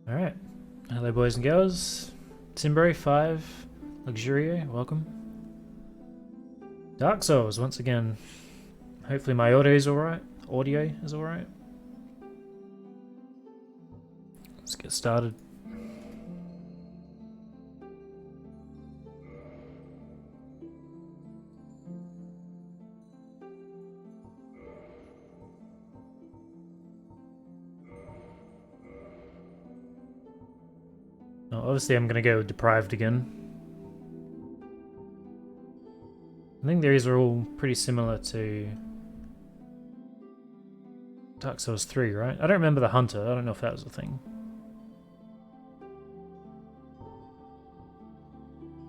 Alright. Hello, boys and girls. Timbury 5, Luxurio, welcome. Dark Souls, once again. Hopefully my audio is alright. Audio is alright. Let's get started. Oh, obviously I'm gonna go with Deprived again. I think these are all pretty similar to Dark Souls 3, right? I don't remember the Hunter, I don't know if that was a thing.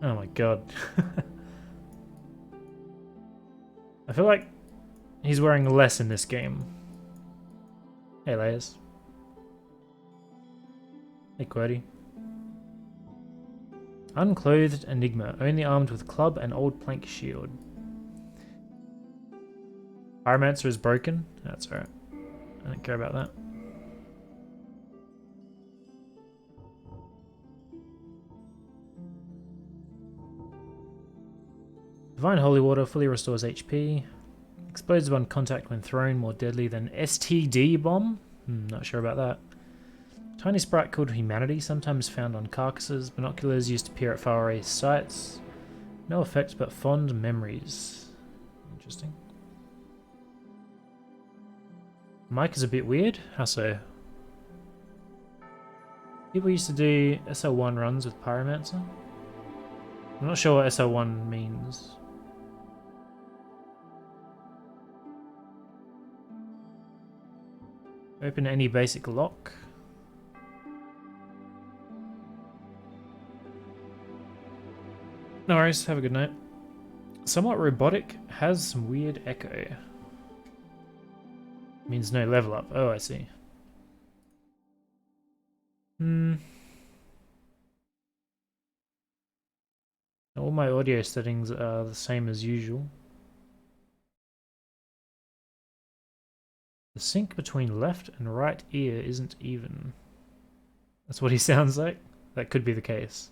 Oh my god. I feel like he's wearing less in this game. Hey, Layers. Hey, QWERTY. Unclothed Enigma, only armed with club and old plank shield. Pyromancer is broken? That's alright. I don't care about that. Divine Holy Water fully restores HP. Explodes upon contact when thrown, more deadly than STD Bomb? Not sure about that. Tiny sprite called Humanity, sometimes found on carcasses. Binoculars used to peer at faraway sights. No effect but fond memories. Interesting. Mic is a bit weird. How so? People used to do SL1 runs with Pyromancer. I'm not sure what SL1 means. Open any basic lock. No worries, have a good night. Somewhat robotic, has some weird echo. Means no level up. Oh, I see. All my audio settings are the same as usual. The sync between left and right ear isn't even. That's what he sounds like? That could be the case.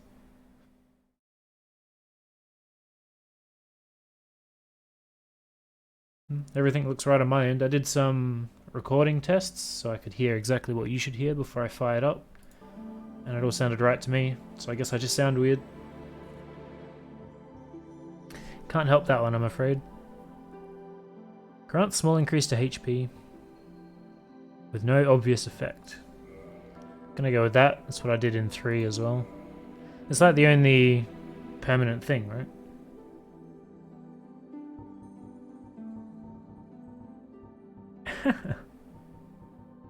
Everything looks right on my end. I did some recording tests so I could hear exactly what you should hear before I fired up. And it all sounded right to me, so I guess I just sound weird. Can't help that one, I'm afraid. Grant small increase to HP with no obvious effect. Gonna go with that. That's what I did in 3 as well. It's like the only permanent thing, right?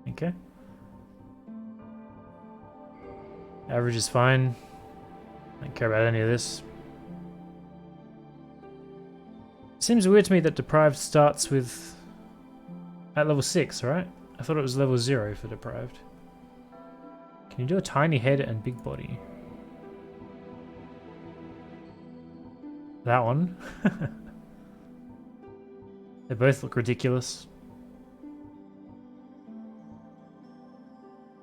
Okay. Average is fine. I don't care about any of this. Seems weird to me that Deprived starts with at level 6, right? I thought it was level 0 for Deprived. Can you do a tiny head and big body? That one. They both look ridiculous.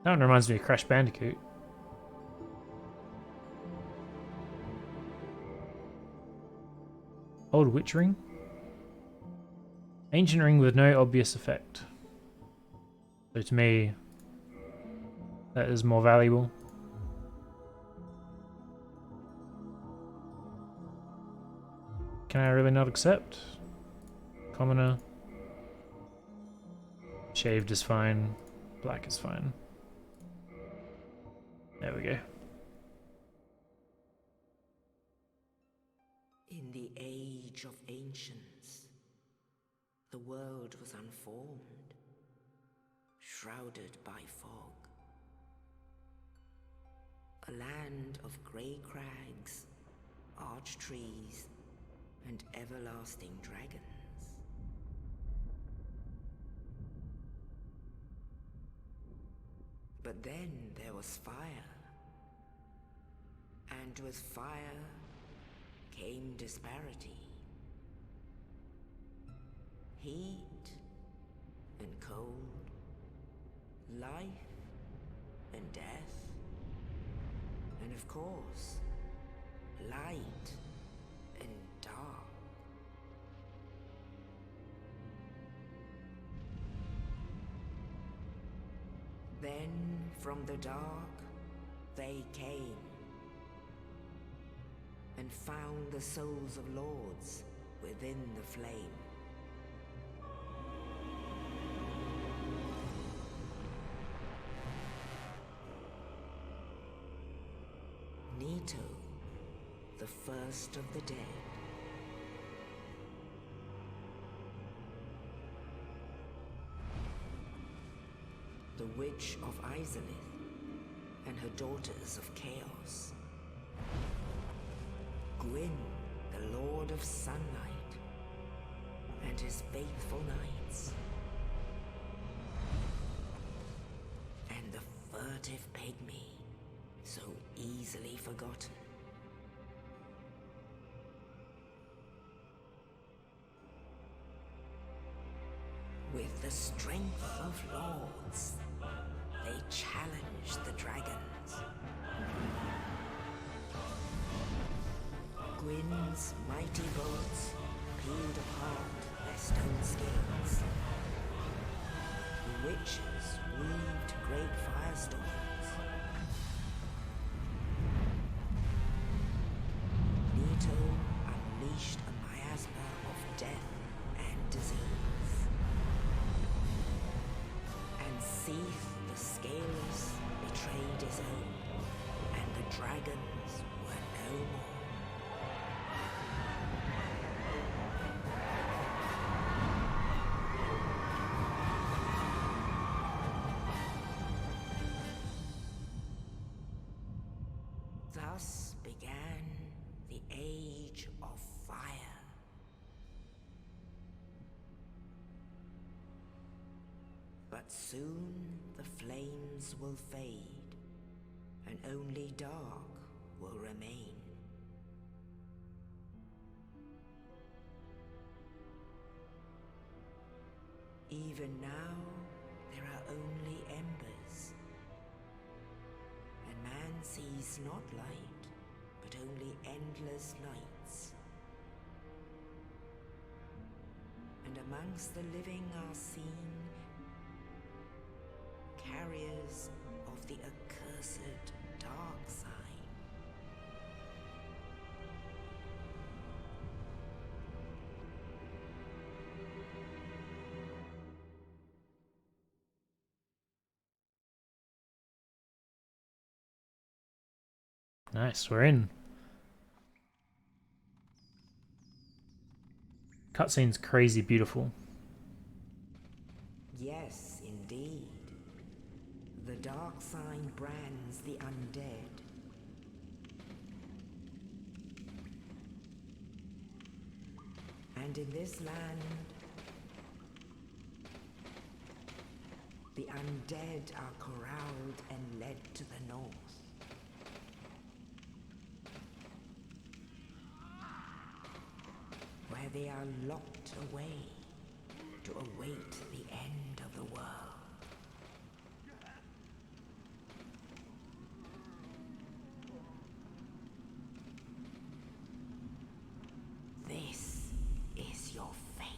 That one reminds me of Crash Bandicoot. Old Witch Ring. Ancient ring with no obvious effect. So to me, that is more valuable. Can I really not accept? Commoner. Shaved is fine. Black is fine. There we go. In the age of ancients, the world was unformed, shrouded by fog. A land of grey crags, arch trees, and everlasting dragons. But then there was fire, and with fire came disparity. Heat and cold, life and death. And of course, light and dark. Then, from the dark, they came and found the souls of lords within the flame. Nito, the first of the dead. The Witch of Izalith and her daughters of Chaos. Gwyn, the Lord of Sunlight, and his faithful knights. And the furtive pygmy, so easily forgotten. With the strength of lords, they challenged the dragons. Gwyn's mighty bolts peeled apart their stone scales. The witches weaved great firestorms. Nito unleashed a miasma of death and disease. And Seath the Scaleless betrayed his own, and the dragons were no more. Thus began the Age of Fire. But soon the flames will fade, and only dark will remain. Even now, there are only embers. And man sees not light, but only endless nights. And amongst the living are seen carriers of the accursed dark sign. Nice, we're in. Cutscene's crazy beautiful. Yes, indeed. The dark sign brands the undead. And in this land, the undead are corralled and led to the north. Where they are locked away to await the end of the world. This is your fate.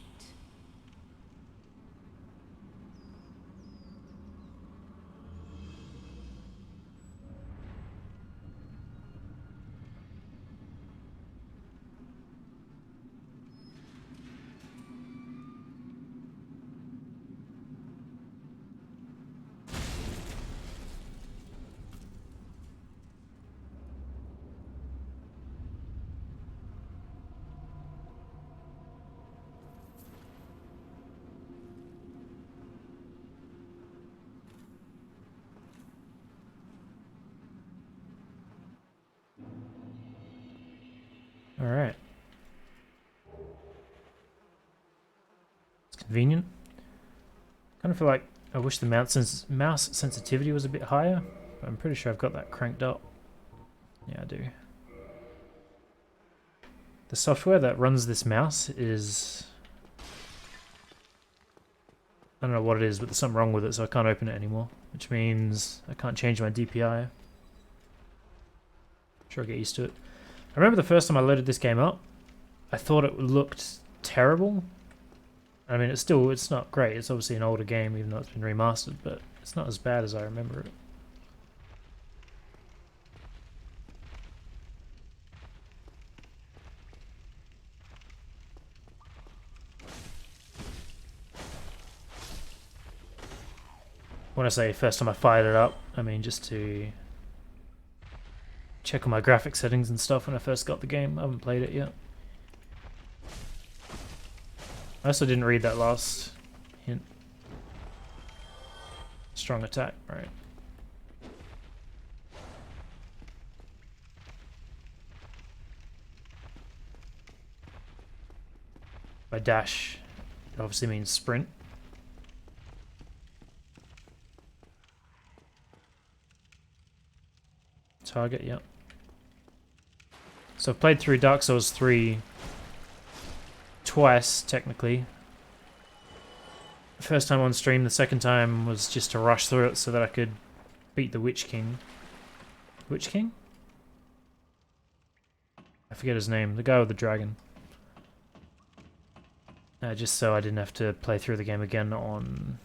Alright. It's convenient. Kind of feel like I wish the mouse sensitivity was a bit higher, but I'm pretty sure I've got that cranked up. Yeah, I do. The software that runs this mouse is... I don't know what it is, but there's something wrong with it, so I can't open it anymore, which means I can't change my DPI. Sure, I'll get used to it. I remember the first time I loaded this game up, I thought it looked terrible. I mean, it's not great. It's obviously an older game, even though it's been remastered, but it's not as bad as I remember it. When I say first time I fired it up, I mean just to check on my graphic settings and stuff when I first got the game. I haven't played it yet. I also didn't read that last hint. Strong attack, right. By dash, it obviously means sprint. Target, yep. So I've played through Dark Souls 3 twice, technically. The first time on stream, the second time was just to rush through it so that I could beat the Witch King. Witch King? I forget his name, the guy with the dragon. Just so I didn't have to play through the game again on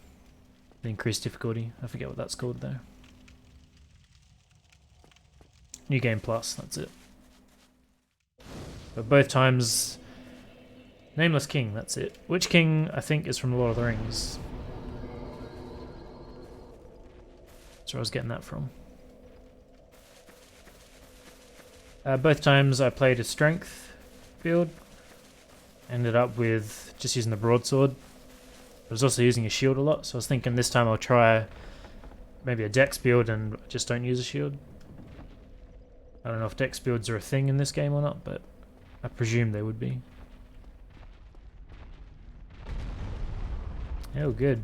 the increased difficulty. I forget what that's called though. New Game Plus, that's it. But both times, Nameless King, that's it. Witch King, I think, is from Lord of the Rings. That's where I was getting that from. Both times I played a strength build. Ended up with just using the broadsword. I was also using a shield a lot, so I was thinking this time I'll try maybe a dex build and just don't use a shield. I don't know if dex builds are a thing in this game or not, but I presume they would be. Oh, good.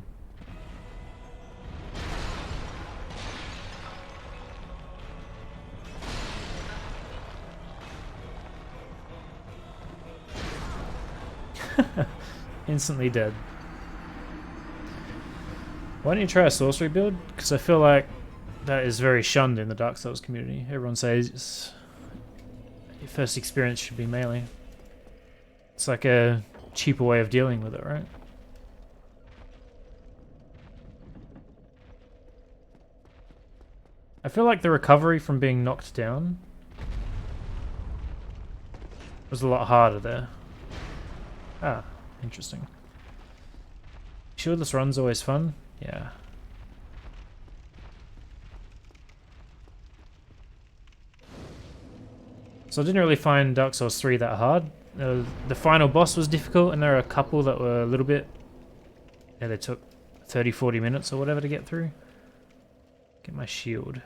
Instantly dead. Why don't you try a sorcery build? Because I feel like that is very shunned in the Dark Souls community. Everyone says your first experience should be melee. It's like a cheaper way of dealing with it, right? I feel like the recovery from being knocked down was a lot harder there. Ah, interesting. Shieldless run's always fun. Yeah. So I didn't really find Dark Souls 3 that hard. The final boss was difficult, and there are a couple that were a little bit... Yeah, they took 30-40 minutes or whatever to get through. Get my shield.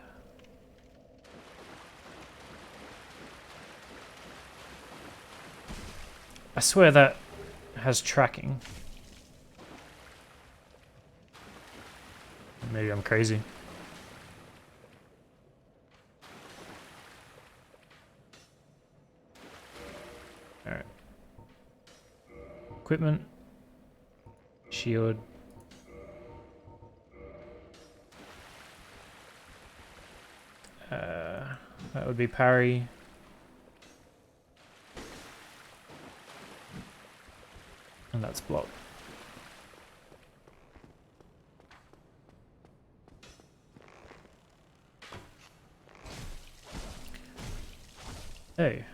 I swear that has tracking. Maybe I'm crazy. Alright. Equipment. Shield. That would be parry. And that's block. Hey.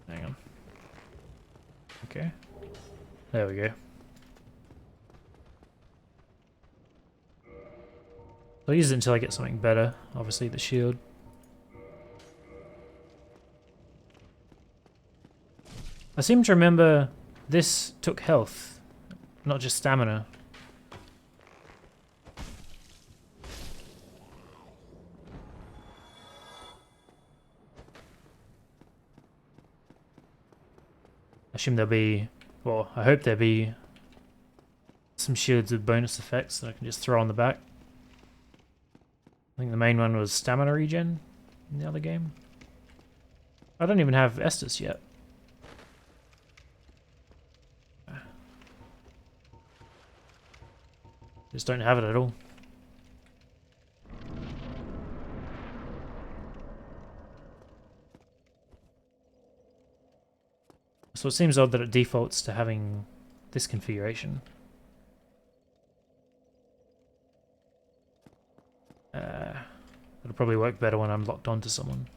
Hang on. Okay. There we go. I'll use it until I get something better. Obviously the shield. I seem to remember this took health, not just stamina. I assume there'll be, well, I hope there'll be some shields with bonus effects that I can just throw on the back. I think the main one was stamina regen in the other game. I don't even have Estus yet. Just don't have it at all. So it seems odd that it defaults to having this configuration. It'll probably work better when I'm locked onto someone.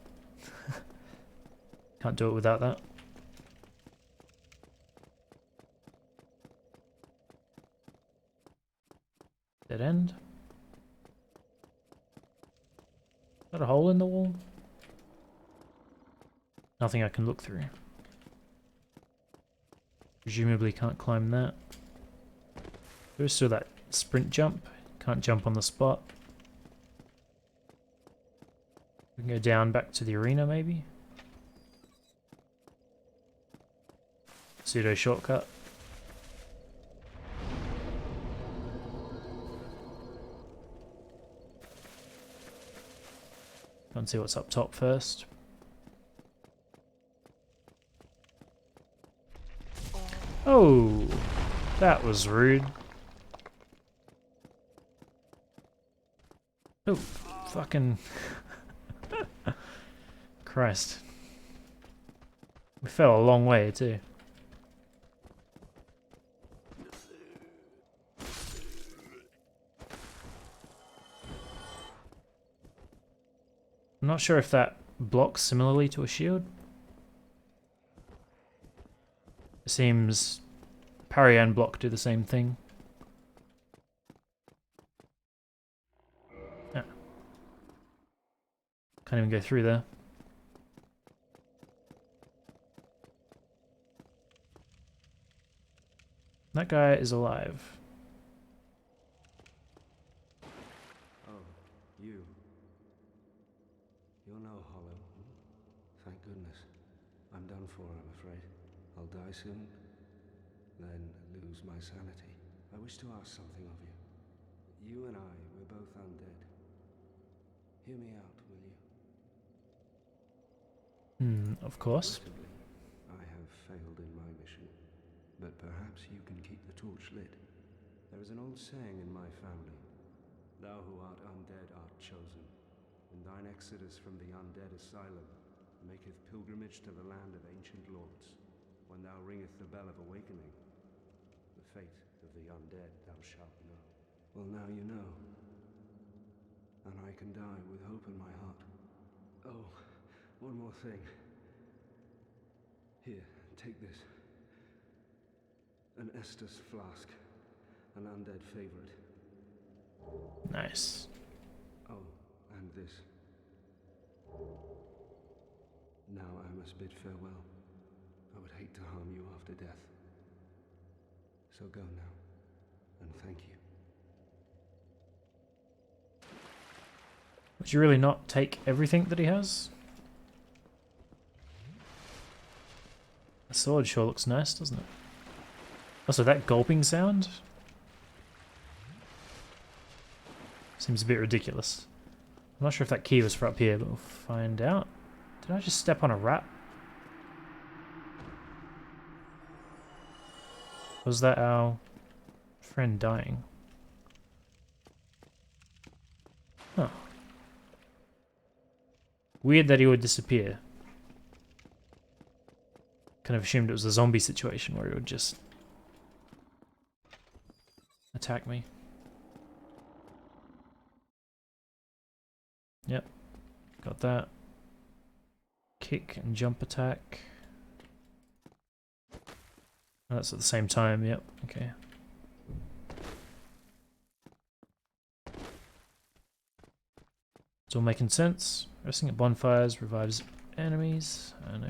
Can't do it without that. Dead end. Is that a hole in the wall? Nothing I can look through. Presumably can't climb that. There's still that sprint jump. Can't jump on the spot. We can go down back to the arena maybe. Pseudo shortcut. Go and see what's up top first. Oh, that was rude. Oh, fucking Christ. We fell a long way too. I'm not sure if that blocks similarly to a shield. It seems parry and block do the same thing. Yeah. Can't even go through there. That guy is alive. Oh, you. You're no hollow. Thank goodness. I'm done for, I'm afraid. I'll die soon, then lose my sanity. I wish to ask something of you. You and I, we're both undead. Hear me out, will you? Of course. Possibly, I have failed in my mission, but perhaps you can keep the torch lit. There is an old saying in my family: thou who art undead art chosen, and thine exodus from the undead asylum maketh pilgrimage to the land of ancient lords. When thou ringeth the bell of awakening, the fate of the undead thou shalt know. Well, now you know, and I can die with hope in my heart. Oh, one more thing. Here, take this. An Estus flask, an undead favorite. Nice. Oh, and this. Now I must bid farewell. I would hate to harm you after death. So go now, and thank you. Would you really not take everything that he has? The sword sure looks nice, doesn't it? Also, that gulping sound seems a bit ridiculous. I'm not sure if that key was for up here, but we'll find out. Did I just step on a rat? Was that our friend dying? Huh. Weird that he would disappear. Kind of assumed it was a zombie situation where he would just attack me. Yep. Got that. Kick and jump attack. Oh, that's at the same time, yep, okay. It's all making sense. Resting at bonfires revives enemies. I know.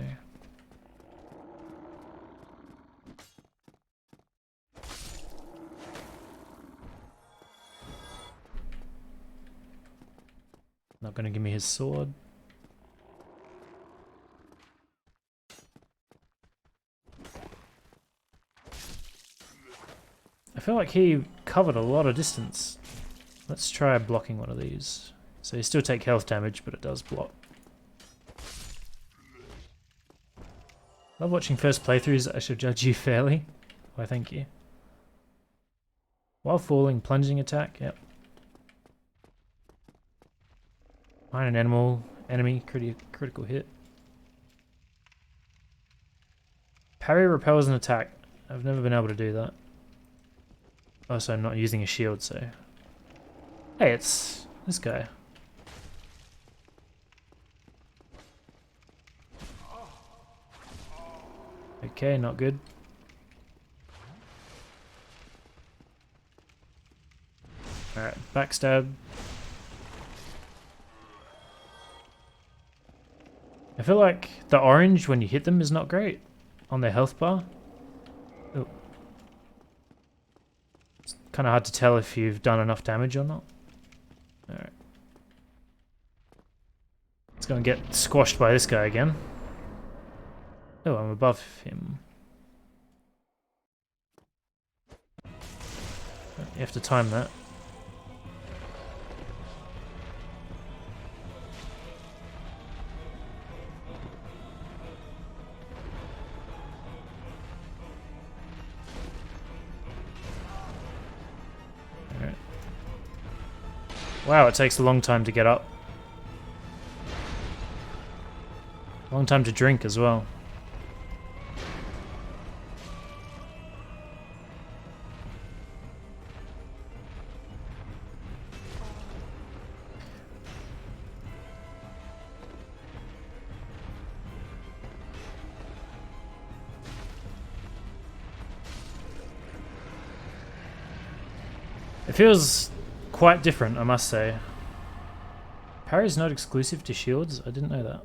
Not gonna give me his sword. I feel like he covered a lot of distance. Let's try blocking one of these. So you still take health damage, but it does block. Love watching first playthroughs. I should judge you fairly. Why, thank you. While falling, plunging attack. Yep. Find an enemy, critical hit. Parry repels an attack. I've never been able to do that. Also, I'm not using a shield, so... Hey, it's this guy. Okay, not good. Alright, backstab. I feel like the orange when you hit them is not great on their health bar. Ooh. It's kind of hard to tell if you've done enough damage or not. Alright. It's gonna get squashed by this guy again. Oh, I'm above him. You have to time that. Alright. Wow, it takes a long time to get up. Long time to drink as well. It feels quite different, I must say. Parry's not exclusive to shields? I didn't know that.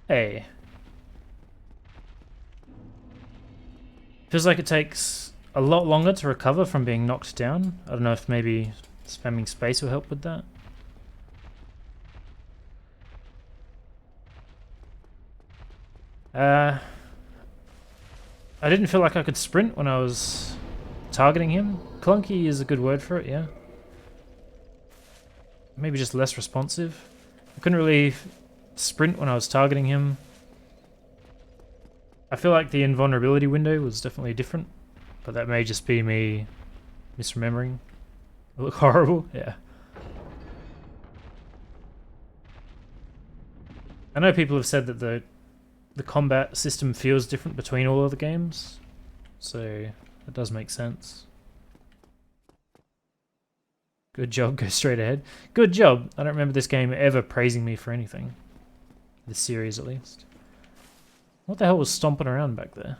Hey. Feels like it takes a lot longer to recover from being knocked down. I don't know if maybe spamming space will help with that. I didn't feel like I could sprint when I was targeting him. Clunky is a good word for it, yeah. Maybe just less responsive. I couldn't really sprint when I was targeting him. I feel like the invulnerability window was definitely different, but that may just be me misremembering. It looked horrible, yeah. I know people have said that the combat system feels different between all of the games, so that does make sense. Good job, go straight ahead. Good job. I don't remember this game ever praising me for anything. This series, at least. What the hell was stomping around back there?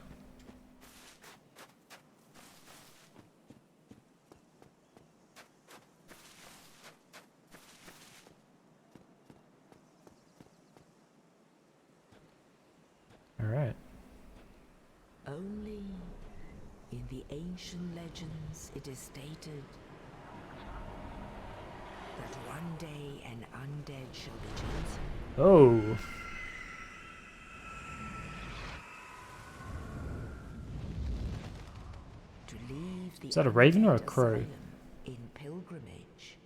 Alright. Only in the ancient legends it is stated that one day an undead shall be chosen. Oh. To leave the Is that a raven or a undead crow? asylum in pilgrimage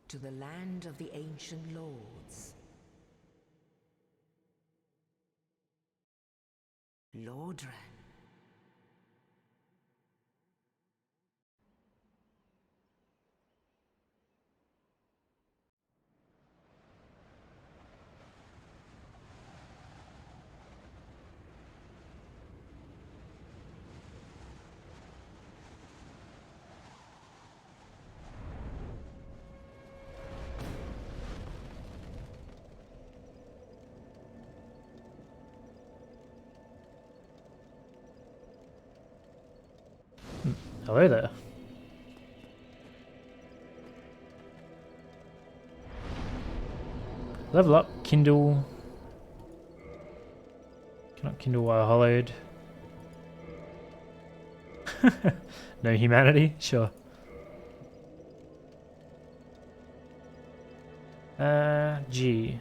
to the land of the ancient lords. Lordran. Hello there. Level up, kindle. Cannot kindle while hollowed. No humanity? Sure. G.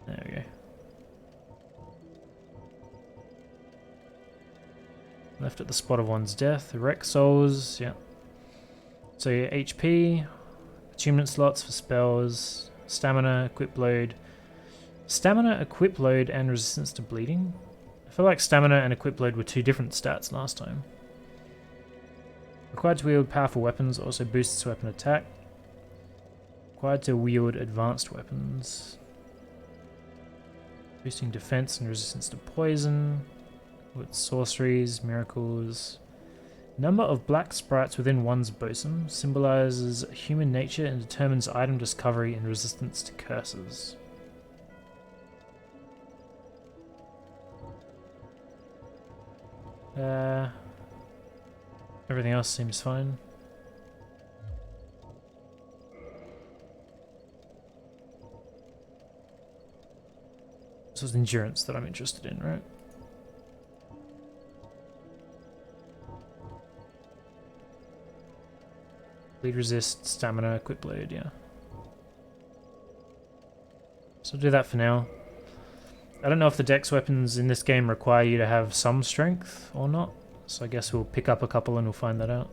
There we go. Left at the spot of one's death. Wreck souls, yeah. So your HP, attunement slots for spells, stamina, equip load. Stamina, equip load, and resistance to bleeding. I feel like stamina and equip load were two different stats last time. Required to wield powerful weapons also boosts weapon attack. Required to wield advanced weapons. Boosting defense and resistance to poison. With sorceries, miracles. Number of black sprites within one's bosom symbolizes human nature and determines item discovery and resistance to curses. Everything else seems fine. This was endurance that I'm interested in, right? Bleed resist, stamina, equip blade, yeah. So I'll do that for now. I don't know if the dex weapons in this game require you to have some strength or not, so I guess we'll pick up a couple and we'll find that out.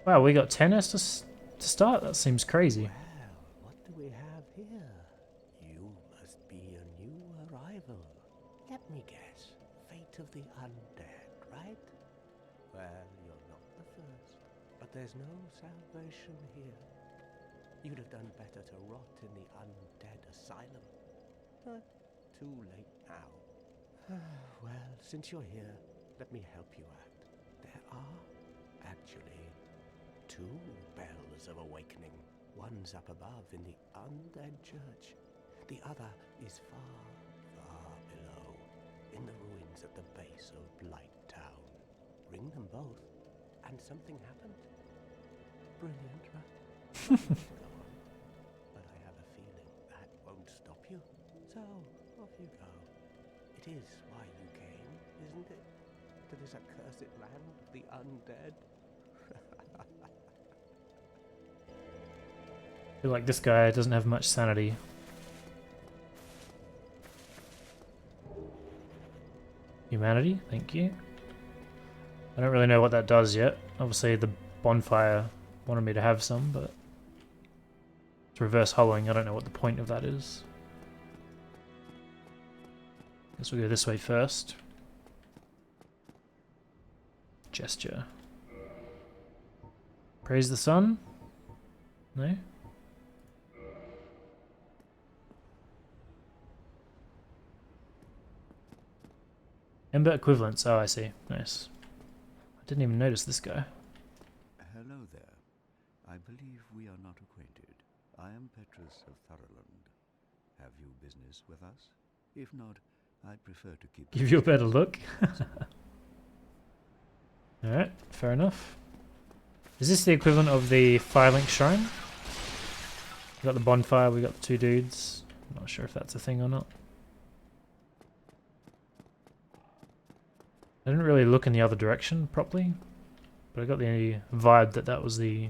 Wow, we got 10 S to start? That seems crazy. Well, what do we have here? You must be a new arrival. Let me guess. Fate of the undead, right? Well, you're not the first. But there's no salvation here. You'd have done better to rot in the undead asylum. But too late now. Well, since you're here, let me help you out. There are actually 2 bells of awakening. One's up above in the undead church. The other is far, far below, in the ruins at the base of Blight Town. Ring them both, and something happened. Brilliant, right? Go on. But I have a feeling that won't stop you. So, off you go. It is why you came, isn't it? To this accursed land of the undead? I feel like this guy doesn't have much sanity. Humanity, thank you. I don't really know what that does yet. Obviously the bonfire wanted me to have some, but it's reverse hollowing. I don't know what the point of that is. Guess we'll go this way first. Gesture. Praise the sun? No? Ember equivalents. Oh, I see. Nice. I didn't even notice this guy. Hello there. I believe we are not acquainted. I am Petrus of Thurland. Have you business with us? If not, I'd prefer to keep... Give you a better look. Alright, fair enough. Is this the equivalent of the Firelink Shrine? We got the bonfire, we got the 2 dudes. I'm not sure if that's a thing or not. I didn't really look in the other direction properly, but I got the vibe that that was the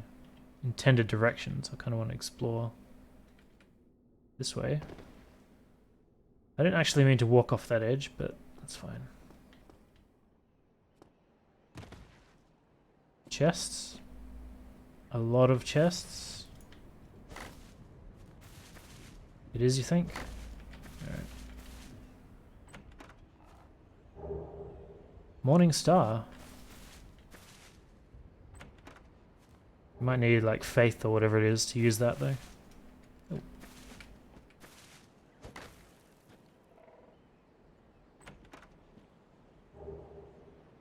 intended direction, so I kind of want to explore this way. I didn't actually mean to walk off that edge, but that's fine. Chests. A lot of chests. It is, you think? Alright. Morning Star. You might need like faith or whatever it is to use that though. Oh.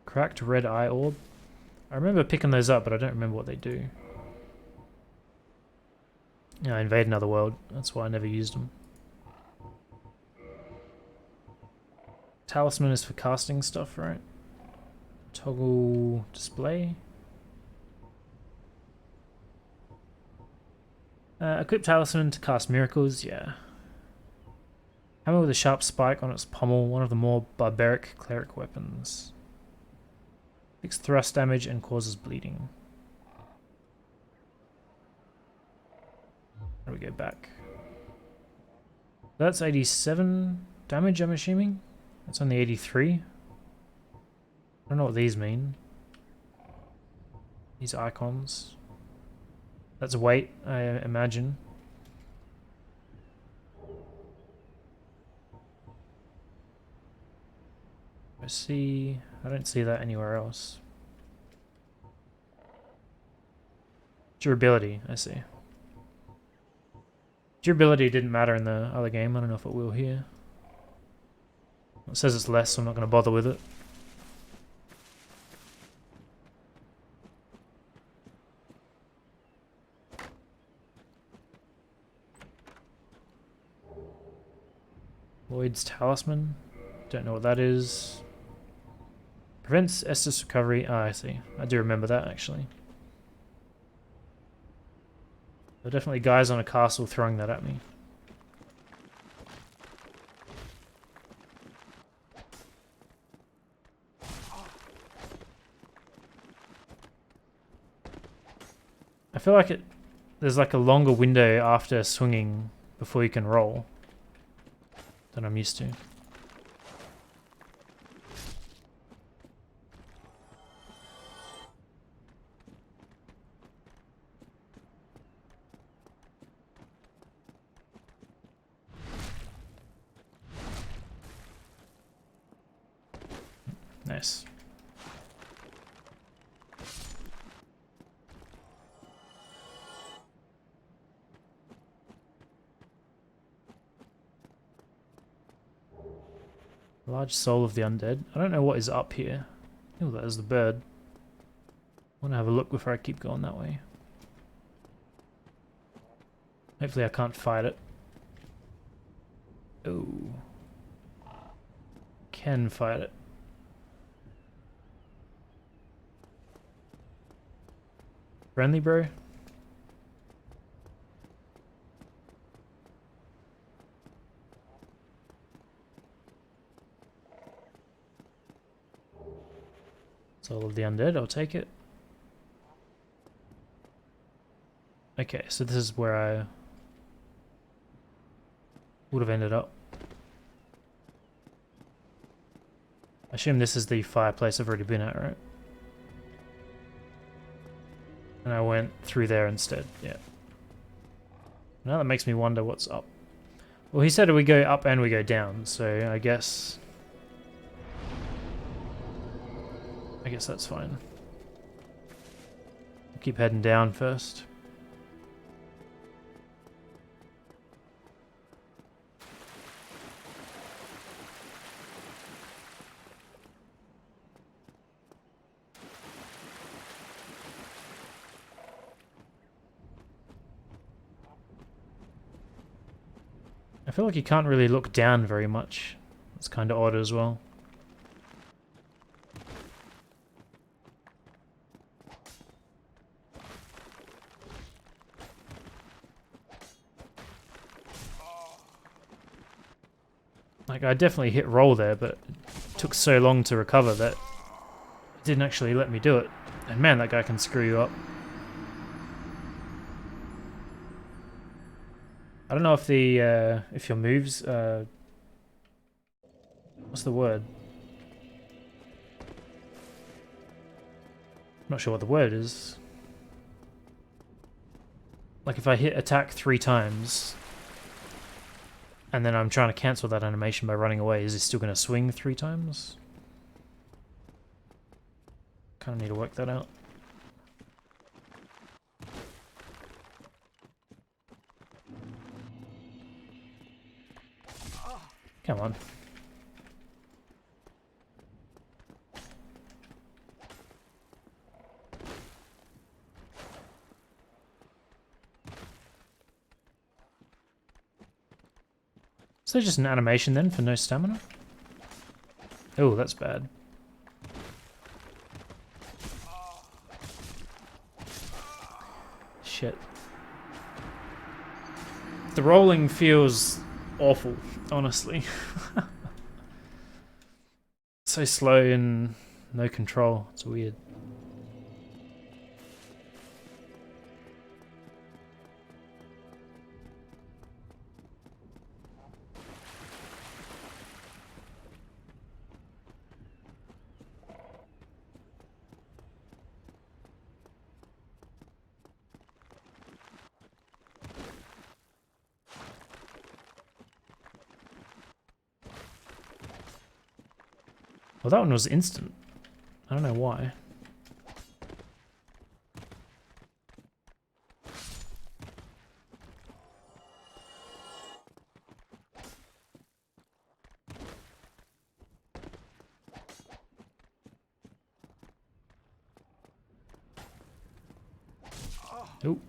Cracked red eye orb. I remember picking those up, but I don't remember what they do. Yeah, I invade another world. That's why I never used them. Talisman is for casting stuff, right? Toggle display. Equip talisman to cast miracles, yeah. Hammer with a sharp spike on its pommel, one of the more barbaric cleric weapons. Takes thrust damage and causes bleeding. There we go, back. That's 87 damage, I'm assuming. That's only 83. I don't know what these mean. These icons. That's weight, I imagine. I don't see that anywhere else. Durability, I see. Durability didn't matter in the other game. I don't know if it will here. It says it's less, so I'm not going to bother with it. Lloyd's Talisman. Don't know what that is. Prevents Estus recovery. Ah, I see. I do remember that, actually. There are definitely guys on a castle throwing that at me. I feel like there's like a longer window after swinging before you can roll than I'm used to. Nice. Large soul of the undead. I don't know what is up here. Oh, that is the bird. I want to have a look before I keep going that way. Hopefully I can't fight it. Oh. Can fight it. Friendly, bro? Soul of the undead, I'll take it. Okay, so this is where I would have ended up. I assume this is the fireplace I've already been at, right? And I went through there instead, yeah. Now that makes me wonder what's up. Well, he said we go up and we go down, so I guess that's fine. Keep heading down first. I feel like you can't really look down very much. It's kind of odd as well. Like, I definitely hit roll there, but it took so long to recover that it didn't actually let me do it. And man, that guy can screw you up. I don't know if if your moves, what's the word? I'm not sure what the word is. Like if I hit attack 3 times, and then I'm trying to cancel that animation by running away, is he still going to swing 3 times? Kind of need to work that out. Come on. So just an animation then for no stamina? Oh, that's bad. Shit. The rolling feels awful, honestly. So slow and no control. It's weird. Well, that one was instant. I don't know why. Oop.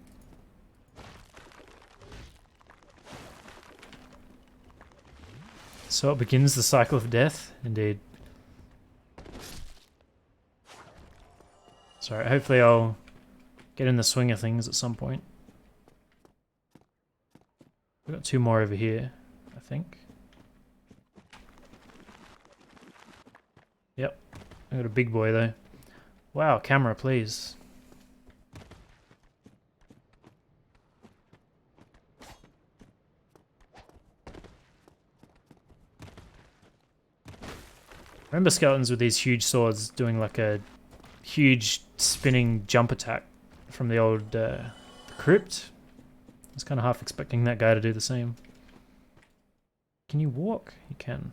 So it begins the cycle of death, indeed. Sorry, hopefully I'll get in the swing of things at some point. We've got 2 more over here, I think. Yep, I got a big boy though. Wow, camera please. Remember skeletons with these huge swords doing like a huge spinning jump attack from the old the crypt? I was kind of half expecting that guy to do the same. Can you walk? You can.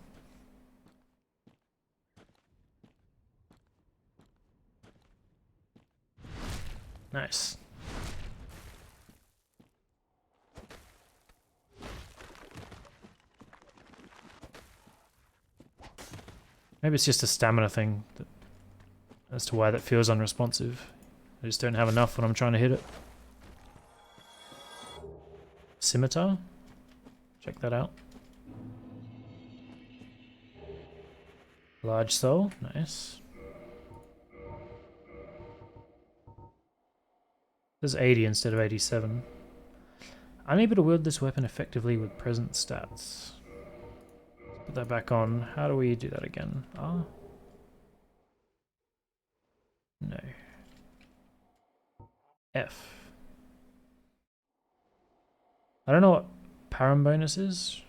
Nice. Maybe it's just a stamina thing as to why that feels unresponsive. I just don't have enough when I'm trying to hit it. Scimitar? Check that out. Large soul, nice. There's 80 instead of 87. Unable to wield this weapon effectively with present stats. Put that back on. How do we do that again? Ah. No. F. I don't know what param bonus is.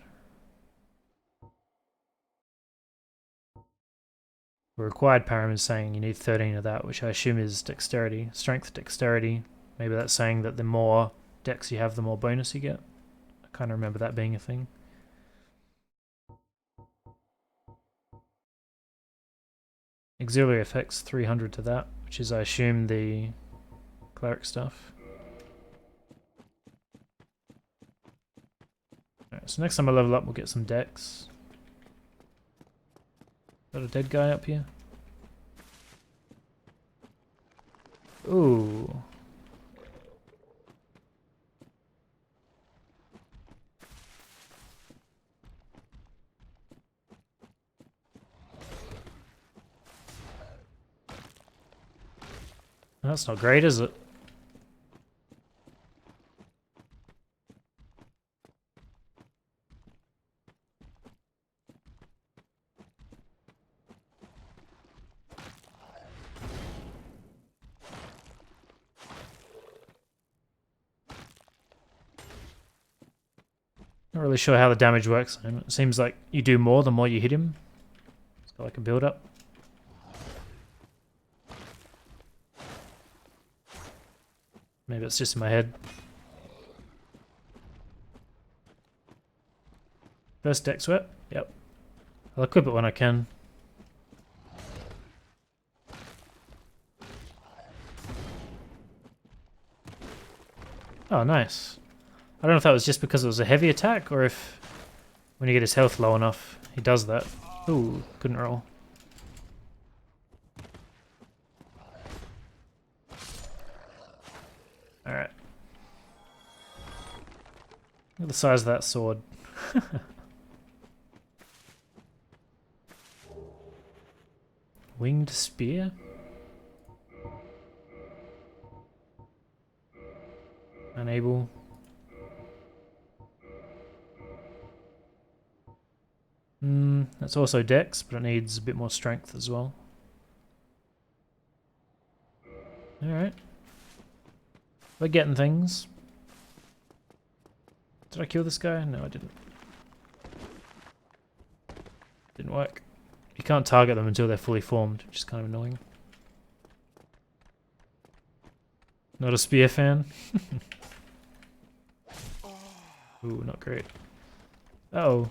The required param is saying you need 13 of that, which I assume is dexterity. Strength, dexterity. Maybe that's saying that the more dex you have, the more bonus you get. I kind of remember that being a thing. Auxiliary effects, 300 to that, which is, I assume, the cleric stuff. Alright, so next time I level up, we'll get some dex. Got a dead guy up here? Ooh. That's not great, is it? Not really sure how the damage works. It seems like you do more the more you hit him. It's got like a build up. Maybe it's just in my head. First dex sweat? Yep. I'll equip it when I can. Oh, nice. I don't know if that was just because it was a heavy attack, or if when you get his health low enough, he does that. Ooh, couldn't roll. Alright. Look at the size of that sword. Winged spear? Unable. That's also dex, but it needs a bit more strength as well. Alright. We're getting things. Did I kill this guy? No, I didn't. Didn't work. You can't target them until they're fully formed, which is kind of annoying. Not a spear fan? Ooh, not great. Uh-oh.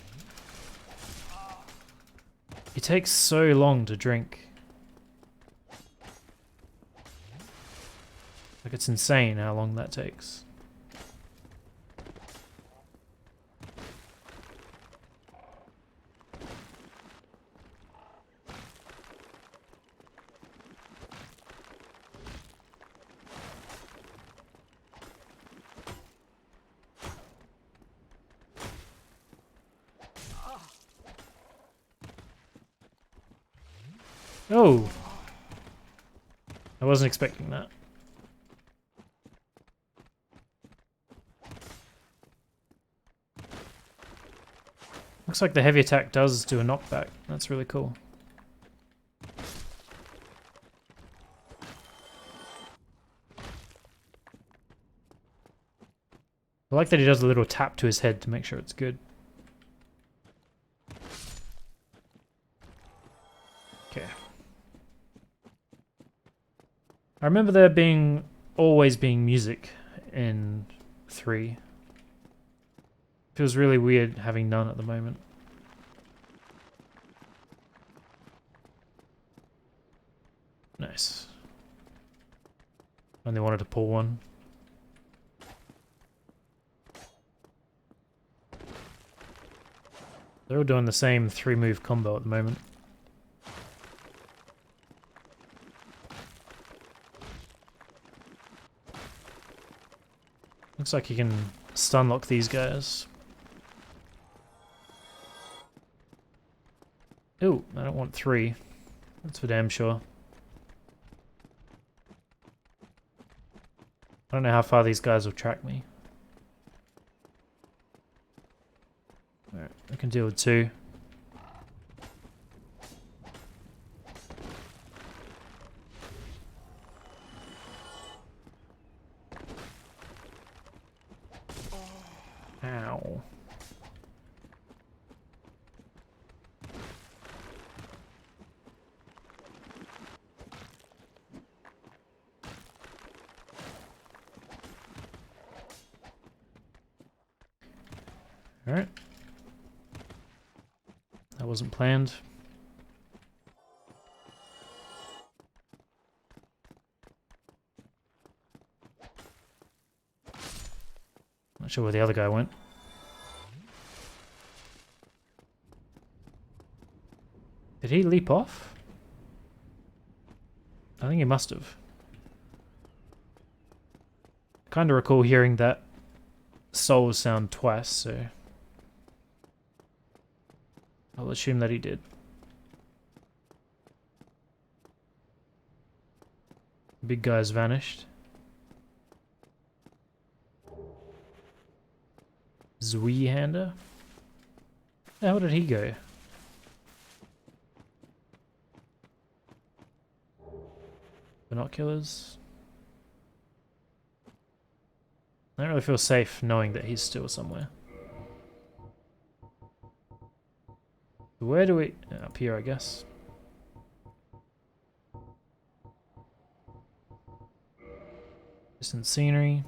It takes so long to drink. Like, it's insane how long that takes. Oh! I wasn't expecting that. Looks like the heavy attack does do a knockback. That's really cool. I like that he does a little tap to his head to make sure it's good. Okay. I remember there being always being music in 3. Feels really weird having none at the moment. Nice. Only wanted to pull one. They're all doing the same 3-move combo at the moment. Looks like you can stun lock these guys. Ooh, I don't want 3. That's for damn sure. I don't know how far these guys will track me. Alright, I can deal with 2. Ow. Alright. That wasn't planned. Not sure where the other guy went. Did he leap off? I think he must have. I kind of recall hearing that soul sound twice, so I'll assume that he did. Big guy's vanished. Zweehander? How did he go? Binoculars? I don't really feel safe knowing that he's still somewhere. Where do we... Up here, I guess. Distant scenery.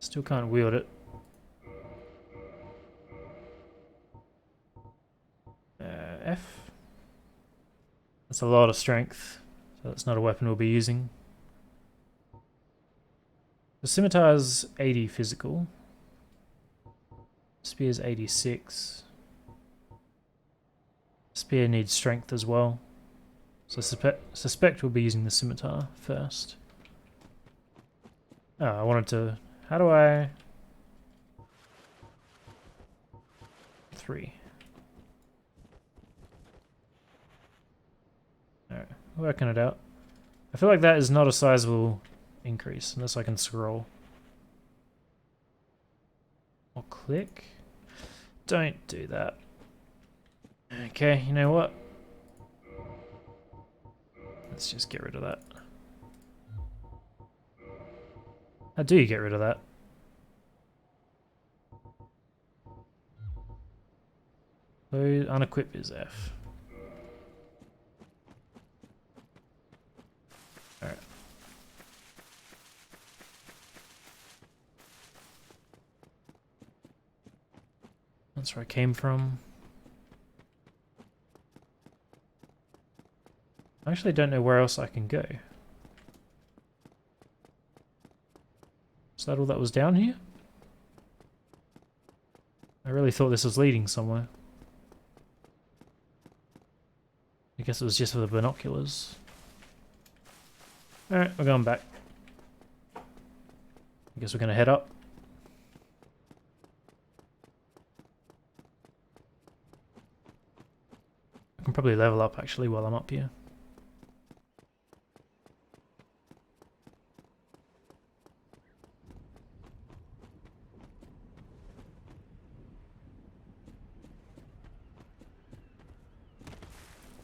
Still can't wield it. F. That's a lot of strength, so that's not a weapon we'll be using. The scimitar's 80 physical. Spear's 86. Spear needs strength as well. So suspect we'll be using the scimitar first. Oh, I wanted to... How do I... 3. Alright, working it out. I feel like that is not a sizable increase unless I can scroll. Or click. Don't do that. Okay, you know what? Let's just get rid of that. How do you get rid of that? So unequip is F. Alright. That's where I came from. I actually don't know where else I can go. Is that all that was down here? I really thought this was leading somewhere. I guess it was just for the binoculars. Alright, we're going back. I guess we're going to head up. can probably level up actually while I'm up here.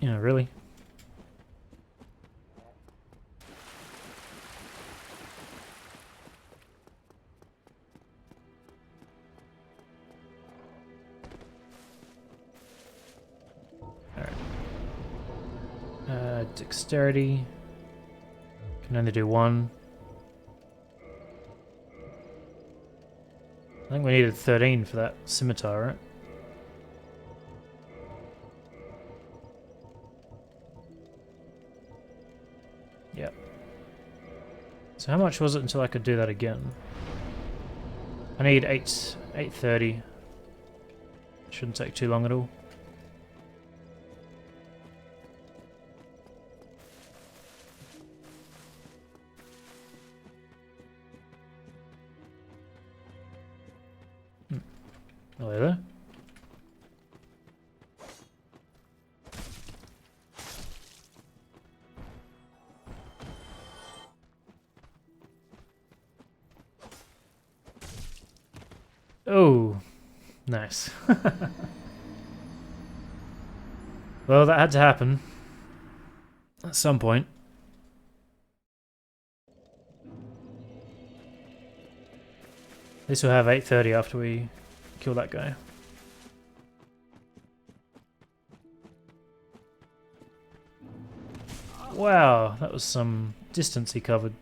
Yeah, really? Alright. Dexterity. Can only do one. I think we needed 13 for that scimitar, right? Yep. So how much was it until I could do that again? I need 830. Shouldn't take too long at all. Hello there. Oh, nice. Well, that had to happen at some point. At least we'll have 830 after we kill that guy. Wow, that was some distance he covered.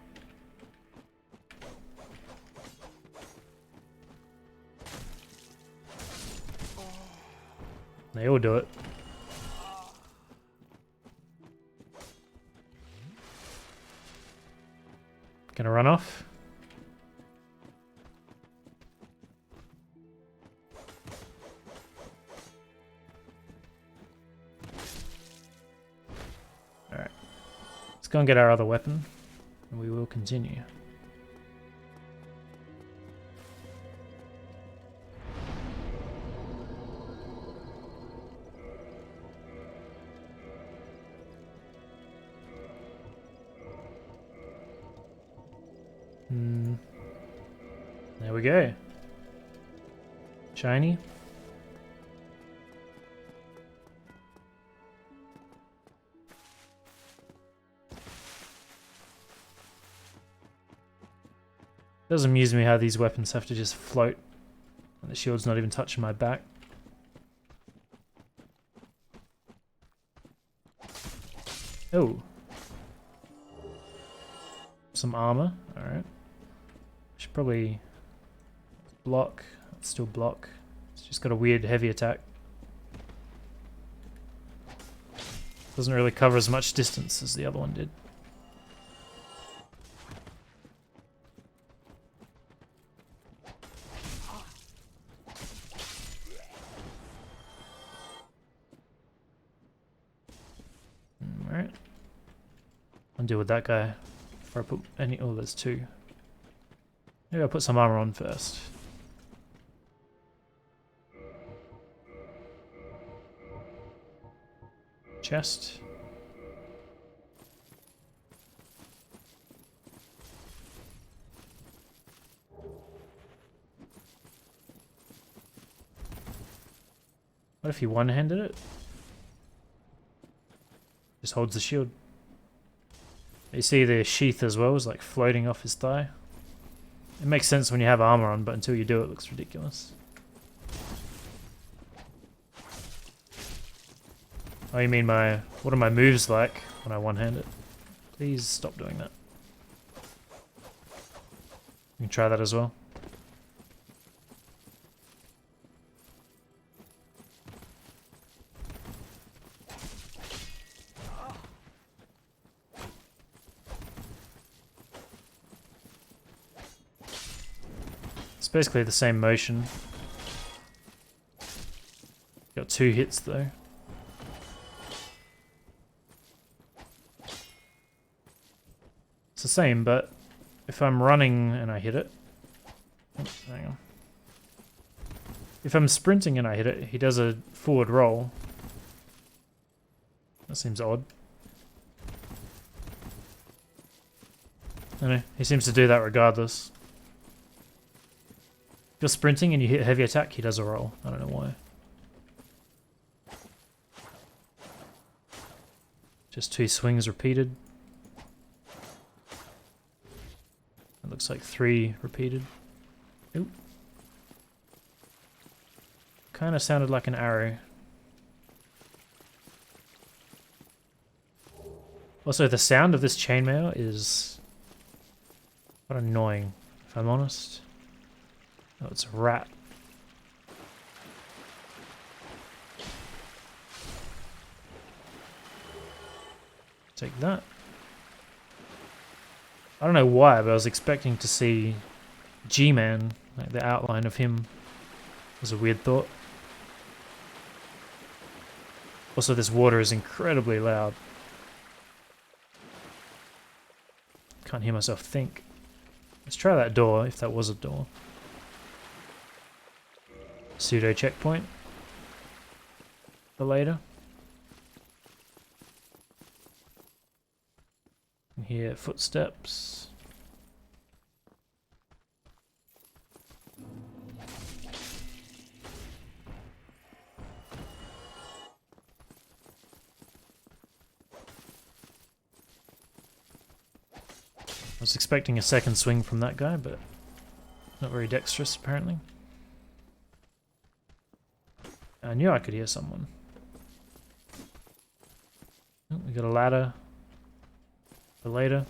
They all do it. Gonna run off. Alright. Let's go and get our other weapon, and we will continue. There we go. Shiny. Does amuse me how these weapons have to just float and the shield's not even touching my back. Oh. Some armor, alright. Should probably block. Let's still block. It's just got a weird heavy attack. Doesn't really cover as much distance as the other one did. Alright. I'll deal with that guy before I put any... Oh, there's two. Maybe I'll put some armor on first. Chest. What if he one-handed it? Just holds the shield. You see the sheath as well is like floating off his thigh. It makes sense when you have armor on, but until you do it looks ridiculous. Oh, you mean what are my moves like when I one-hand it? Please stop doing that. You can try that as well. It's basically the same motion. Got 2 hits though. It's the same, but if I'm running and I hit it... Oh, hang on. If I'm sprinting and I hit it, he does a forward roll. That seems odd. I don't know, he seems to do that regardless. If you're sprinting and you hit heavy attack, he does a roll. I don't know why. Just 2 swings repeated. It looks like 3 repeated. Oop. Kind of sounded like an arrow. Also, the sound of this chainmail is quite annoying, if I'm honest. Oh, it's a rat. Take that. I don't know why, but I was expecting to see G-Man, like the outline of him. It was a weird thought. Also, this water is incredibly loud. Can't hear myself think. Let's try that door, if that was a door. Pseudo checkpoint. For later. And hear footsteps. I was expecting a second swing from that guy, but not very dexterous apparently. I knew I could hear someone. Oh, we got a ladder for later.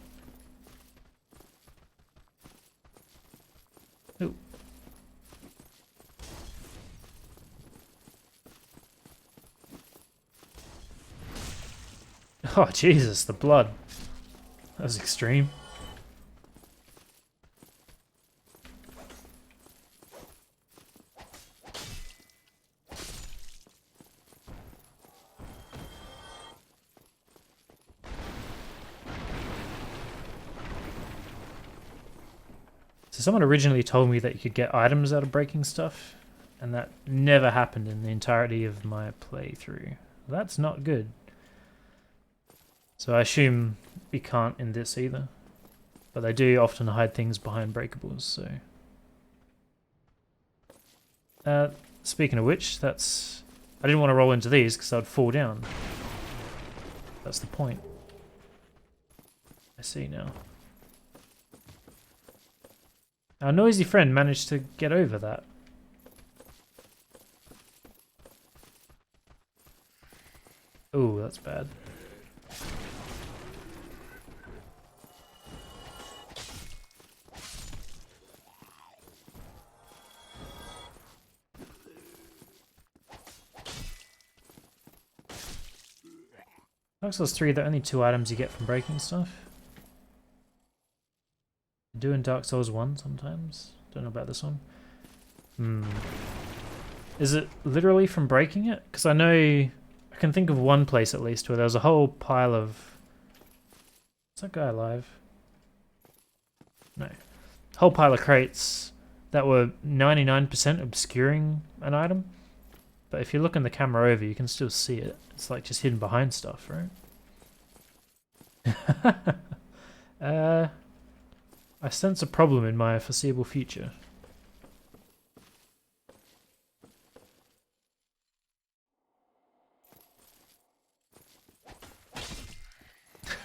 Ooh. Oh Jesus, the blood. That was extreme. So someone originally told me that you could get items out of breaking stuff, and that never happened in the entirety of my playthrough. That's not good. So I assume we can't in this either. But they do often hide things behind breakables, so... speaking of which, that's... I didn't want to roll into these because I'd fall down. That's the point. I see now. Our noisy friend managed to get over that. Ooh, that's bad. Dark Souls 3, the only 2 items you get from breaking stuff. Do in Dark Souls 1 sometimes. Don't know about this one. Is it literally from breaking it? Because I know... I can think of one place at least where there was a whole pile of... Is that guy alive? No. Whole pile of crates that were 99% obscuring an item. But if you look in the camera over, you can still see it. It's like just hidden behind stuff, right? I sense a problem in my foreseeable future.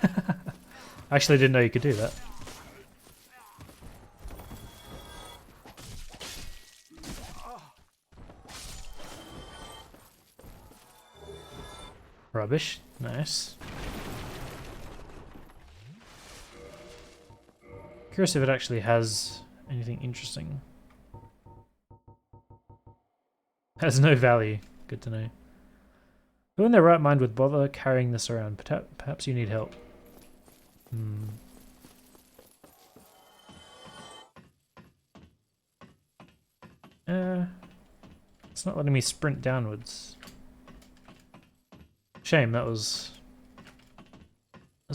I actually didn't know you could do that. Rubbish. Nice. Curious if it actually has anything interesting. Has no value. Good to know. Who in their right mind would bother carrying this around? Perhaps you need help. It's not letting me sprint downwards. Shame, that's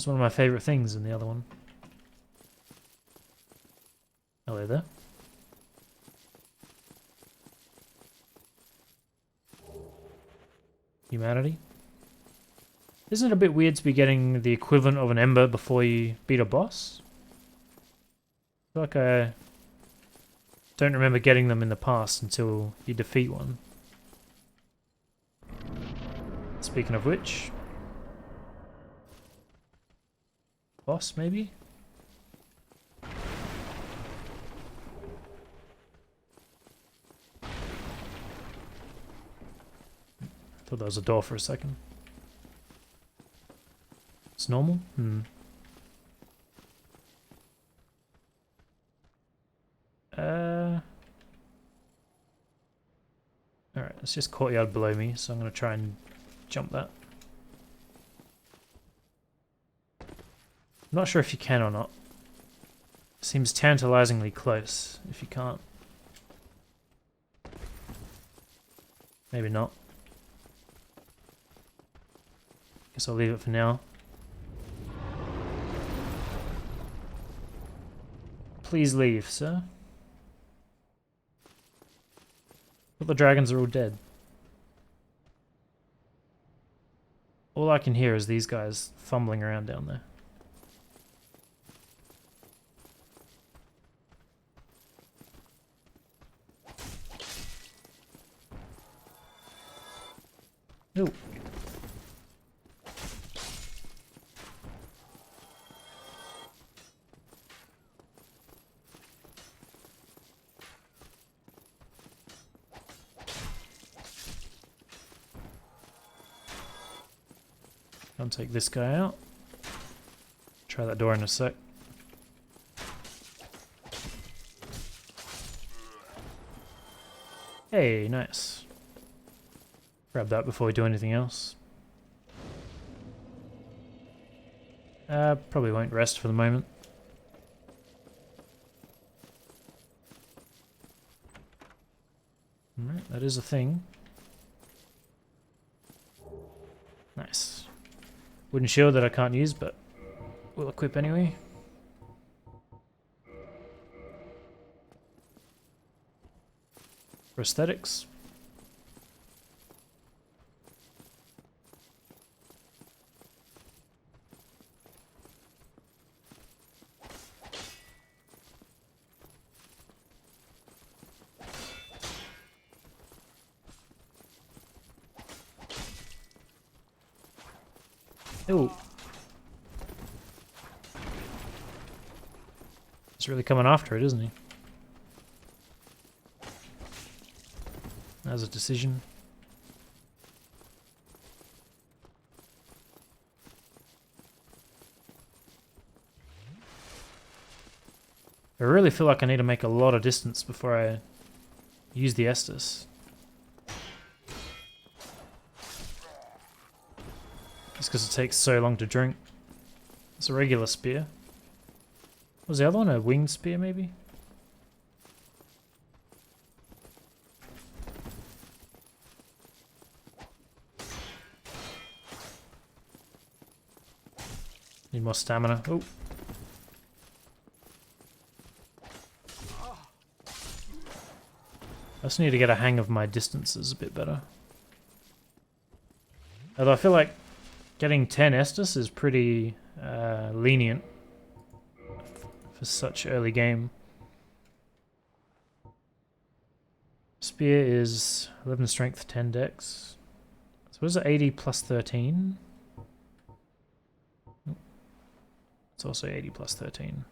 one of my favourite things in the other one. Hello there. Humanity. Isn't it a bit weird to be getting the equivalent of an ember before you beat a boss? I feel like I don't remember getting them in the past until you defeat one. Speaking of which... boss, maybe? Thought that was a door for a second. It's normal? Alright, it's just courtyard below me, so I'm gonna try and jump that. I'm not sure if you can or not. Seems tantalizingly close if you can't. Maybe not. Guess I'll leave it for now. Please leave, sir. But the dragons are all dead. All I can hear is these guys fumbling around down there. Ooh. I'll take this guy out. Try that door in a sec. Hey, nice. Grab that before we do anything else. Probably won't rest for the moment. Alright, that is a thing. Nice. Wooden shield that I can't use, but we'll equip anyway. Prosthetics. Ooh. He's really coming after it, isn't he? That was a decision. I really feel like I need to make a lot of distance before I use the Estus. Just because it takes so long to drink. It's a regular spear. What was the other one? A winged spear, maybe? Need more stamina. Oh. I just need to get a hang of my distances a bit better. Although I feel like getting 10 Estus is pretty lenient for such early game. Spear is 11 strength, 10 dex. So what is it, 80 plus 13? It's also 80 plus 13.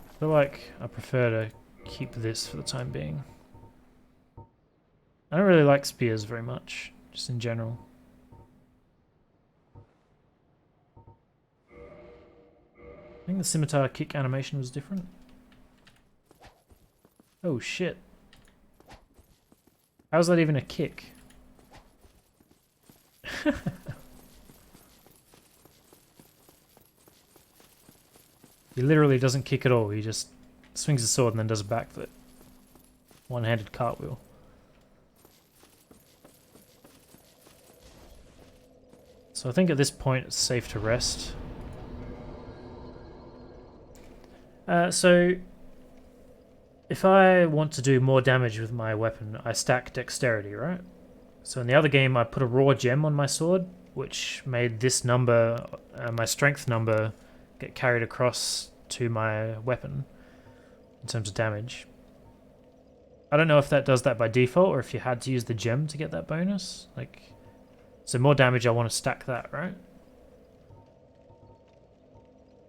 I feel like I prefer to keep this for the time being. I don't really like spears very much, just in general. I think the scimitar kick animation was different. Oh shit. How's that even a kick? He literally doesn't kick at all, he just swings his sword and then does a backflip. One-handed cartwheel. So I think at this point it's safe to rest. So if I want to do more damage with my weapon, I stack dexterity, right? So in the other game, I put a raw gem on my sword, which made this number, my strength number, get carried across to my weapon in terms of damage. I don't know if that does that by default or if you had to use the gem to get that bonus. Like, so more damage, I want to stack that, right?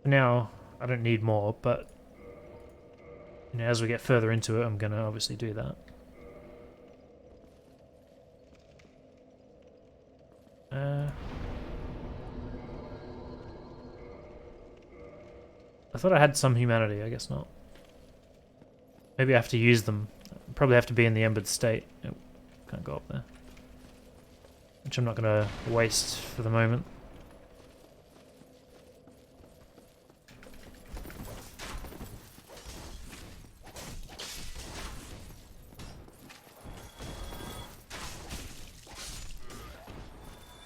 For now, I don't need more, but you know, as we get further into it, I'm going to obviously do that. I thought I had some humanity, I guess not. Maybe I have to use them. Probably have to be in the embered state. Oh, can't go up there. Which I'm not going to waste for the moment.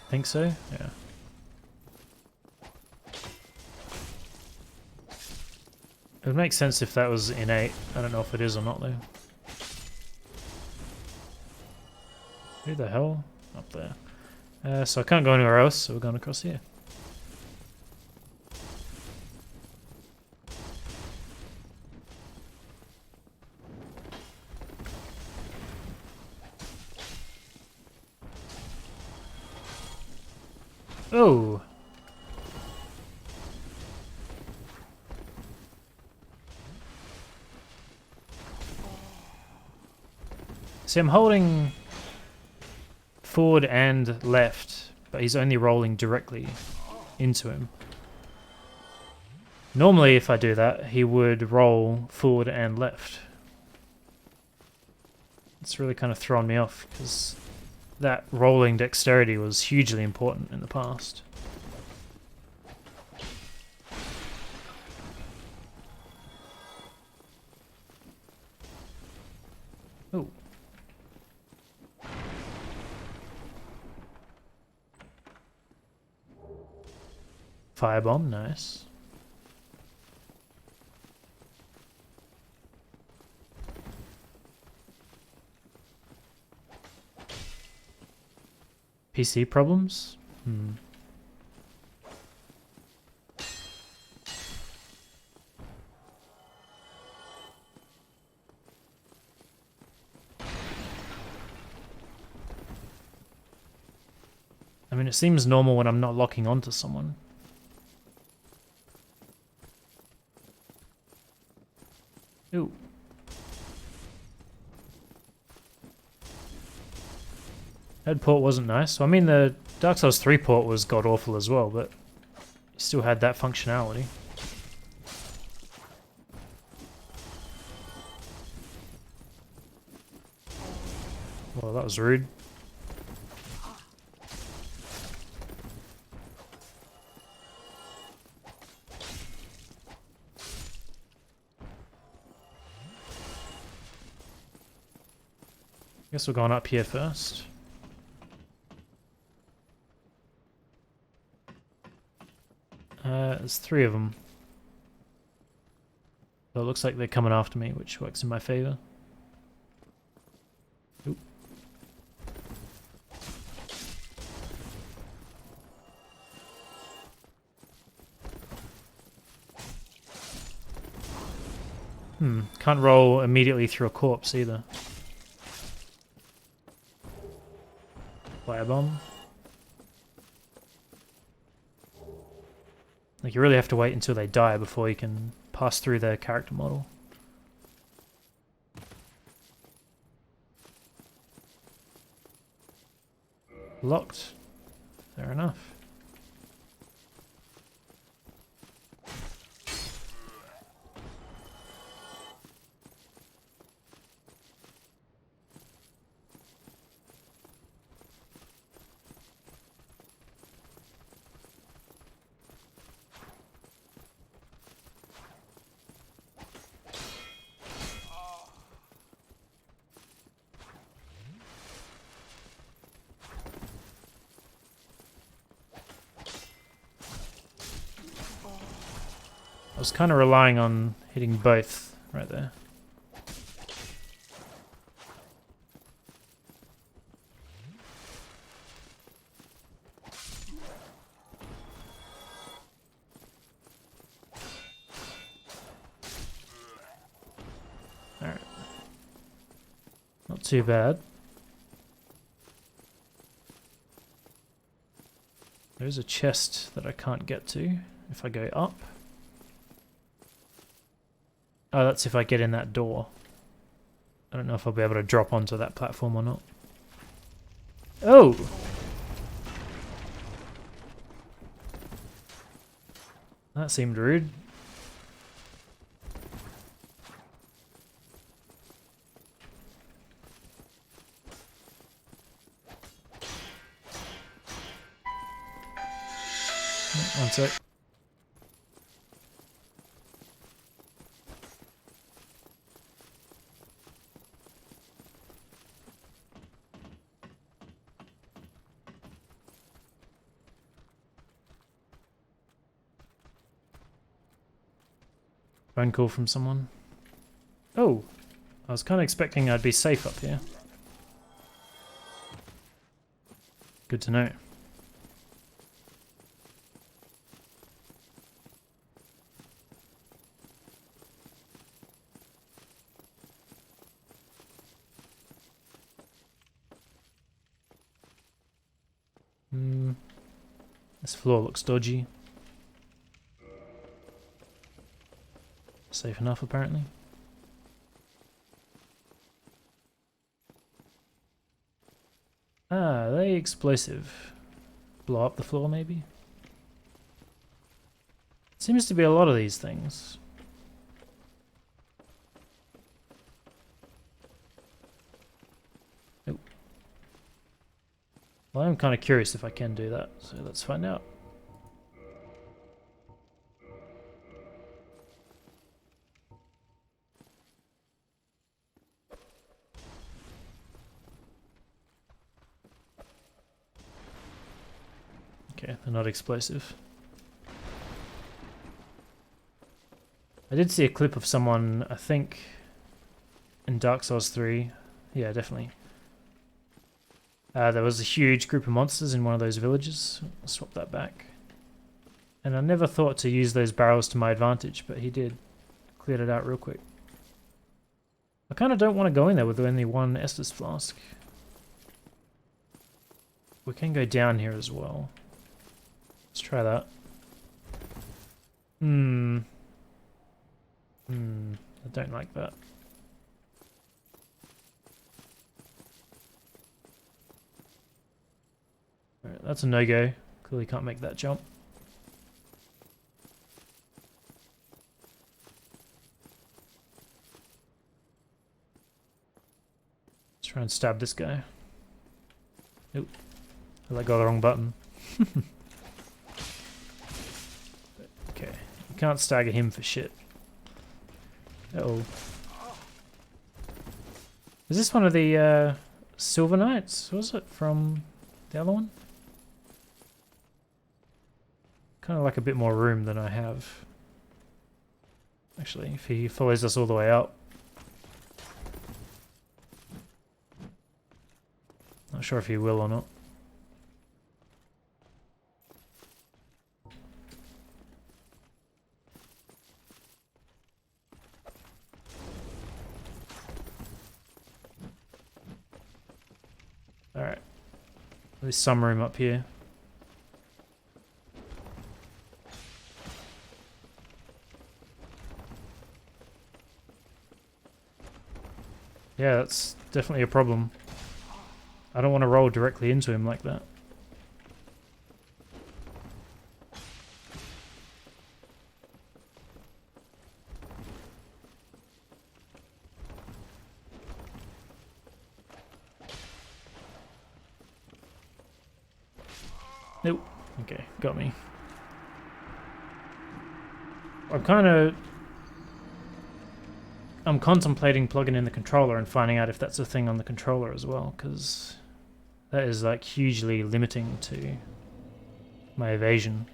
Think so? Yeah. It would make sense if that was innate. I don't know if it is or not though. Who the hell? Up there. So I can't go anywhere else, so we're going across here. Oh! See, I'm holding forward and left, but he's only rolling directly into him. Normally, if I do that, he would roll forward and left. It's really kind of thrown me off, because that rolling dexterity was hugely important in the past. Oh. Firebomb, nice. PC problems? I mean, it seems normal when I'm not locking onto someone. Ooh. That port wasn't nice. So, I mean, the Dark Souls 3 port was god-awful as well, but you still had that functionality. Well, that was rude. Guess we're going up here first. There's 3 of them. So it looks like they're coming after me, which works in my favor. Oop. Can't roll immediately through a corpse either. Firebomb. Like, you really have to wait until they die before you can pass through their character model. Locked. Fair enough. I was kind of relying on hitting both right there. Alright. Not too bad. There's a chest that I can't get to if I go up. Oh, that's if I get in that door. I don't know if I'll be able to drop onto that platform or not. Oh! That seemed rude. One sec. Phone call from someone. Oh, I was kind of expecting I'd be safe up here. Good to know. This floor looks dodgy. Safe enough, apparently. Ah, are they explosive? Blow up the floor, maybe? Seems to be a lot of these things. Oh. Well, I'm kind of curious if I can do that, so let's find out. Okay, they're not explosive. I did see a clip of someone, I think, in Dark Souls 3. Yeah, definitely. There was a huge group of monsters in one of those villages. I'll swap that back. And I never thought to use those barrels to my advantage, but he did. Cleared it out real quick. I kind of don't want to go in there with only one Estus flask. We can go down here as well. Let's try that. I don't like that. Alright, that's a no-go. Clearly can't make that jump. Let's try and stab this guy. Nope. I let go of the wrong button. Okay. You can't stagger him for shit. Uh-oh. Is this one of the Silver Knights? Was it from the other one? Kind of like a bit more room than I have. Actually, if he follows us all the way up. Not sure if he will or not. Alright. There's some room up here. Yeah, that's definitely a problem. I don't want to roll directly into him like that. Nope. Okay, got me. I'm contemplating plugging in the controller and finding out if that's a thing on the controller as well, because that is like hugely limiting to my evasion.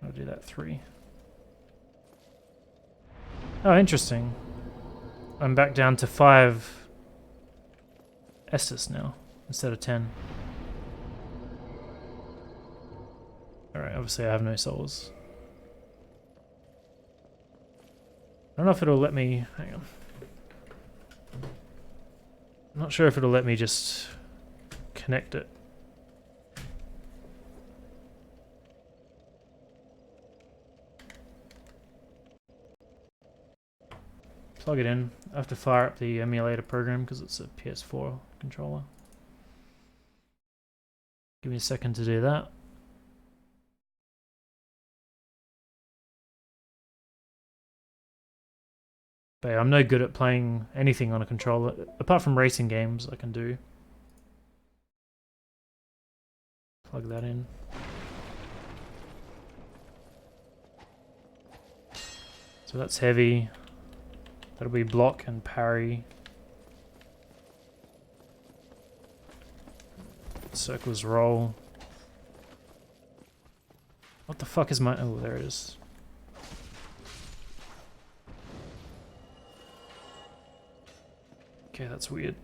I'll do that 3. Oh, interesting. I'm back down to 5 Estus now, instead of 10. Alright, obviously I have no souls. I don't know if it'll let me... Hang on. I'm not sure if it'll let me just connect it. Plug it in. I have to fire up the emulator program because it's a PS4 controller. Give me a second to do that. But yeah, I'm no good at playing anything on a controller, apart from racing games I can do. Plug that in. So that's heavy. That'll be block and parry. Circles roll. What the fuck is my... Oh, there it is. Okay, that's weird.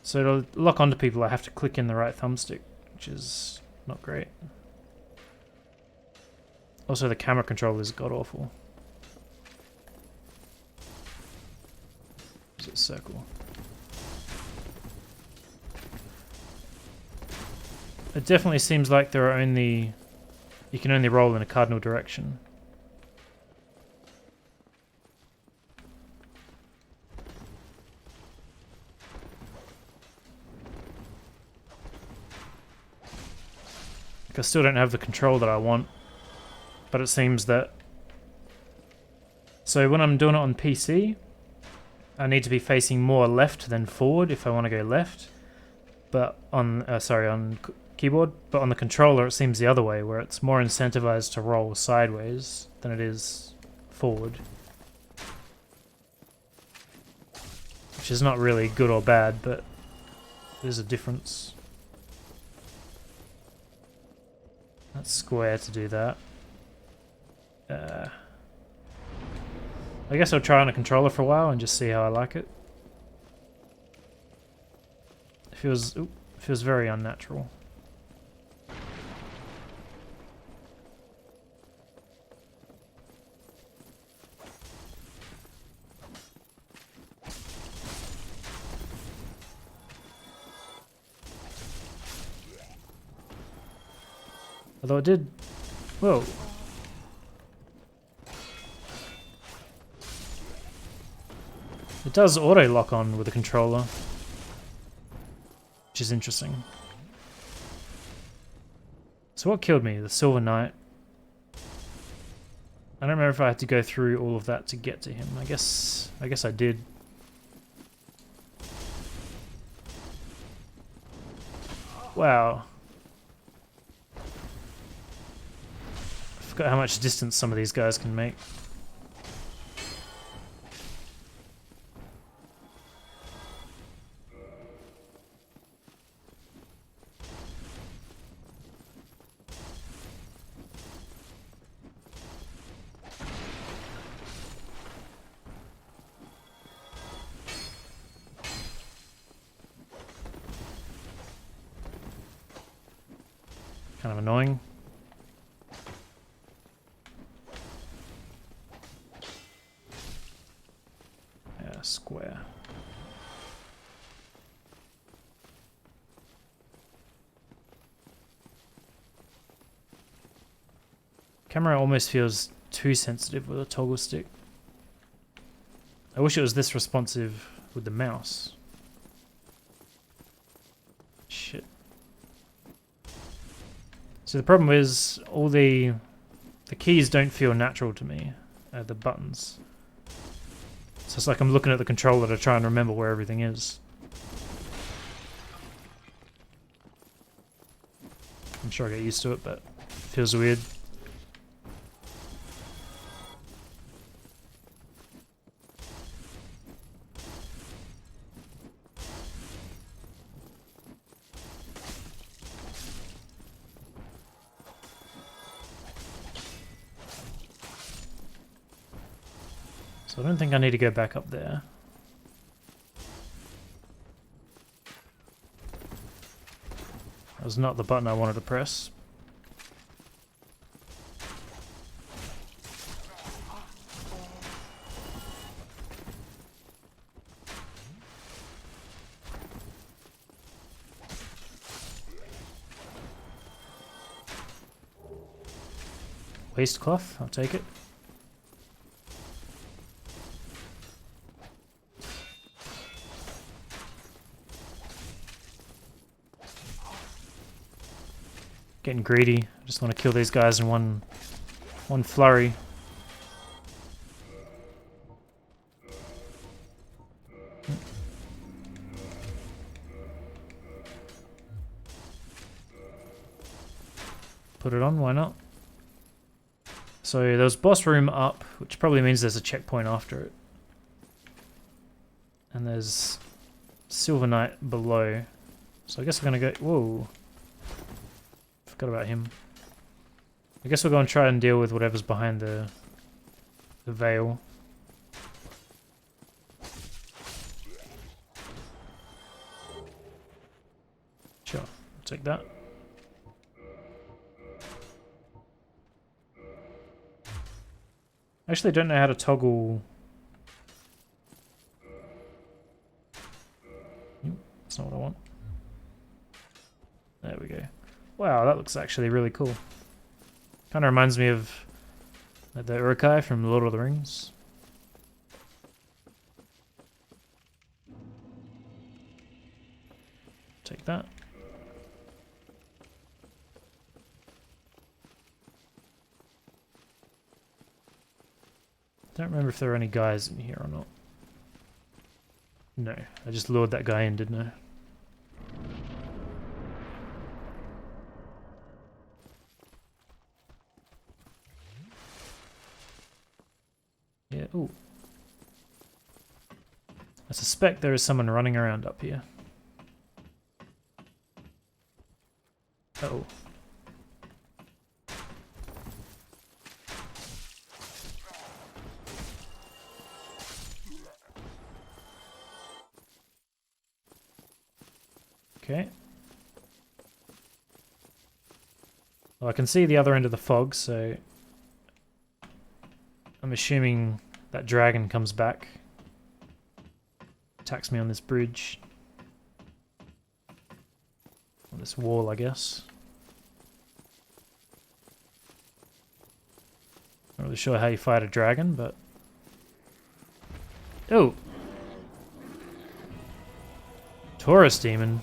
So to lock onto people I have to click in the right thumbstick, which is not great. Also the camera control is god-awful. Is it circle? It definitely seems like there are only... You can only roll in a cardinal direction. I still don't have the control that I want, but it seems that... So when I'm doing it on PC, I need to be facing more left than forward if I want to go left. But on, on keyboard, but on the controller it seems the other way, where it's more incentivized to roll sideways than it is forward. Which is not really good or bad, but there's a difference. That's square to do that. I guess I'll try on a controller for a while and just see how I like it. It feels very unnatural. Although it did... Whoa. It does auto-lock on with the controller, which is interesting. So what killed me? The Silver Knight. I don't remember if I had to go through all of that to get to him. I guess I did. Wow. I forgot how much distance some of these guys can make. Kind of annoying. Yeah, square. Camera almost feels too sensitive with a toggle stick. I wish it was this responsive with the mouse. Shit. So the problem is all the keys don't feel natural to me, the buttons. So it's like I'm looking at the controller to try and remember where everything is. I'm sure I get used to it, but it feels weird. So I don't think I need to go back up there. That was not the button I wanted to press. Waste cloth, I'll take it. Getting greedy. I just want to kill these guys in one flurry. Put it on, why not? So there's boss room up, which probably means there's a checkpoint after it. And there's Silver Knight below. So I guess we're gonna go... Whoa. Forgot about him. I guess we'll go and try and deal with whatever's behind the veil. Sure, I'll take that. I actually don't know how to toggle... That's not what I want. There we go. Wow, that looks actually really cool. Kind of reminds me of the Uruk-hai from Lord of the Rings. Take that. Don't remember if there are any guys in here or not. No, I just lured that guy in, didn't I? Yeah, ooh. I suspect there is someone running around up here. Uh-oh. Okay. Well, I can see the other end of the fog, so I'm assuming that dragon comes back. Attacks me on this bridge. On this wall, I guess. Not really sure how you fight a dragon, but... Oh! Taurus demon.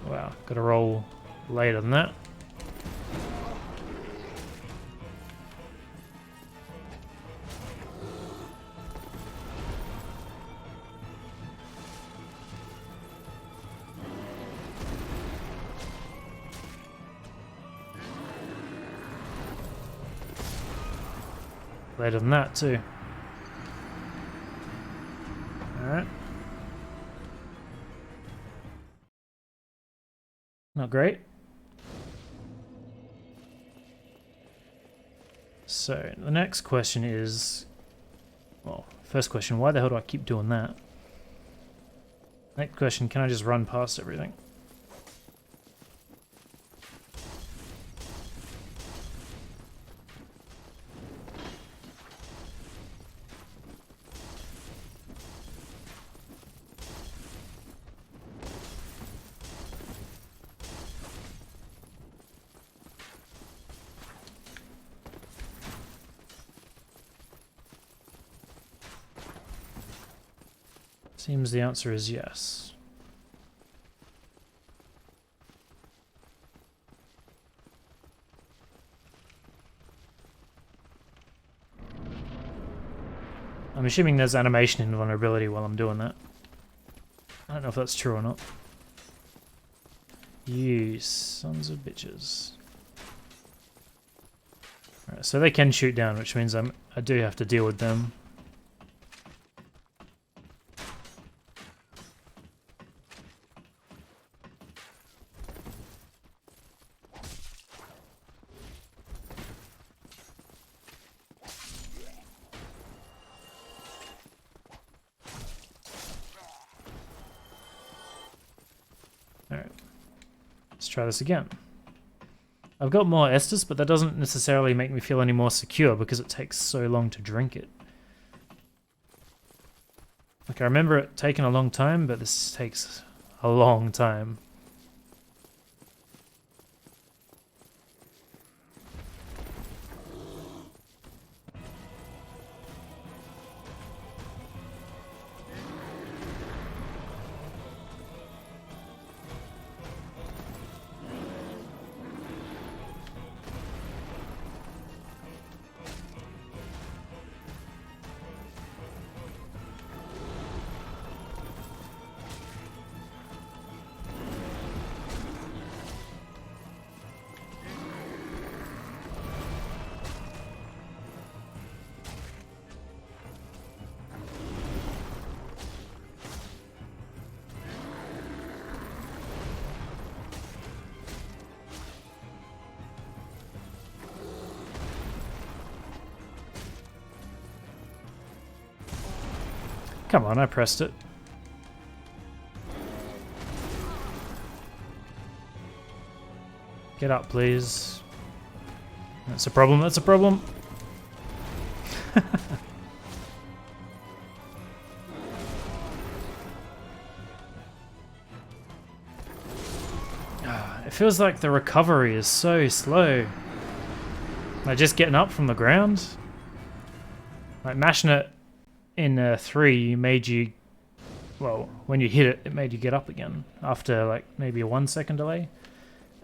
Wow, gotta roll later than that. Later than that too. Alright. Not great. So, the next question is... Well, first question, why the hell do I keep doing that? Next question, can I just run past everything? Seems the answer is yes. I'm assuming there's animation invulnerability while I'm doing that. I don't know if that's true or not. You sons of bitches. Alright, so they can shoot down, which means I do have to deal with them. try this again. I've got more Estus, but that doesn't necessarily make me feel any more secure because it takes so long to drink it. Like, I remember it taking a long time, but this takes a long time. Come on, I pressed it. Get up, please. That's a problem, that's a problem. It feels like the recovery is so slow. Like just getting up from the ground. Like mashing it in 3 made you, well, when you hit it, it made you get up again after like maybe a 1 second delay.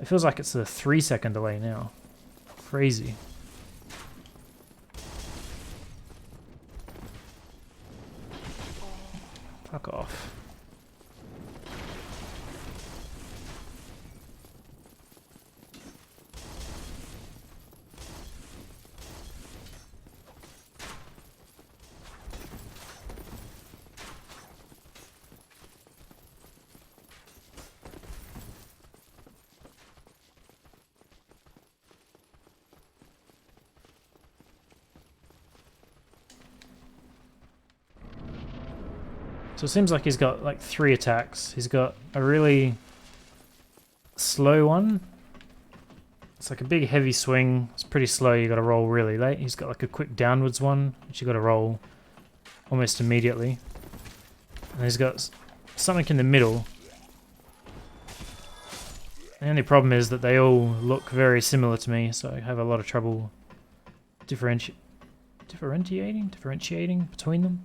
It feels like it's a 3 second delay now. Crazy. Fuck off. So it seems like he's got like 3 attacks. He's got a really slow one. It's like a big heavy swing. It's pretty slow. You got to roll really late. He's got like a quick downwards one, which you got to roll almost immediately. And he's got something in the middle. The only problem is that they all look very similar to me, so I have a lot of trouble differentiating between them.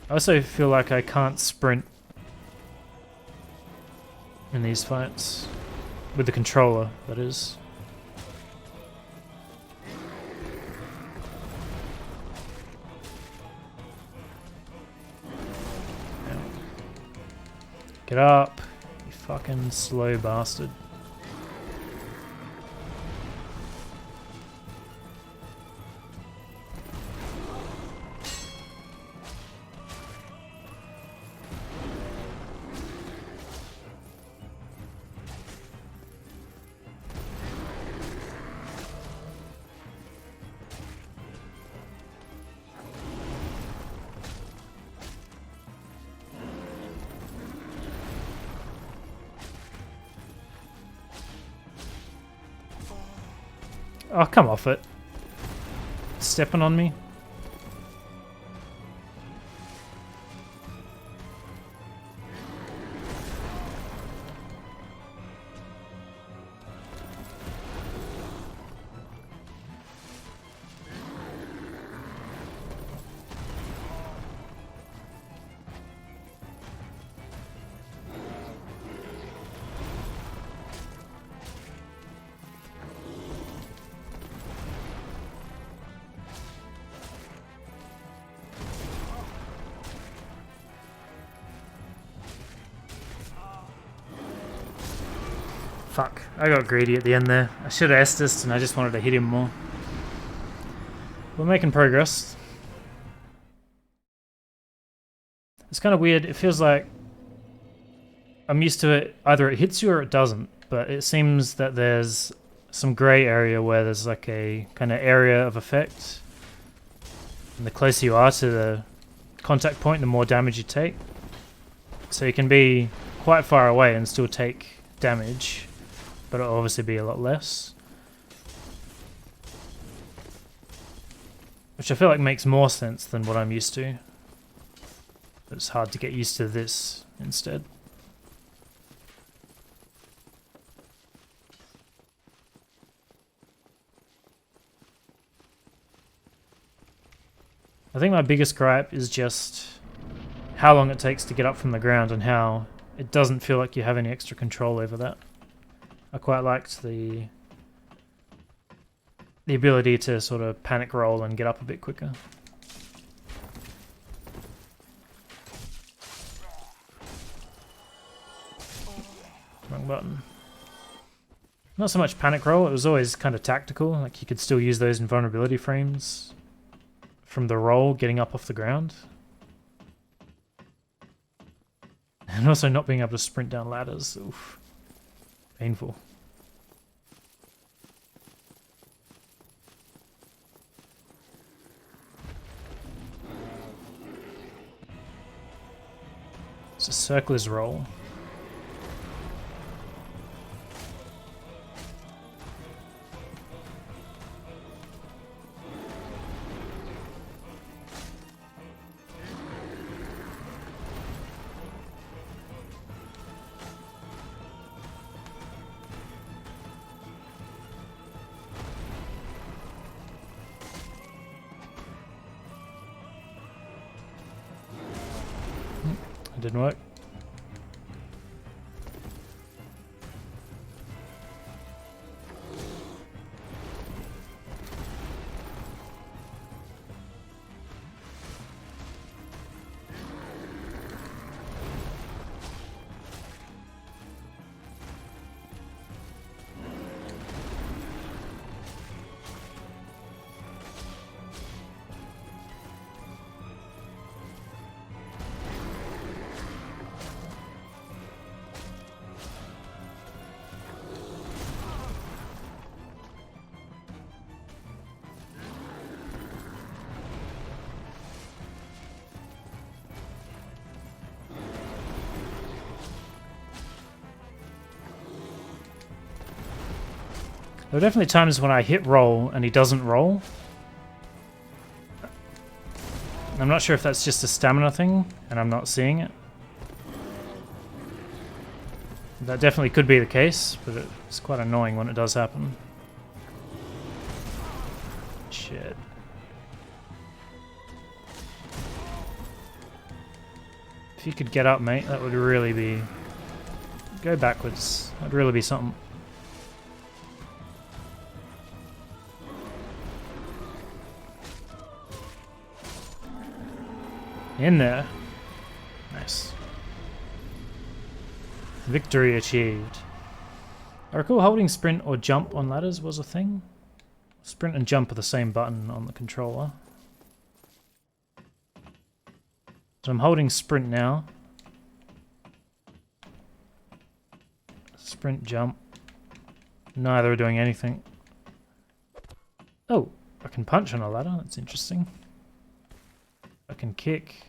I also feel like I can't sprint in these fights. With the controller, that is. Get up, you fucking slow bastard. Oh, come off it. Stepping on me. Fuck, I got greedy at the end there. I should have Estus and I just wanted to hit him more. We're making progress. It's kind of weird, it feels like I'm used to it, either it hits you or it doesn't, but it seems that there's some grey area where there's like a kind of area of effect. And the closer you are to the contact point, the more damage you take. So you can be quite far away and still take damage, but it'll obviously be a lot less. Which I feel like makes more sense than what I'm used to. It's hard to get used to this instead. I think my biggest gripe is just how long it takes to get up from the ground and how it doesn't feel like you have any extra control over that. I quite liked the ability to sort of panic roll and get up a bit quicker. Wrong button. Not so much panic roll, it was always kind of tactical, like you could still use those invulnerability frames from the roll getting up off the ground. And also not being able to sprint down ladders. Oof. Painful. It's a circler's roll. It didn't work. There are definitely times when I hit roll and he doesn't roll. I'm not sure if that's just a stamina thing and I'm not seeing it. That definitely could be the case, but it's quite annoying when it does happen. Shit. If you could get up, mate, that would really be... Go backwards. That'd really be something. In there. Nice. Victory achieved. I recall holding sprint or jump on ladders was a thing. Sprint and jump are the same button on the controller. So I'm holding sprint now. Sprint, jump. Neither are doing anything. Oh, I can punch on a ladder. That's interesting. I can kick.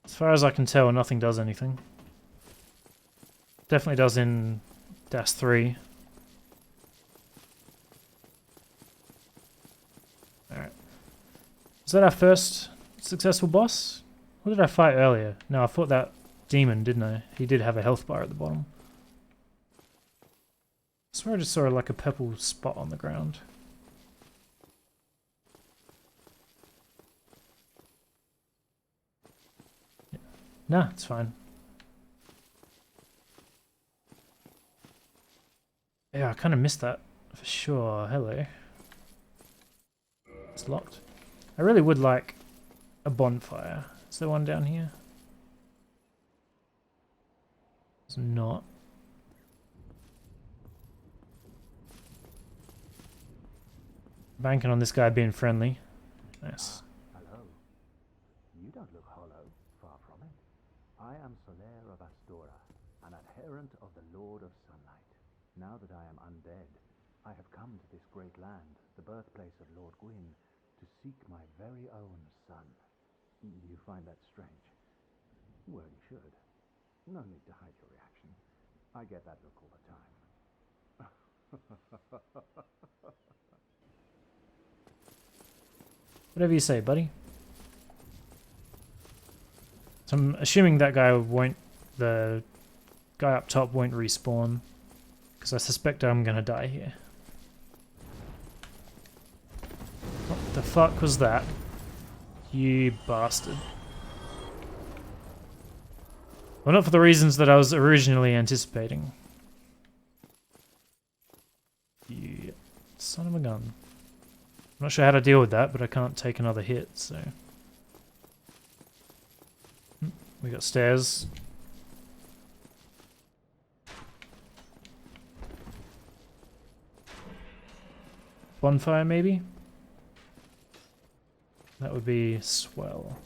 As far as I can tell, nothing does anything. Definitely does in Dash 3. Alright. Was that our first successful boss? What did I fight earlier? No, I fought that demon, didn't I? He did have a health bar at the bottom. I swear I just saw like a purple spot on the ground. Nah, it's fine. Yeah, I kind of missed that for sure. Hello. It's locked. I really would like a bonfire. Is there one down here? It's not. Banking on this guy being friendly. Nice. Hello. You don't look hollow. Far from it. I am Solaire of Astora, and I've errant of the Lord of Sunlight. Now that I am undead, I have come to this great land, the birthplace of Lord Gwyn, to seek my very own son. You find that strange? Well, you should. No need to hide your reaction. I get that look all the time. Whatever you say, buddy. So I'm assuming that guy won't... The guy up top won't respawn. Because I suspect I'm gonna die here. What the fuck was that? You bastard. Well, not for the reasons that I was originally anticipating. You son of a gun. I'm not sure how to deal with that, but I can't take another hit, so... We got stairs. Bonfire, maybe? That would be swell.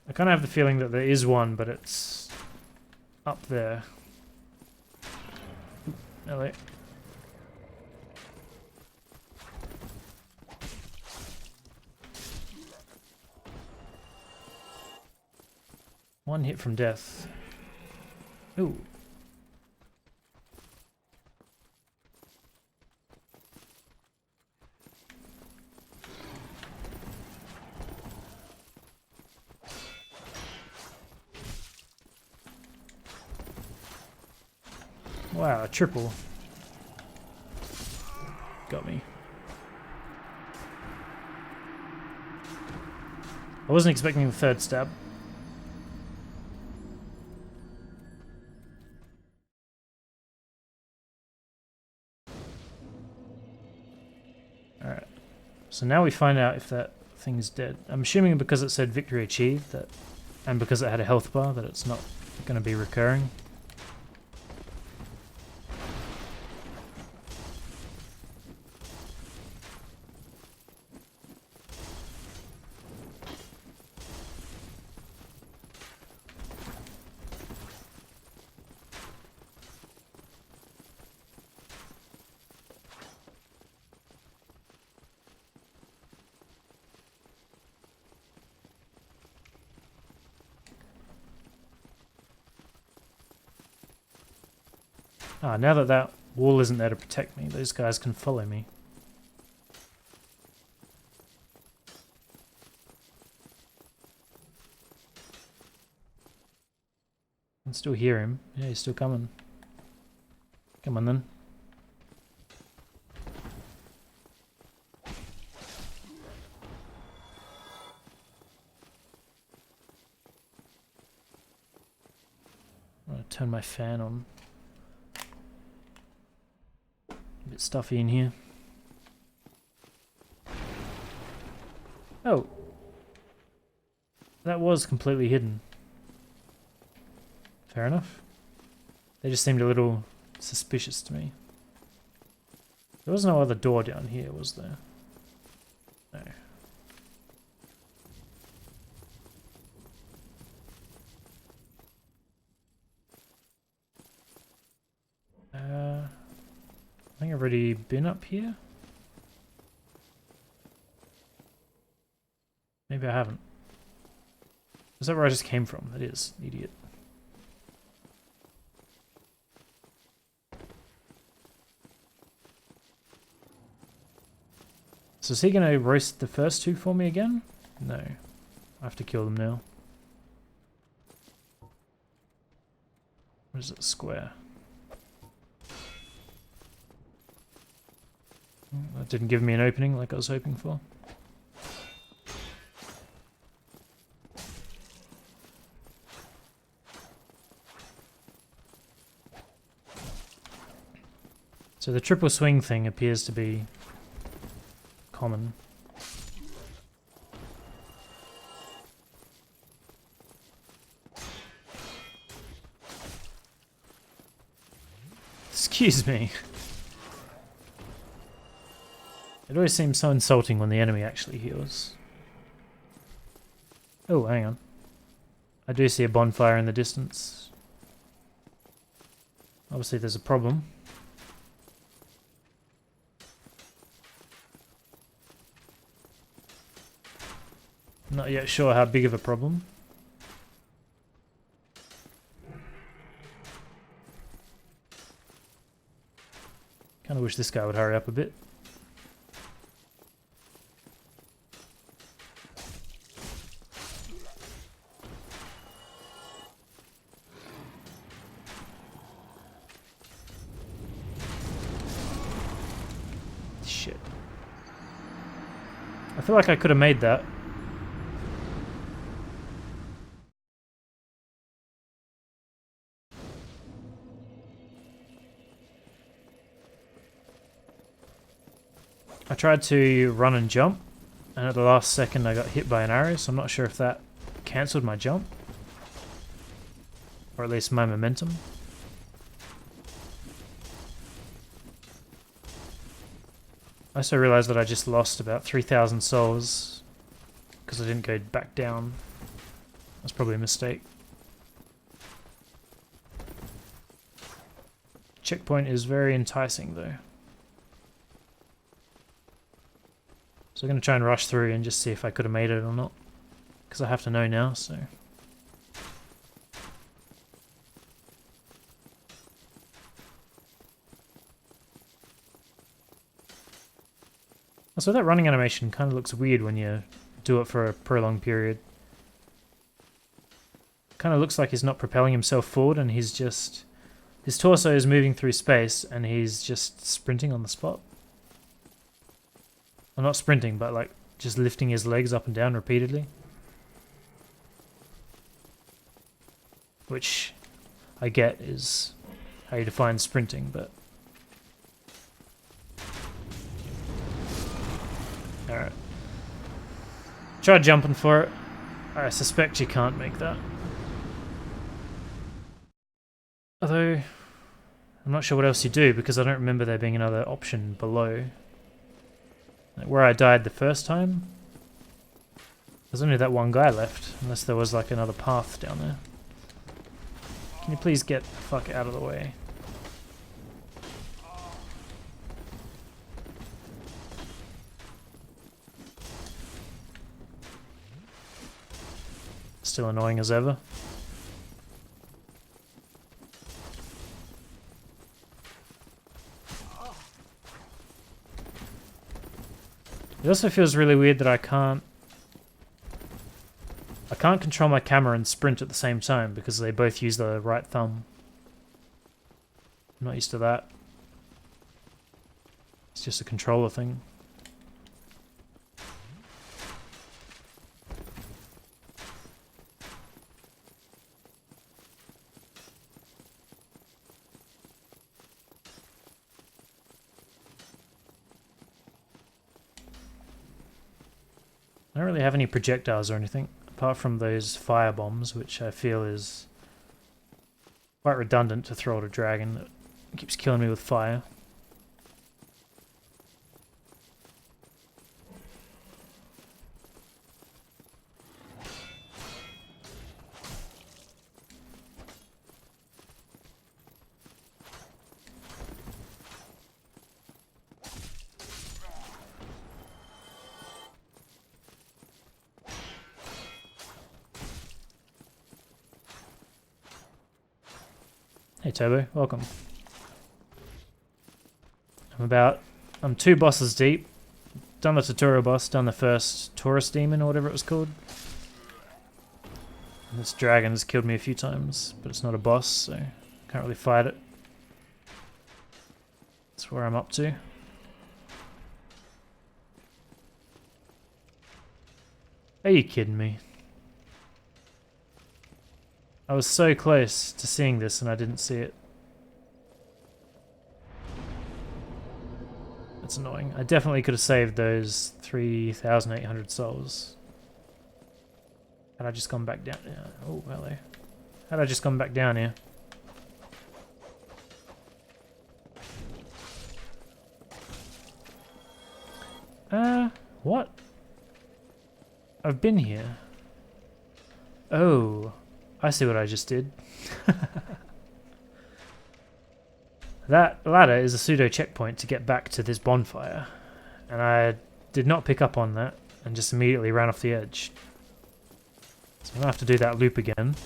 I kind of have the feeling that there is one, but it's up there. Hello. One hit from death. Ooh. Wow, a triple. Got me. I wasn't expecting the third stab. Alright. So now we find out if that thing's dead. I'm assuming because it said victory achieved, that, and because it had a health bar, that it's not going to be recurring. Ah, now that that wall isn't there to protect me, those guys can follow me. I can still hear him. Yeah, he's still coming. Come on then. I'm gonna turn my fan on. A bit stuffy in here. Oh. That was completely hidden. Fair enough. They just seemed a little suspicious to me. There was no other door down here, was there? No. I think I've already been up here. Maybe I haven't. Is that where I just came from? It is, idiot. So is he going to roast the first two for me again? No. I have to kill them now. What is it? Square. That didn't give me an opening like I was hoping for. So the triple swing thing appears to be common. Excuse me. It always seems so insulting when the enemy actually heals. Oh, hang on. I do see a bonfire in the distance. Obviously there's a problem. Not yet sure how big of a problem. Kinda wish this guy would hurry up a bit. Shit. I feel like I could have made that. I tried to run and jump, and at the last second I got hit by an arrow, so I'm not sure if that cancelled my jump. Or at least my momentum. I also realised that I just lost about 3,000 souls because I didn't go back down. That's probably a mistake. Checkpoint is very enticing though. So I'm going to try and rush through and just see if I could have made it or not. Because I have to know now, so... So that running animation kind of looks weird when you do it for a prolonged period. Kind of looks like he's not propelling himself forward and he's just... His torso is moving through space and he's just sprinting on the spot. Well, not sprinting, but like just lifting his legs up and down repeatedly. Which I get is how you define sprinting, but... Alright. Try jumping for it. I suspect you can't make that. Although, I'm not sure what else you do because I don't remember there being another option below. Like where I died the first time, there's only that one guy left, unless there was like another path down there. Can you please get the fuck out of the way? Still annoying as ever. It also feels really weird that I can't control my camera and sprint at the same time because they both use the right thumb. I'm not used to that. It's just a controller thing. I don't really have any projectiles or anything, apart from those fire bombs, which I feel is quite redundant to throw at a dragon that keeps killing me with fire. Hey Turbo, welcome. I'm 2 bosses deep. Done the tutorial boss, done the first Taurus demon or whatever it was called. And this dragon has killed me a few times, but it's not a boss, so can't really fight it. That's where I'm up to. Are you kidding me? I was so close to seeing this and I didn't see it. That's annoying. I definitely could have saved those 3,800 souls. Had I just gone back down? Yeah. Oh, hello. Had I just gone back down here? What? I've been here. Oh. I see what I just did. That ladder is a pseudo checkpoint to get back to this bonfire, and I did not pick up on that and just immediately ran off the edge. So I'm gonna have to do that loop again.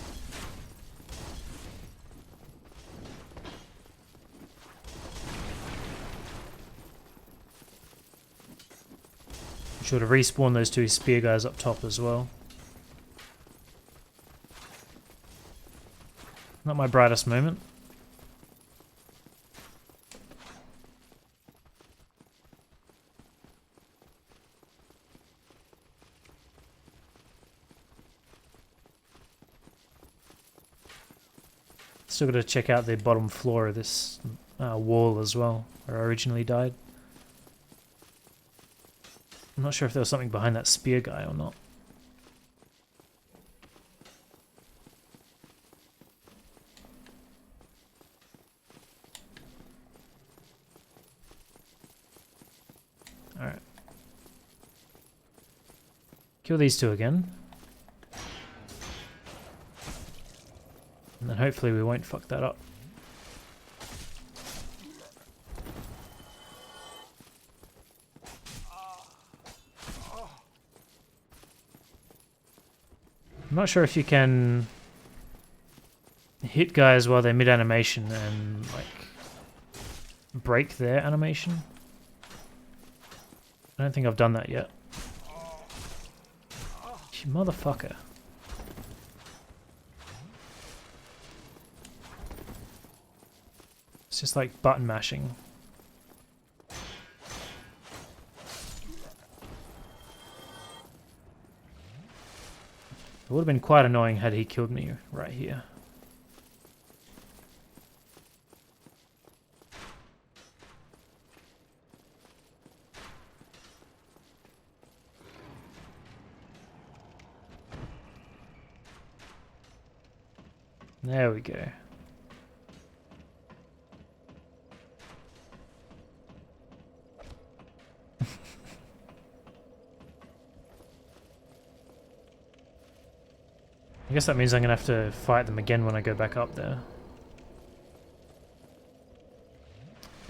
Be sure to respawn those two spear guys up top as well. Not my brightest moment. Still got to check out the bottom floor of this wall as well, where I originally died. I'm not sure if there was something behind that spear guy or not. Alright. Kill these two again. And then hopefully we won't fuck that up. I'm not sure if you can hit guys while they're mid-animation and, like, break their animation. I don't think I've done that yet. You motherfucker. It's just like button mashing. It would have been quite annoying had he killed me right here. There we go. I guess that means I'm going to have to fight them again when I go back up there.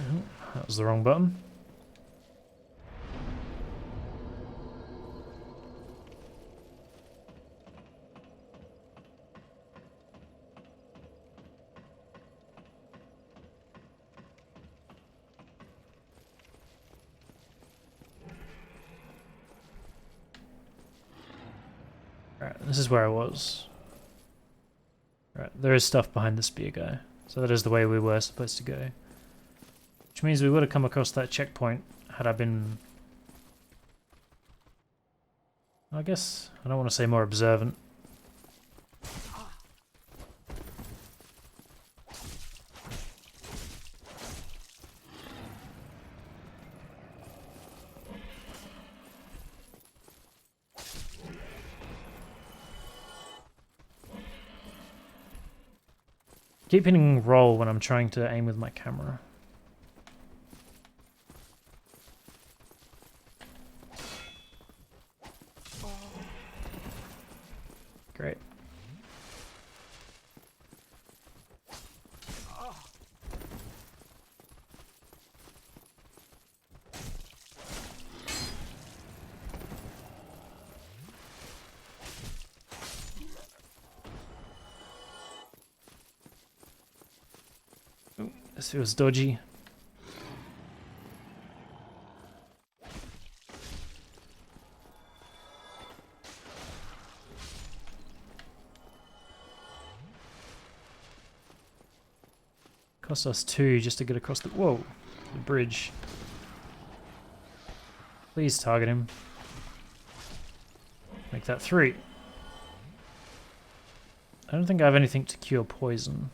Oh, that was the wrong button. Alright, this is where I was. Right, there is stuff behind the spear guy. So that is the way we were supposed to go. Which means we would have come across that checkpoint had I been... I guess I don't want to say more observant. Keep hitting roll when I'm trying to aim with my camera. Great. This feels dodgy. Cost us 2 just to get across the... Whoa! The bridge. Please target him. Make that 3. I don't think I have anything to cure poison.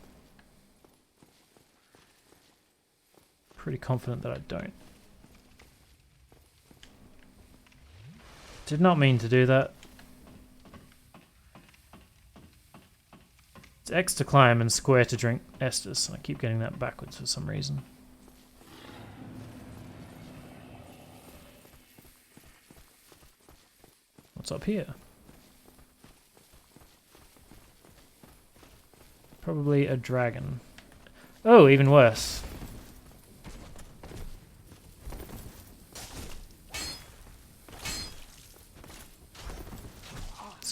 Pretty confident that I don't. Did not mean to do that. It's X to climb and square to drink Estus. I keep getting that backwards for some reason. What's up here? Probably a dragon. Oh, even worse.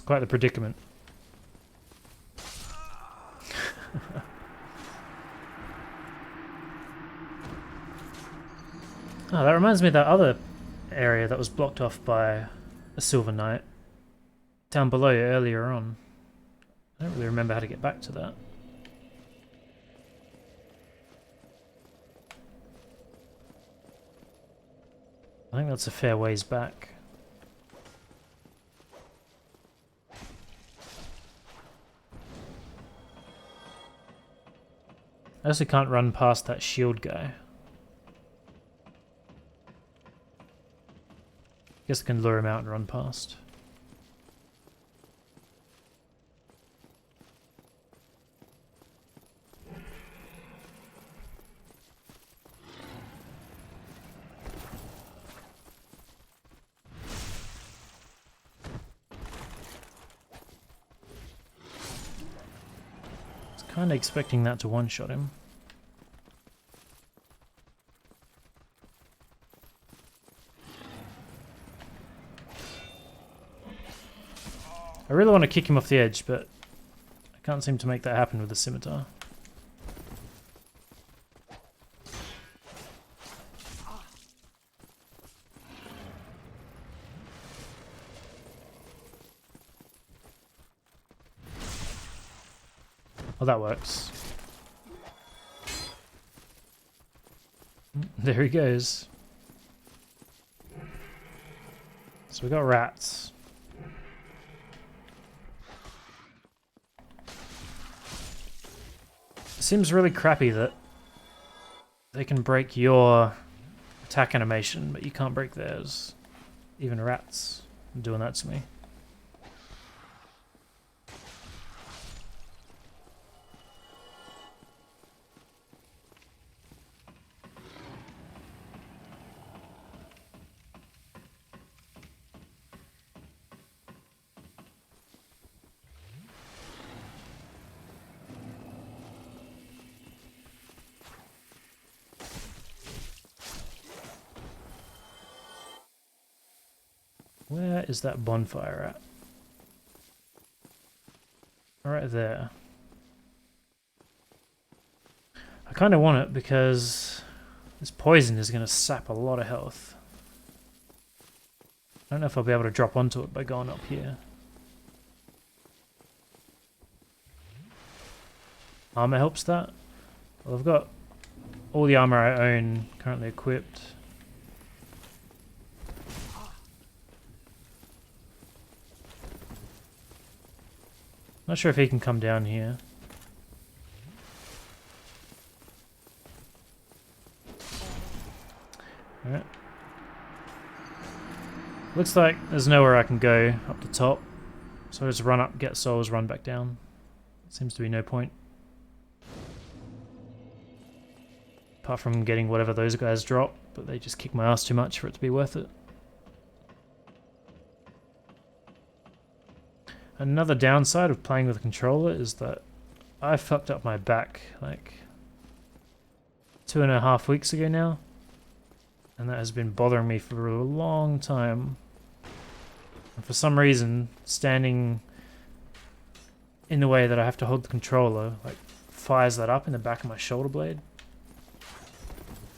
quite the predicament. Oh, that reminds me of that other area that was blocked off by a Silver Knight down below earlier on. I don't really remember how to get back to that. I think that's a fair ways back. I also can't run past that shield guy. Guess I can lure him out and run past. I was kind of expecting that to one-shot him. I really want to kick him off the edge, but I can't seem to make that happen with the scimitar. Oh, that works. There he goes. So we got rats. It seems really crappy that they can break your attack animation, but you can't break theirs. Even rats are doing that to me. Where is that bonfire at? Right there. I kind of want it because this poison is going to sap a lot of health. I don't know if I'll be able to drop onto it by going up here. Armor helps that. Well, I've got all the armor I own currently equipped. Not sure if he can come down here. Alright. Looks like there's nowhere I can go up the top. So I just run up, get souls, run back down. Seems to be no point. Apart from getting whatever those guys drop, but they just kick my ass too much for it to be worth it. Another downside of playing with a controller is that I fucked up my back like 2.5 weeks ago now, and that has been bothering me for a long time. And for some reason, standing in the way that I have to hold the controller like fires that up in the back of my shoulder blade.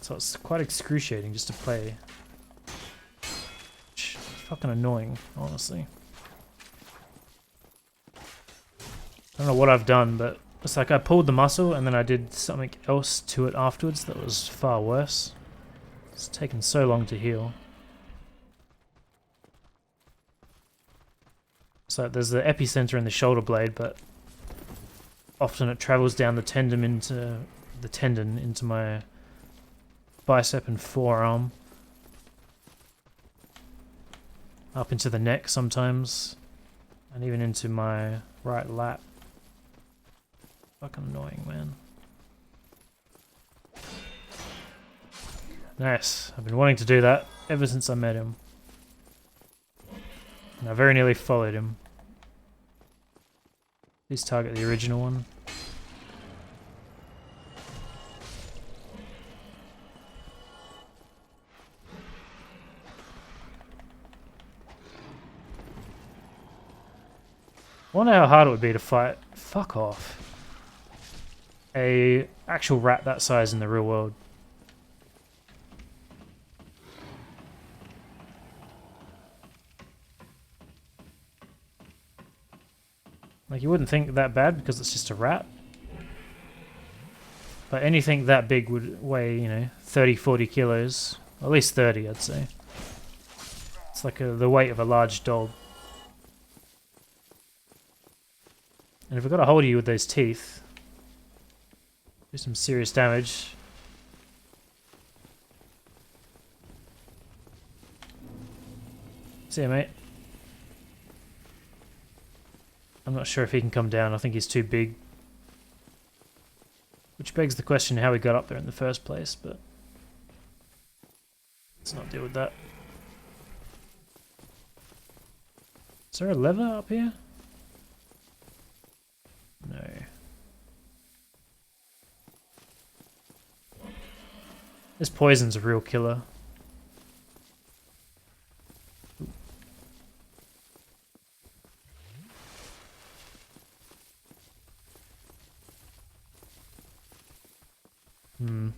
So it's quite excruciating just to play. It's fucking annoying, honestly. I don't know what I've done, but it's like I pulled the muscle and then I did something else to it afterwards that was far worse. It's taken so long to heal. So there's the epicenter in the shoulder blade, but often it travels down the tendon into my bicep and forearm. Up into the neck sometimes, and even into my right lat. Fucking annoying, man. Nice. I've been wanting to do that ever since I met him. And I very nearly followed him. Please target the original one. wonder how hard it would be to fight. Fuck off. A actual rat that size in the real world. Like, you wouldn't think that bad because it's just a rat. But anything that big would weigh, you know, 30, 40 kilos. At least 30, I'd say. It's like the weight of a large dog. And if it got a hold of you with those teeth, do some serious damage. See ya, mate. I'm not sure if he can come down. I think he's too big. Which begs the question how he got up there in the first place, but let's not deal with that. Is there a lever up here? No. This poison's a real killer. Hmm.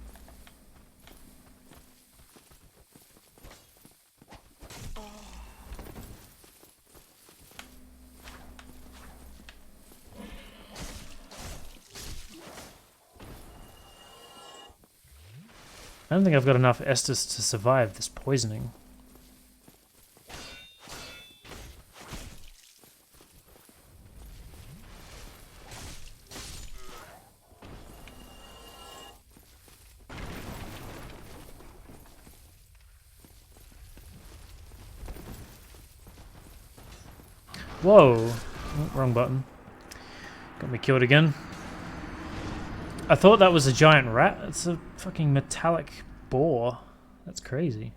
I don't think I've got enough Estus to survive this poisoning. Whoa! Oh, wrong button. Got me killed again. I thought that was a giant rat. It's a fucking metallic boar. That's crazy.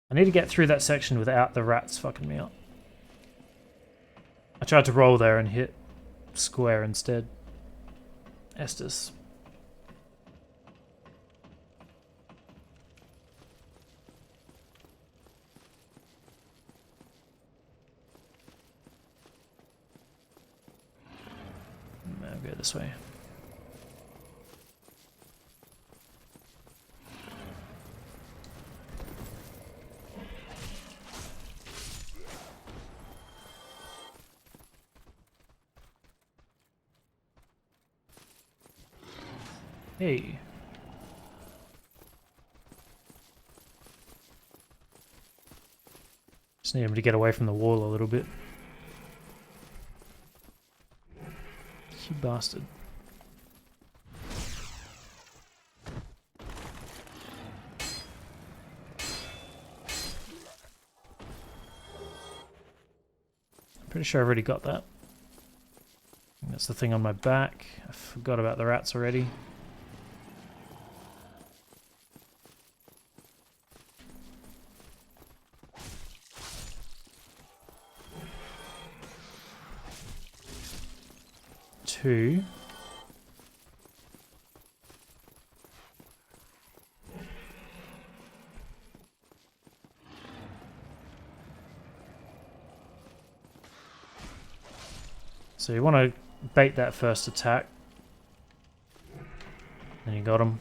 I need to get through that section without the rats fucking me up. I tried to roll there and hit square instead. Estus. I'll go this way. Hey. Just need him to get away from the wall a little bit. You bastard. I'm pretty sure I've already got that. That's the thing on my back. I forgot about the rats already. Two. So you want to bait that first attack. And you got him.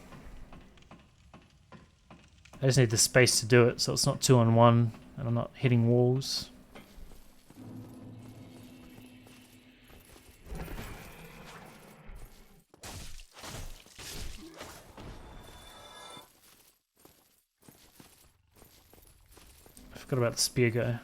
I just need the space to do it so it's not 2-on-1 and I'm not hitting walls. I forgot about the spear guy.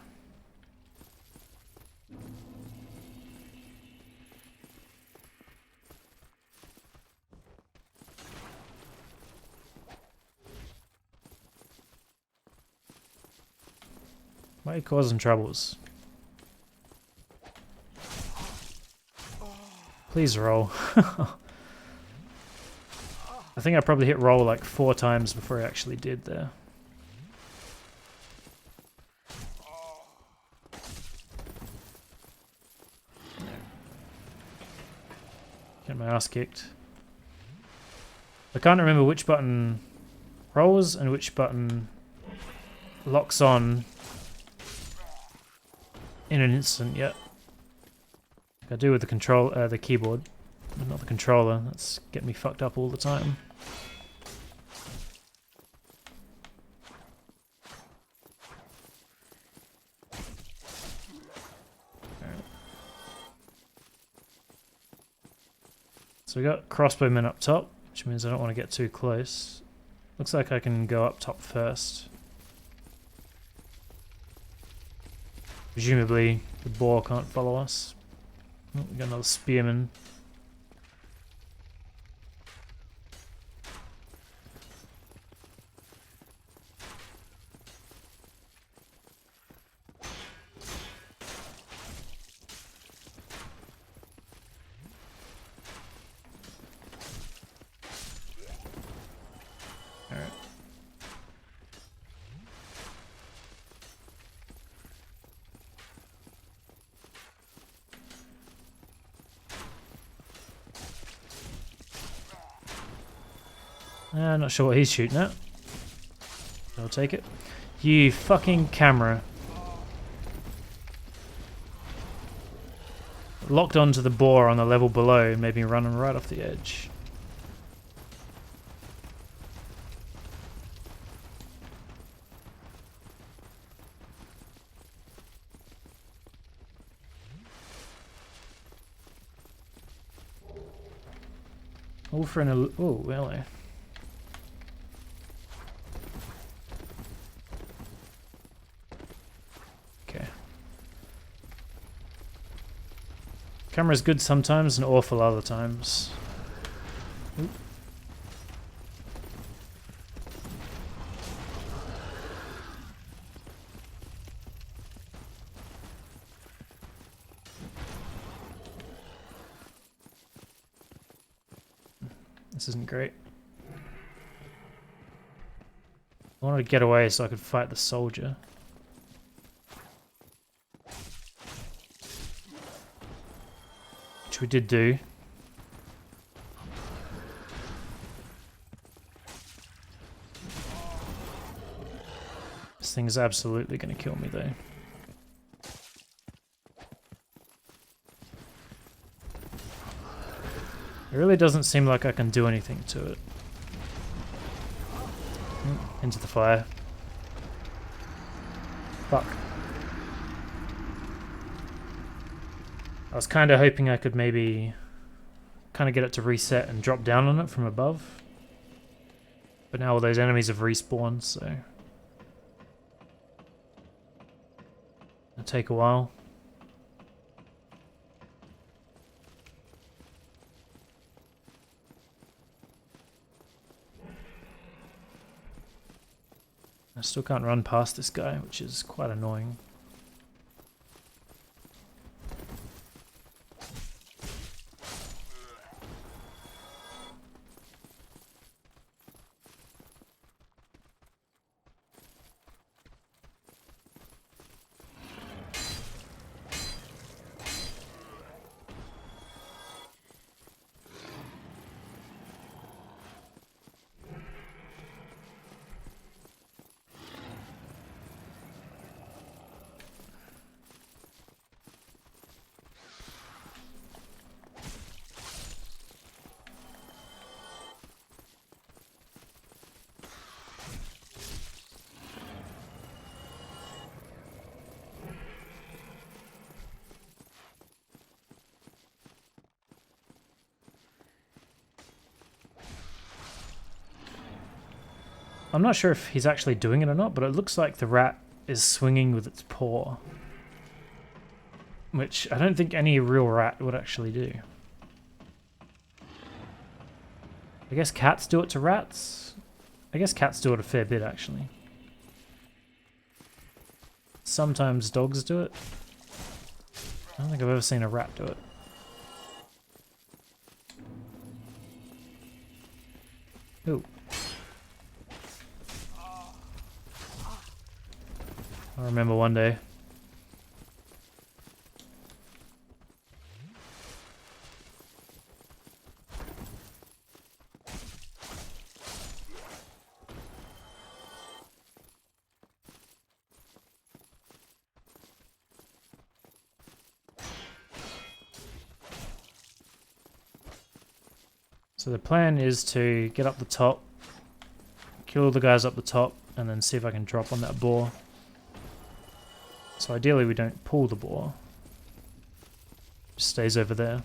Why are you causing troubles? Please roll. I think I probably hit roll like 4 times before I actually did there. Get my ass kicked. I can't remember which button rolls and which button locks on in an instant yet. Like I do with the keyboard, but not the controller. That's getting me fucked up all the time. So we got crossbowmen up top, which means I don't want to get too close. Looks like I can go up top first. Presumably the boar can't follow us. Oh, we got another spearman. I'm not sure what he's shooting at. I'll take it. You fucking camera. Locked onto the boar on the level below and made me run right off the edge. All for an... Oh, hello. Camera's good sometimes and awful other times. Oop. This isn't great. I wanted to get away so I could fight the soldier. Which we did do. This thing is absolutely going to kill me though. It really doesn't seem like I can do anything to it. Into the fire. Fuck. I was kind of hoping I could maybe kind of get it to reset and drop down on it from above. But now all those enemies have respawned, so it'll take a while. I still can't run past this guy, which is quite annoying. I'm not sure if he's actually doing it or not, but it looks like the rat is swinging with its paw. Which I don't think any real rat would actually do. I guess cats do it to rats? I guess cats do it a fair bit, actually. Sometimes dogs do it. I don't think I've ever seen a rat do it. Ooh. I remember one day. So the plan is to get up the top, kill all the guys up the top, and then see if I can drop on that boar. So ideally we don't pull the boar. Just stays over there.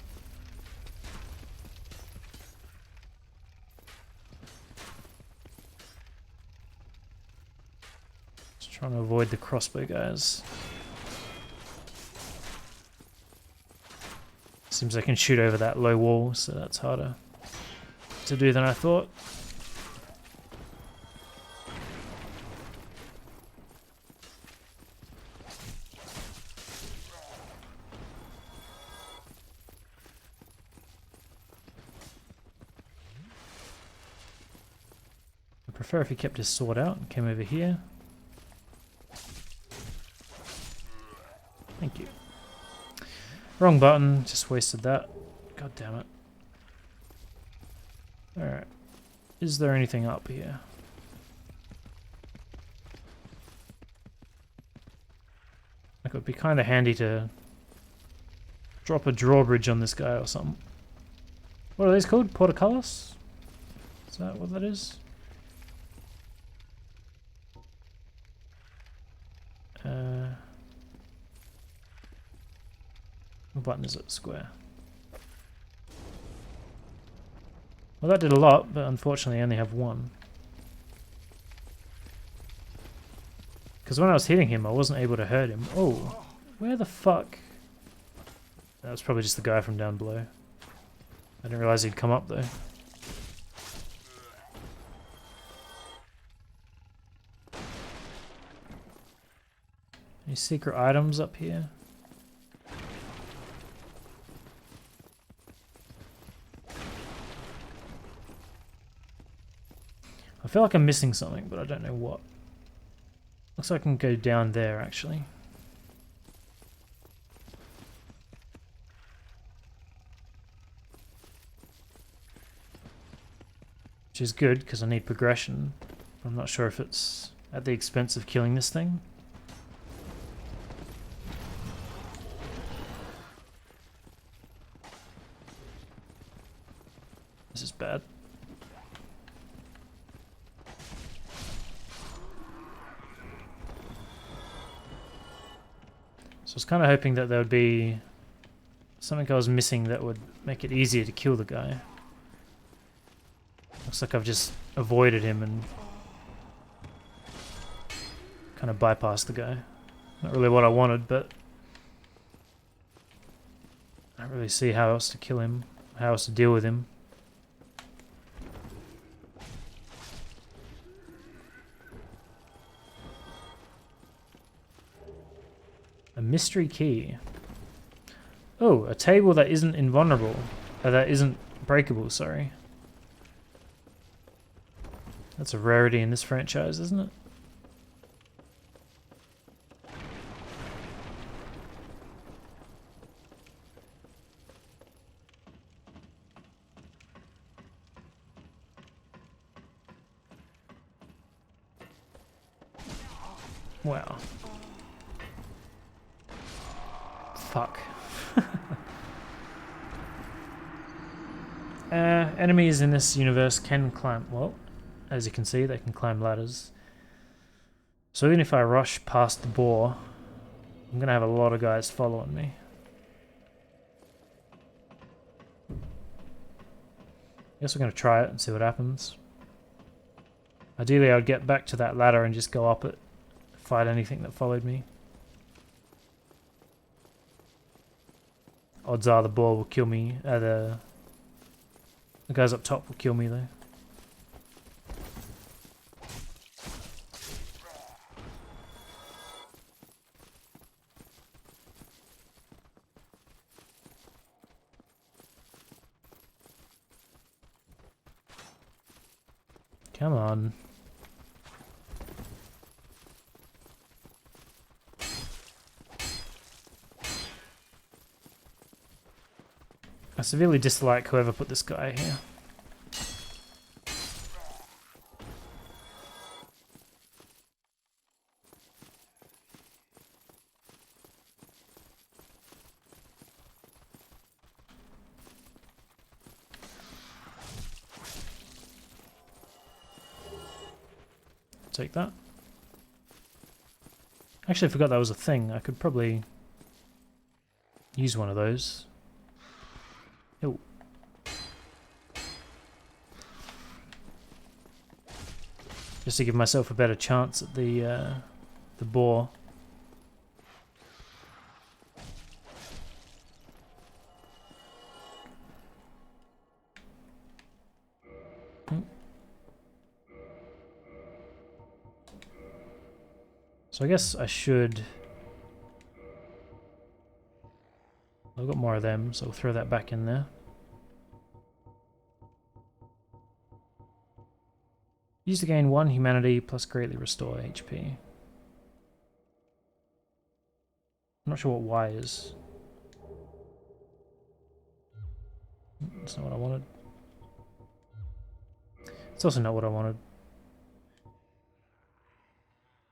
Just trying to avoid the crossbow guys. Seems I can shoot over that low wall, so that's harder to do than I thought. I prefer if he kept his sword out and came over here. Thank you. Wrong button, just wasted that. God damn it. Alright. Is there anything up here? Like, it would be kind of handy to drop a drawbridge on this guy or something. What are these called? Portcullis? Is that what that is? What button is it? Square. Well, that did a lot, but unfortunately I only have one. Because when I was hitting him, I wasn't able to hurt him. Oh, where the fuck? That was probably just the guy from down below. I didn't realize he'd come up though. Any secret items up here? I feel like I'm missing something, but I don't know what. Looks like I can go down there, actually. Which is good, because I need progression. I'm not sure if it's at the expense of killing this thing. This is bad. So I was kind of hoping that there would be something I was missing that would make it easier to kill the guy. Looks like I've just avoided him and kind of bypassed the guy. Not really what I wanted, but I don't really see how else to kill him, how else to deal with him. A mystery key. Oh, a table that isn't invulnerable. That isn't breakable, sorry. That's a rarity in this franchise, isn't it? Wow. Fuck. Enemies in this universe can climb, well, as you can see, they can climb ladders. So even if I rush past the boar, I'm gonna have a lot of guys following me. I guess we're gonna try it and see what happens. Ideally, I would get back to that ladder and just go up it, fight anything that followed me. Odds are the boar will kill me. The guys up top will kill me though. Come on. I severely dislike whoever put this guy here. take that. Actually, I forgot that was a thing. I could probably use one of those. Oh. Just to give myself a better chance at the boar. So I guess I should... I've got more of them, so I'll throw that back in there. Use to gain 1 humanity plus greatly restore HP. I'm not sure what Y is. That's not what I wanted. It's also not what I wanted.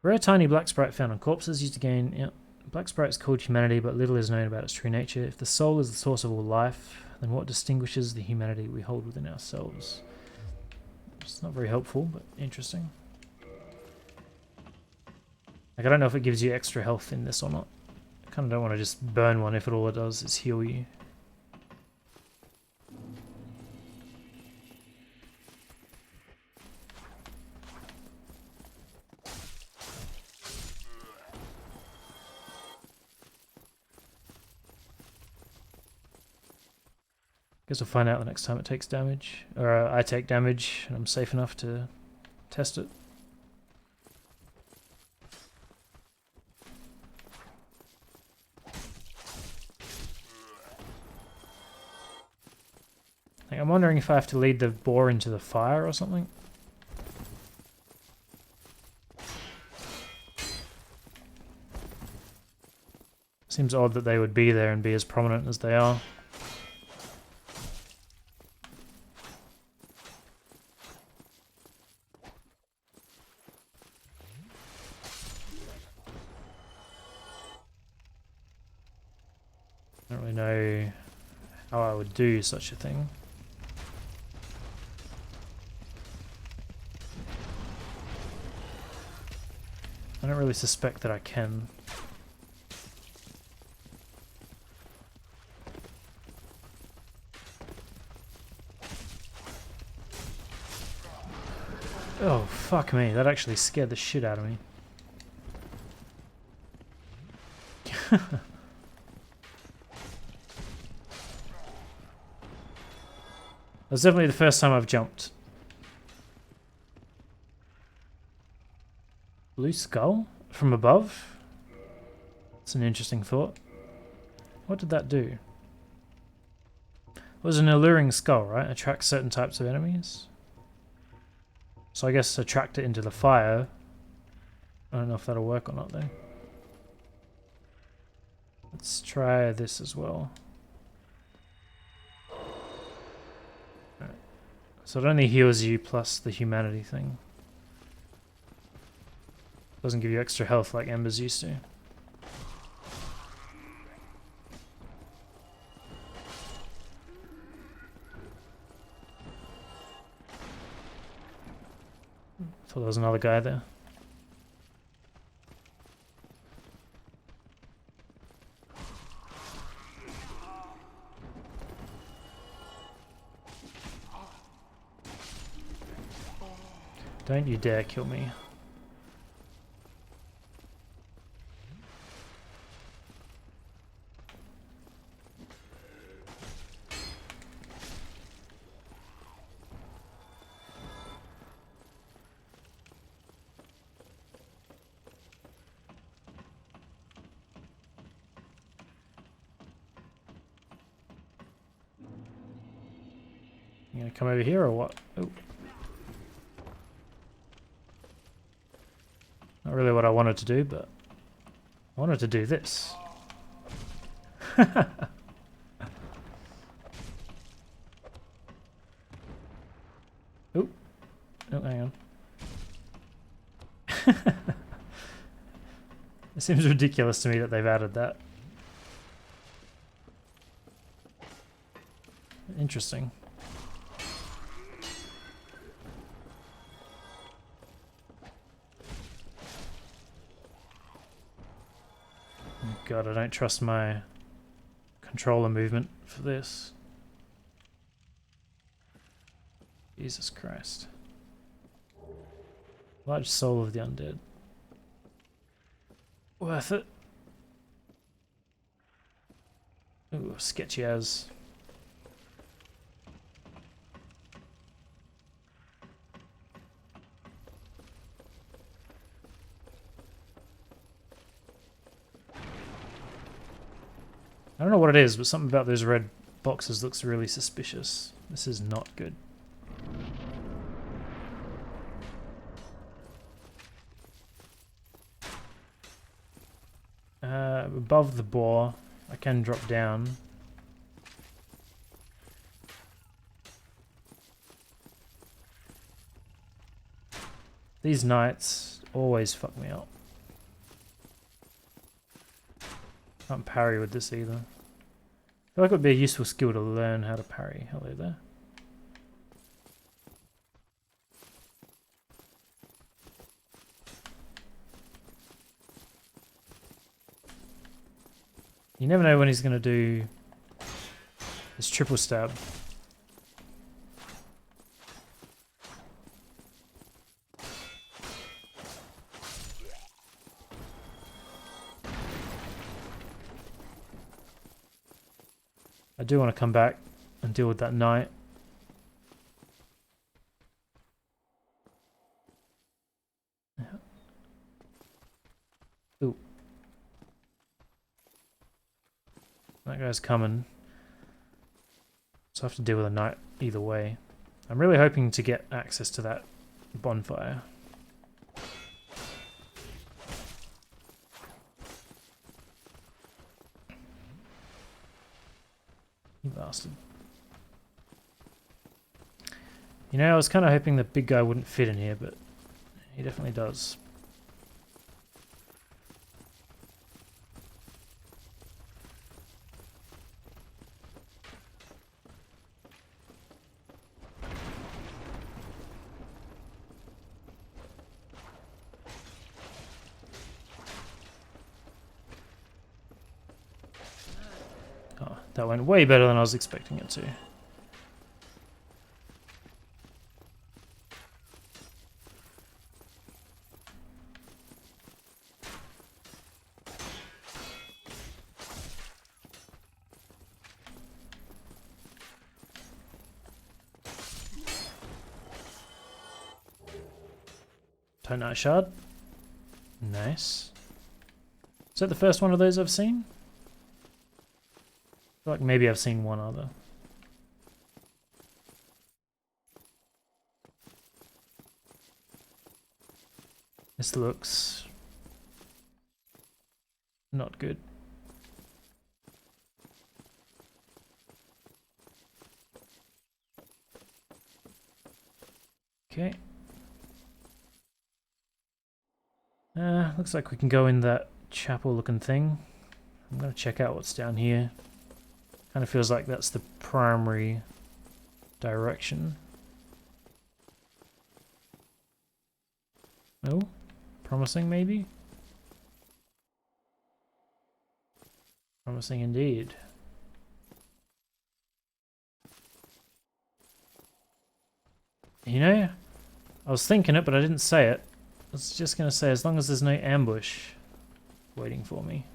Rare tiny black sprite found on corpses used to gain... Yep. Black sprite is called humanity, but little is known about its true nature. If the soul is the source of all life, then what distinguishes the humanity we hold within ourselves? It's not very helpful, but interesting. Like, I don't know if it gives you extra health in this or not. I kind of don't want to just burn one if all it does is heal you. Guess we'll find out the next time it takes damage. Or I take damage and I'm safe enough to test it. Like, I'm wondering if I have to lead the boar into the fire or something. Seems odd that they would be there and be as prominent as they are. I don't really know how I would do such a thing. I don't really suspect that I can. Oh, fuck me. That actually scared the shit out of me. That's definitely the first time I've jumped. Blue skull? From above? That's an interesting thought. What did that do? It was an alluring skull, right? Attracts certain types of enemies. So I guess attract it into the fire. I don't know if that'll work or not though. Let's try this as well. Alright. So it only heals you plus the humanity thing. Doesn't give you extra health like Embers used to. Thought there was another guy there. Don't you dare kill me. You gonna come over here or what? Oh. Not really what I wanted to do, but I wanted to do this. Oh. Oh, hang on. It seems ridiculous to me that they've added that. Interesting. God, I don't trust my controller movement for this. Jesus Christ. Large soul of the undead. Worth it. Ooh, sketchy as. I don't know what it is, but something about those red boxes looks really suspicious. This is not good. Above the boar, I can drop down. These knights always fuck me up. Can't parry with this either. I feel like it would be a useful skill to learn how to parry. Hello there. You never know when he's going to do his triple stab. I do want to come back and deal with that knight. Ooh. That guy's coming. So I have to deal with a knight either way. I'm really hoping to get access to that bonfire. You bastard. You know, I was kind of hoping the big guy wouldn't fit in here, but he definitely does. Oh, that went way better than I was expecting it to. Tonite shard. Nice. Is that the first one of those I've seen? I feel like maybe I've seen one other. This looks not good. Okay. Looks like we can go in that chapel looking thing. I'm gonna check out what's down here. Kind of feels like that's the primary direction. Oh, promising maybe? Promising indeed. You know, I was thinking it, but I didn't say it. I was just going to say, as long as there's no ambush waiting for me.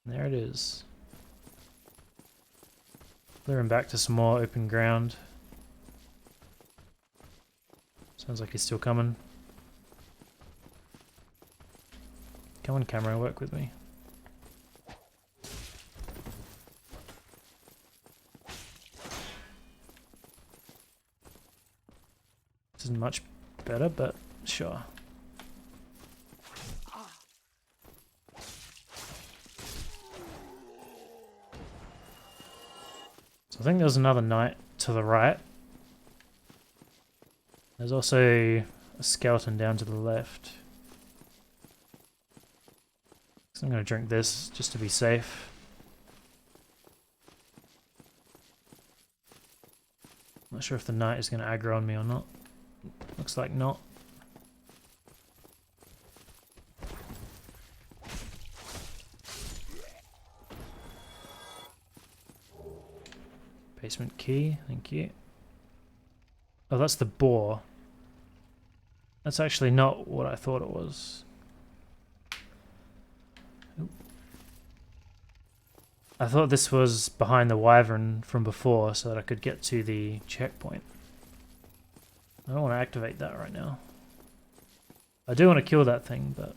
And there it is. Clearing back to some more open ground. Sounds like he's still coming. Come on, camera, work with me. This isn't much better, but sure. So I think there's another knight to the right. There's also a skeleton down to the left. So I'm going to drink this just to be safe. Not sure if the knight is going to aggro on me or not. Looks like not. Basement key, thank you. Oh, that's the boar. That's actually not what I thought it was. Oop. I thought this was behind the wyvern from before so that I could get to the checkpoint. I don't want to activate that right now. I do want to kill that thing, but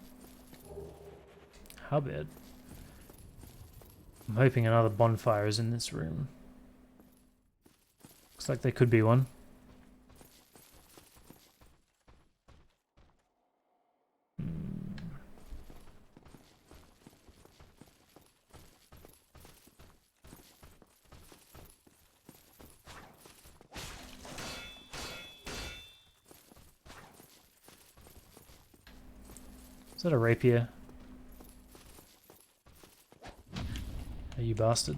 how bad? I'm hoping another bonfire is in this room. Looks like there could be one. Is that a rapier? Hey, you bastard.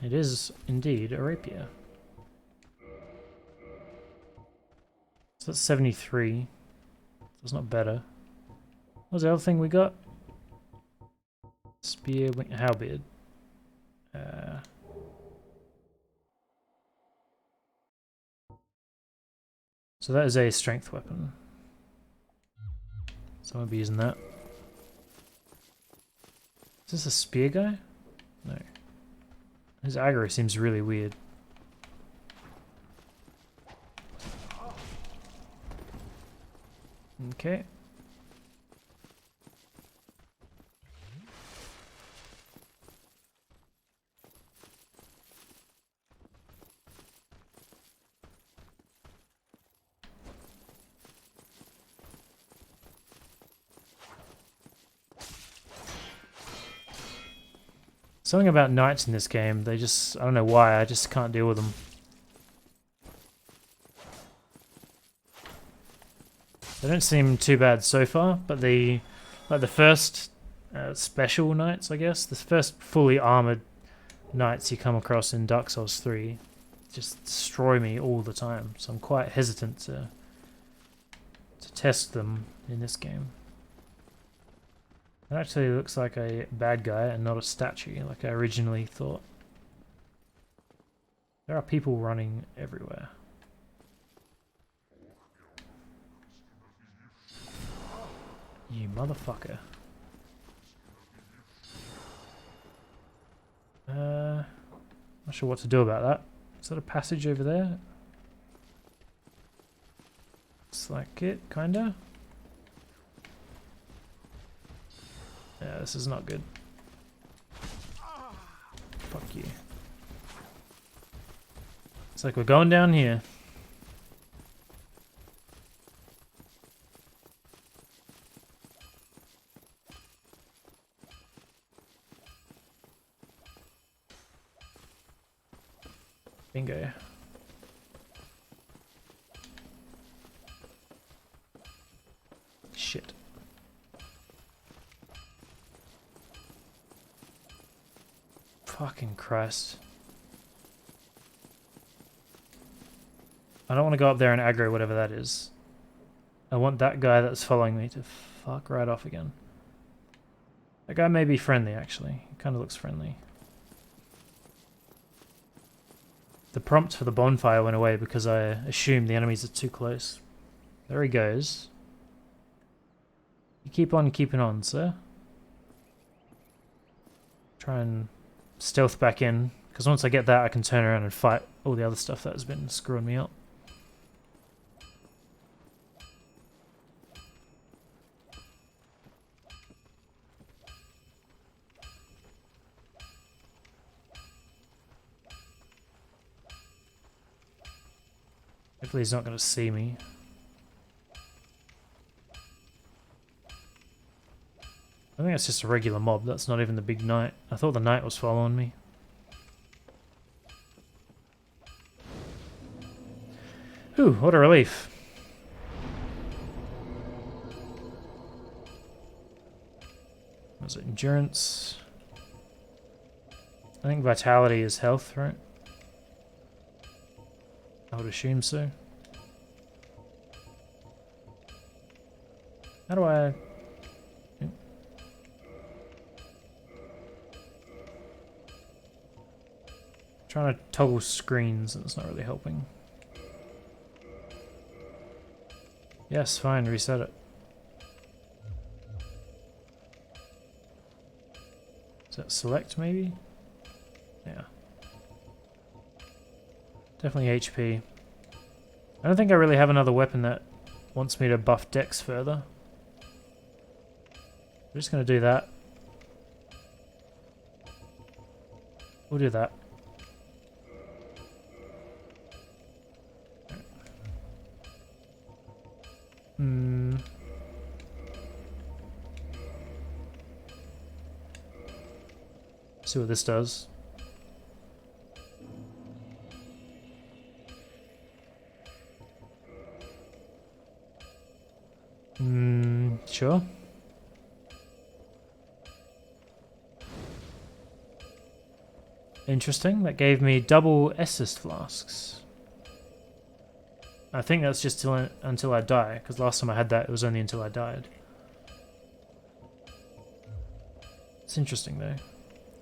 It is indeed a rapier. So that's 73. That's not better. What was the other thing we got? Spear, wing, halberd. So that is a strength weapon. So I'll be using that. Is this a spear guy? No. His aggro seems really weird. Okay. Something about knights in this game, they just, I don't know why, I just can't deal with them. They don't seem too bad so far, but the first special knights, I guess, the first fully armored knights you come across in Dark Souls 3 just destroy me all the time, so I'm quite hesitant to test them in this game. It actually looks like a bad guy and not a statue, like I originally thought. There are people running everywhere. You motherfucker. Not sure what to do about that. Is that a passage over there? Looks like it, kinda. Yeah, this is not good. Fuck you. It's like we're going down here. Bingo. Shit. Fucking Christ. I don't want to go up there and aggro whatever that is. I want that guy that's following me to fuck right off again. That guy may be friendly, actually. He kind of looks friendly. The prompt for the bonfire went away because I assumed the enemies are too close. There he goes. You keep on keeping on, sir. Try and stealth back in, because once I get that I can turn around and fight all the other stuff that has been screwing me up. Hopefully he's not going to see me. I think that's just a regular mob, that's not even the big knight. I thought the knight was following me. Ooh, what a relief. Was it endurance? I think vitality is health, right? I would assume so. How do I... Trying to toggle screens and it's not really helping. Yes, fine, reset it. Is that select maybe? Yeah. Definitely HP. I don't think I really have another weapon that wants me to buff Dex further. We're just going to do that. We'll do that. See what this does. Sure. Interesting. That gave me double Estus flasks. I think that's just until I die, because last time I had that, it was only until I died. It's interesting, though.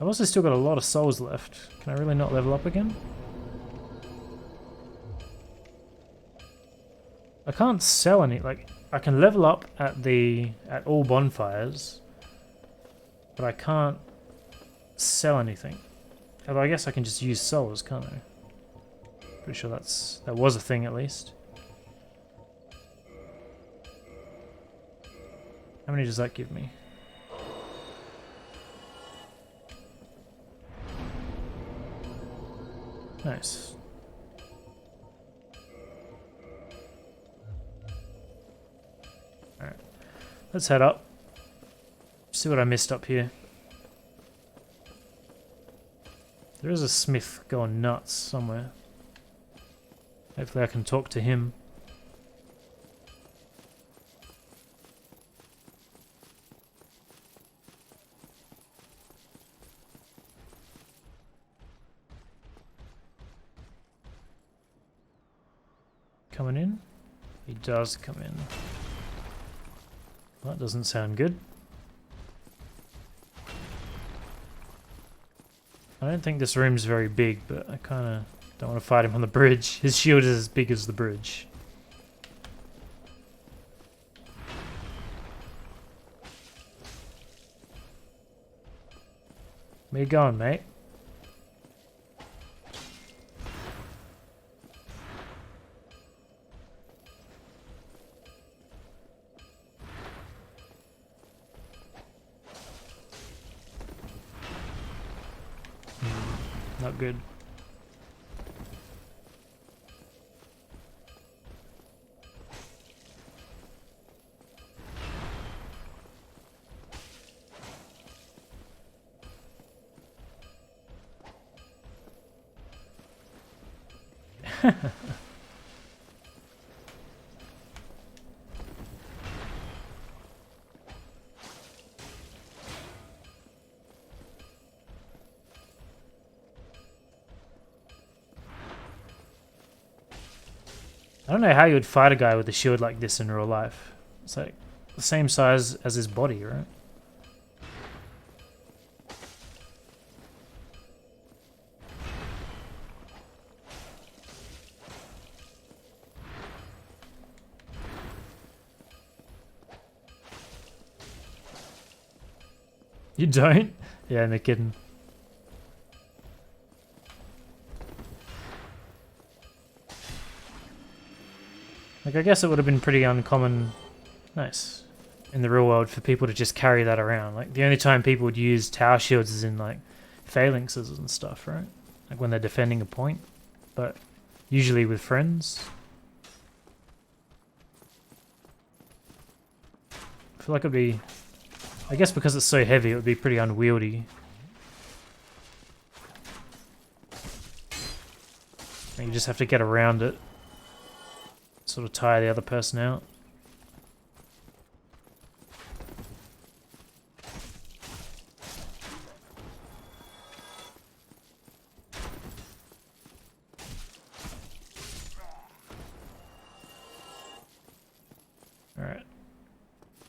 I've also still got a lot of souls left. Can I really not level up again? I can't sell any, like, I can level up at all bonfires, but I can't sell anything. Although I guess I can just use souls, can't I? Pretty sure that was a thing at least. How many does that give me? Nice. Alright. Let's head up. See what I missed up here. There is a smith going nuts somewhere. Hopefully I can talk to him. Coming in? He does come in. That doesn't sound good. I don't think this room's very big, but I kind of don't want to fight him on the bridge. His shield is as big as the bridge. Where you going, mate? Not good. I don't know how you would fight a guy with a shield like this in real life. It's like the same size as his body, right? You don't? Yeah, no kidding. Like, I guess it would have been pretty uncommon, nice, in the real world for people to just carry that around. Like, the only time people would use tower shields is in, like, phalanxes and stuff, right? Like, when they're defending a point. But usually with friends. I feel like it'd be... I guess because it's so heavy, it would be pretty unwieldy. And you just have to get around it. Sort of tire the other person out. Alright.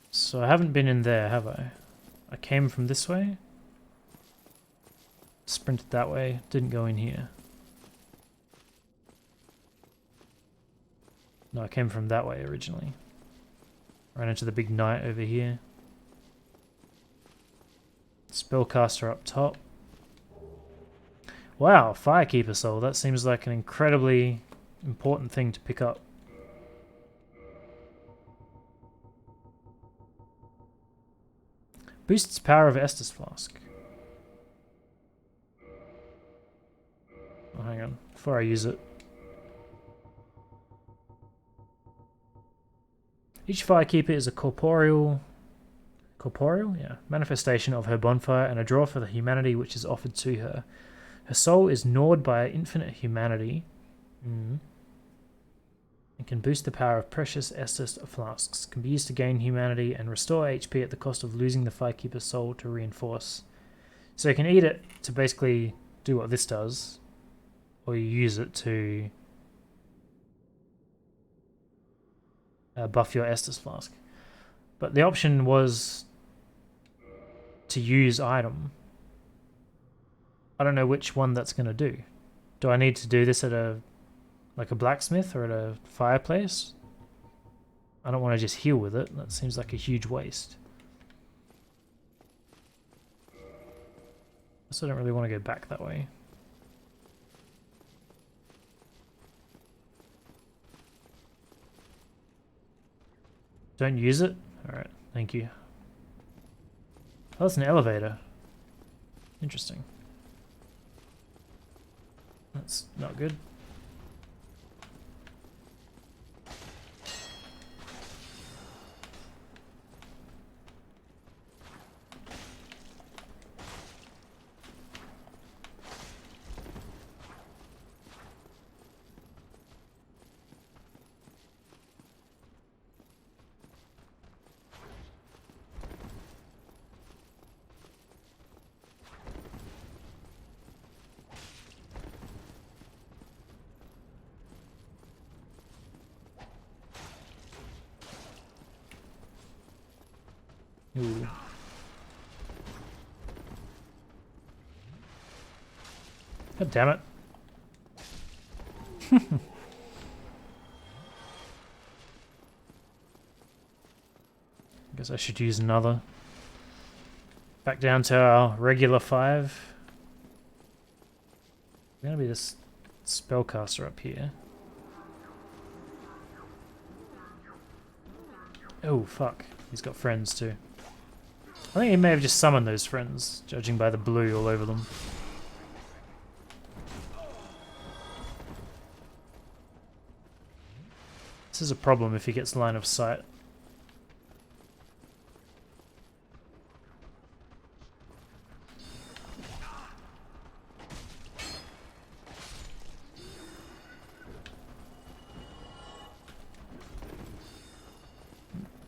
So I haven't been in there, have I? I came from this way. Sprinted that way, didn't go in here. No, I came from that way originally. Ran into the big knight over here. Spellcaster up top. Wow, Firekeeper Soul. That seems like an incredibly important thing to pick up. Boosts power of Estus Flask. Oh, hang on. Before I use it. Each Firekeeper is a corporeal, yeah, manifestation of her bonfire and a draw for the humanity which is offered to her. Her soul is gnawed by infinite humanity and can boost the power of precious Estus flasks. Can be used to gain humanity and restore HP at the cost of losing the Firekeeper's soul to reinforce. So you can eat it to basically do what this does, or you use it to buff your Estus flask. But the option was to use item. I don't know which one that's going to do. Do I need to do this at a blacksmith or at a fireplace? I don't want to just heal with it. That seems like a huge waste. So I don't really want to go back that way. Don't use it? Alright, thank you. Oh, that's an elevator. Interesting. That's not good. Ooh. God damn it. Guess I should use another. Back down to our regular 5. Gonna be this spellcaster up here. Oh fuck, he's got friends too. I think he may have just summoned those friends, judging by the blue all over them. This is a problem if he gets line of sight.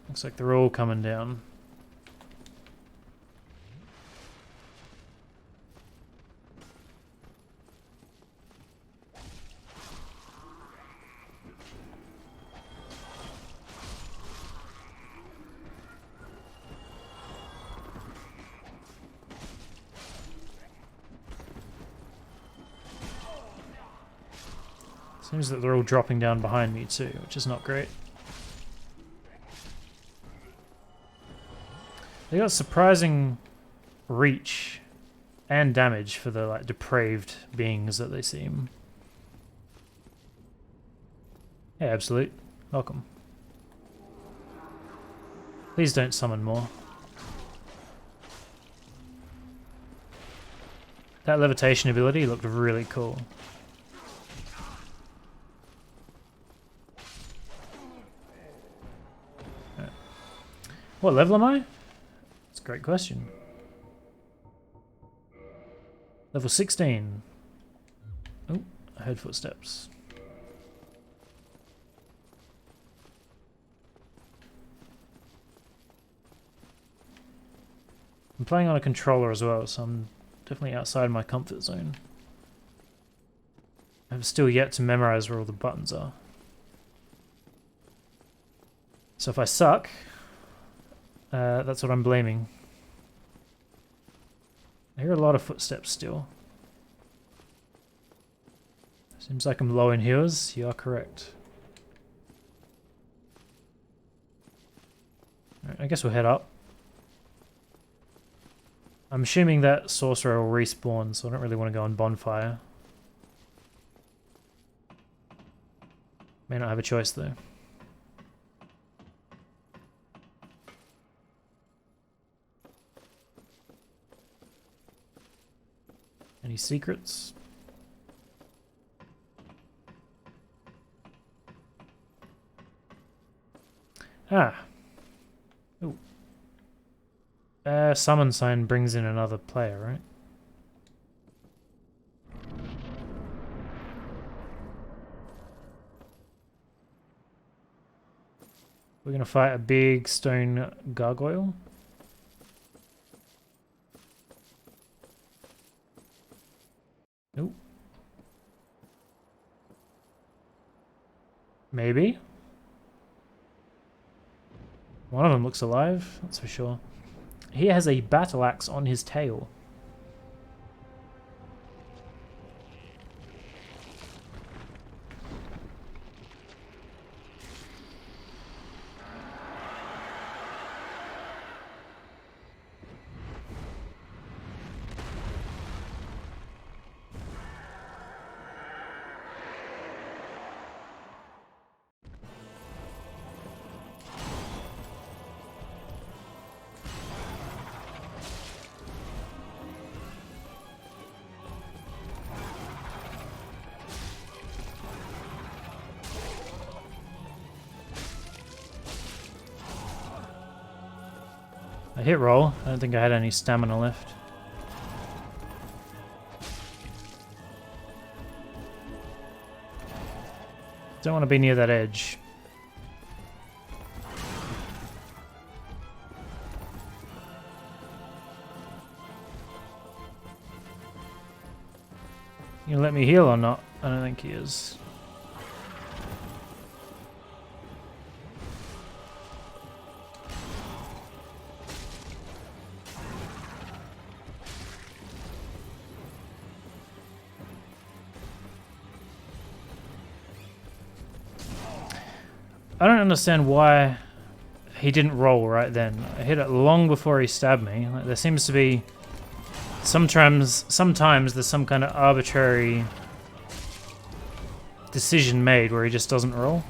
Looks like they're all coming down. Seems that they're all dropping down behind me too, which is not great. They got surprising reach and damage for the like depraved beings that they seem. Hey, Absolute. Welcome. Please don't summon more. That levitation ability looked really cool. Right. What level am I? That's a great question. Level 16. Oh, I heard footsteps. I'm playing on a controller as well, so I'm definitely outside my comfort zone. I've still yet to memorize where all the buttons are. So if I suck, that's what I'm blaming. I hear a lot of footsteps still. Seems like I'm low in heals. You are correct. Alright, I guess we'll head up. I'm assuming that sorcerer will respawn, so I don't really want to go on bonfire. May not have a choice though. Any secrets? Ah. Ooh. Summon sign brings in another player, right? We're gonna fight a big stone gargoyle. Nope. Maybe. One of them looks alive, that's for sure. He has a battle axe on his tail. I hit roll. I don't think I had any stamina left. Don't want to be near that edge. You gonna let me heal or not? I don't think he is. I don't understand why he didn't roll right then. I hit it long before he stabbed me. Like, there seems to be sometimes there's some kind of arbitrary decision made where he just doesn't roll.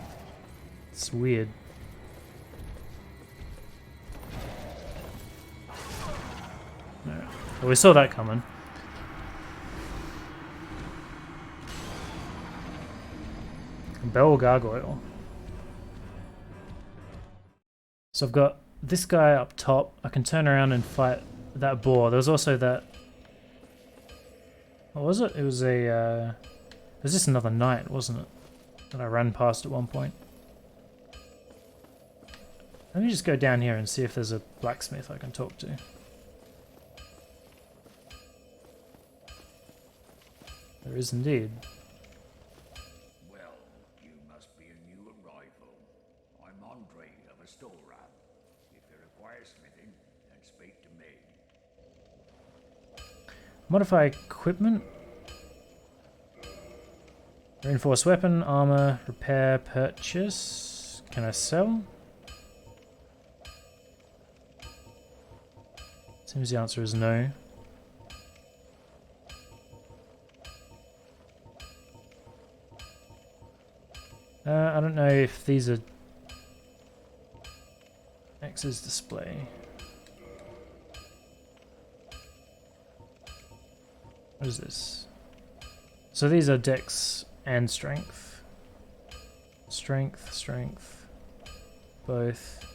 It's weird. No. Well, we saw that coming. Bell Gargoyle. So I've got this guy up top. I can turn around and fight that boar. There was also that... What was it? It was a... It was just another knight, wasn't it? That I ran past at one point. Let me just go down here and see if there's a blacksmith I can talk to. There is indeed. Well, you must be a new arrival. I'm Andre of Astoria. If you require smithing, then speak to me. Modify equipment. Reinforced weapon, armor, repair, purchase. Can I sell? Seems the answer is no. I don't know if these are X's display. What is this? So these are dex and strength. Strength, both.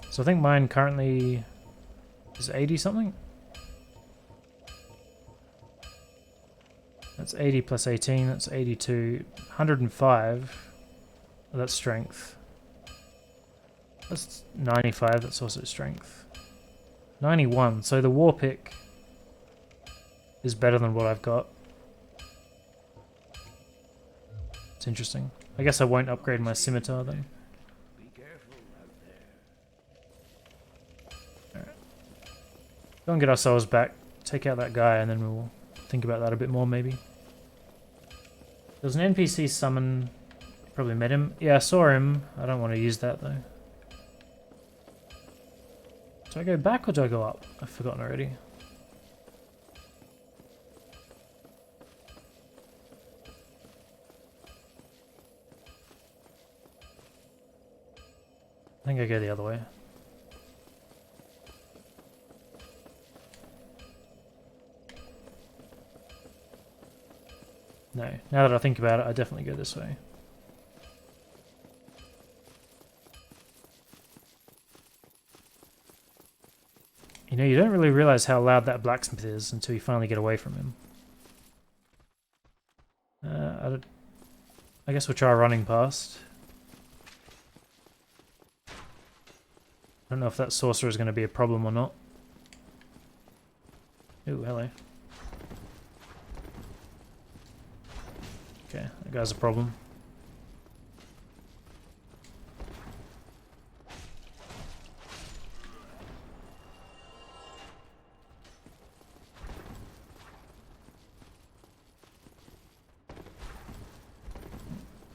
So I think mine currently is 80 something. That's 80 plus 18, that's 82. 105, that's strength. That's 95, that's also strength. 91, so the war pick is better than what I've got. It's interesting. I guess I won't upgrade my scimitar then. Be careful out there. Alright. Go and get our souls back, take out that guy, and then we'll think about that a bit more maybe. There's an NPC summon. Probably met him. Yeah, I saw him. I don't want to use that though. Do I go back or do I go up? I've forgotten already. I think I go the other way. No, now that I think about it, I definitely go this way. You know, you don't really realize how loud that blacksmith is until you finally get away from him. I guess we'll try running past. I don't know if that sorcerer is going to be a problem or not. Ooh, hello. Okay, that guy's a problem.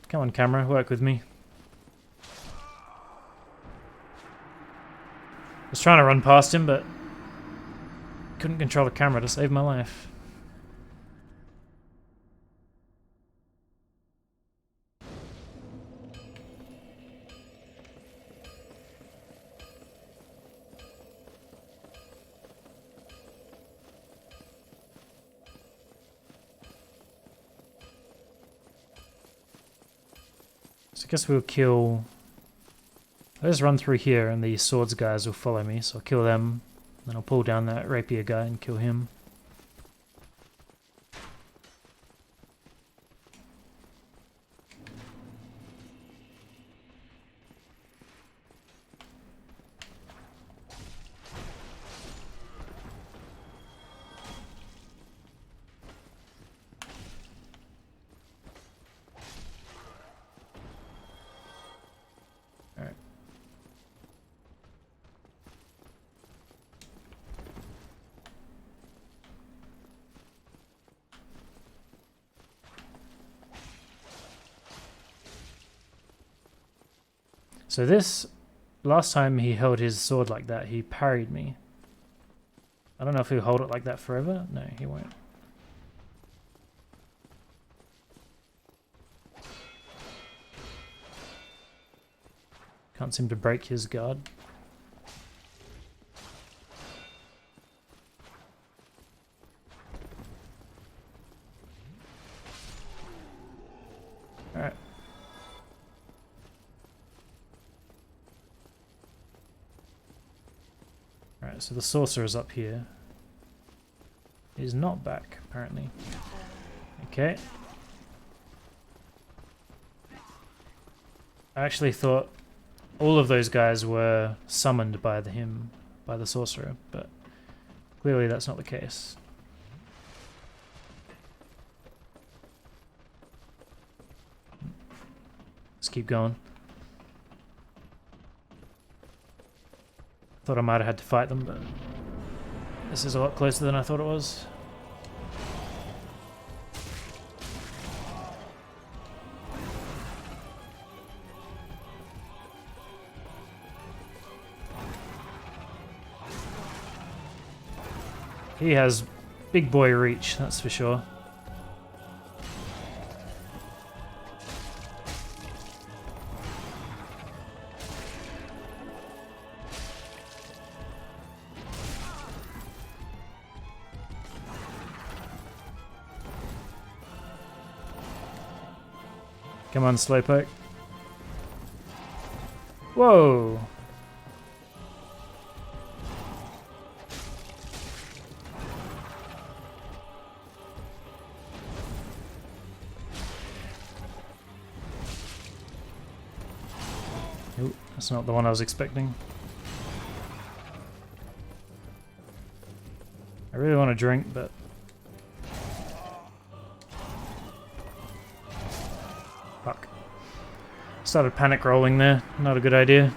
Come on, camera, work with me. I was trying to run past him, but couldn't control the camera to save my life. So I guess we'll kill... I'll just run through here and the swords guys will follow me, so I'll kill them. Then I'll pull down that rapier guy and kill him. So this, last time he held his sword like that, he parried me. I don't know if he'll hold it like that forever. No, he won't. Can't seem to break his guard. Alright. Alright, so the sorcerer's up here. He's not back, apparently. Okay. I actually thought all of those guys were summoned by the sorcerer, but clearly that's not the case. Let's keep going. Thought I might have had to fight them, but this is a lot closer than I thought it was. He has big boy reach, that's for sure. Come on, Slowpoke. Whoa! Ooh, that's not the one I was expecting. really want to drink, but... Fuck. Started panic rolling there. Not a good idea.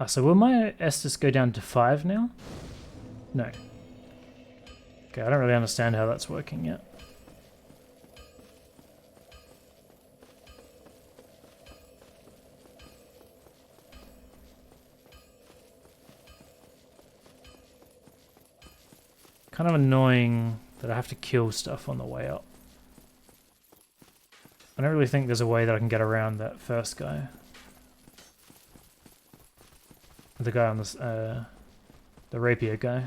So will my Estus go down to 5 now? No. Okay, I don't really understand how that's working yet. Kind of annoying that I have to kill stuff on the way up. I don't really think there's a way that I can get around that first guy. The guy on this, the rapier guy.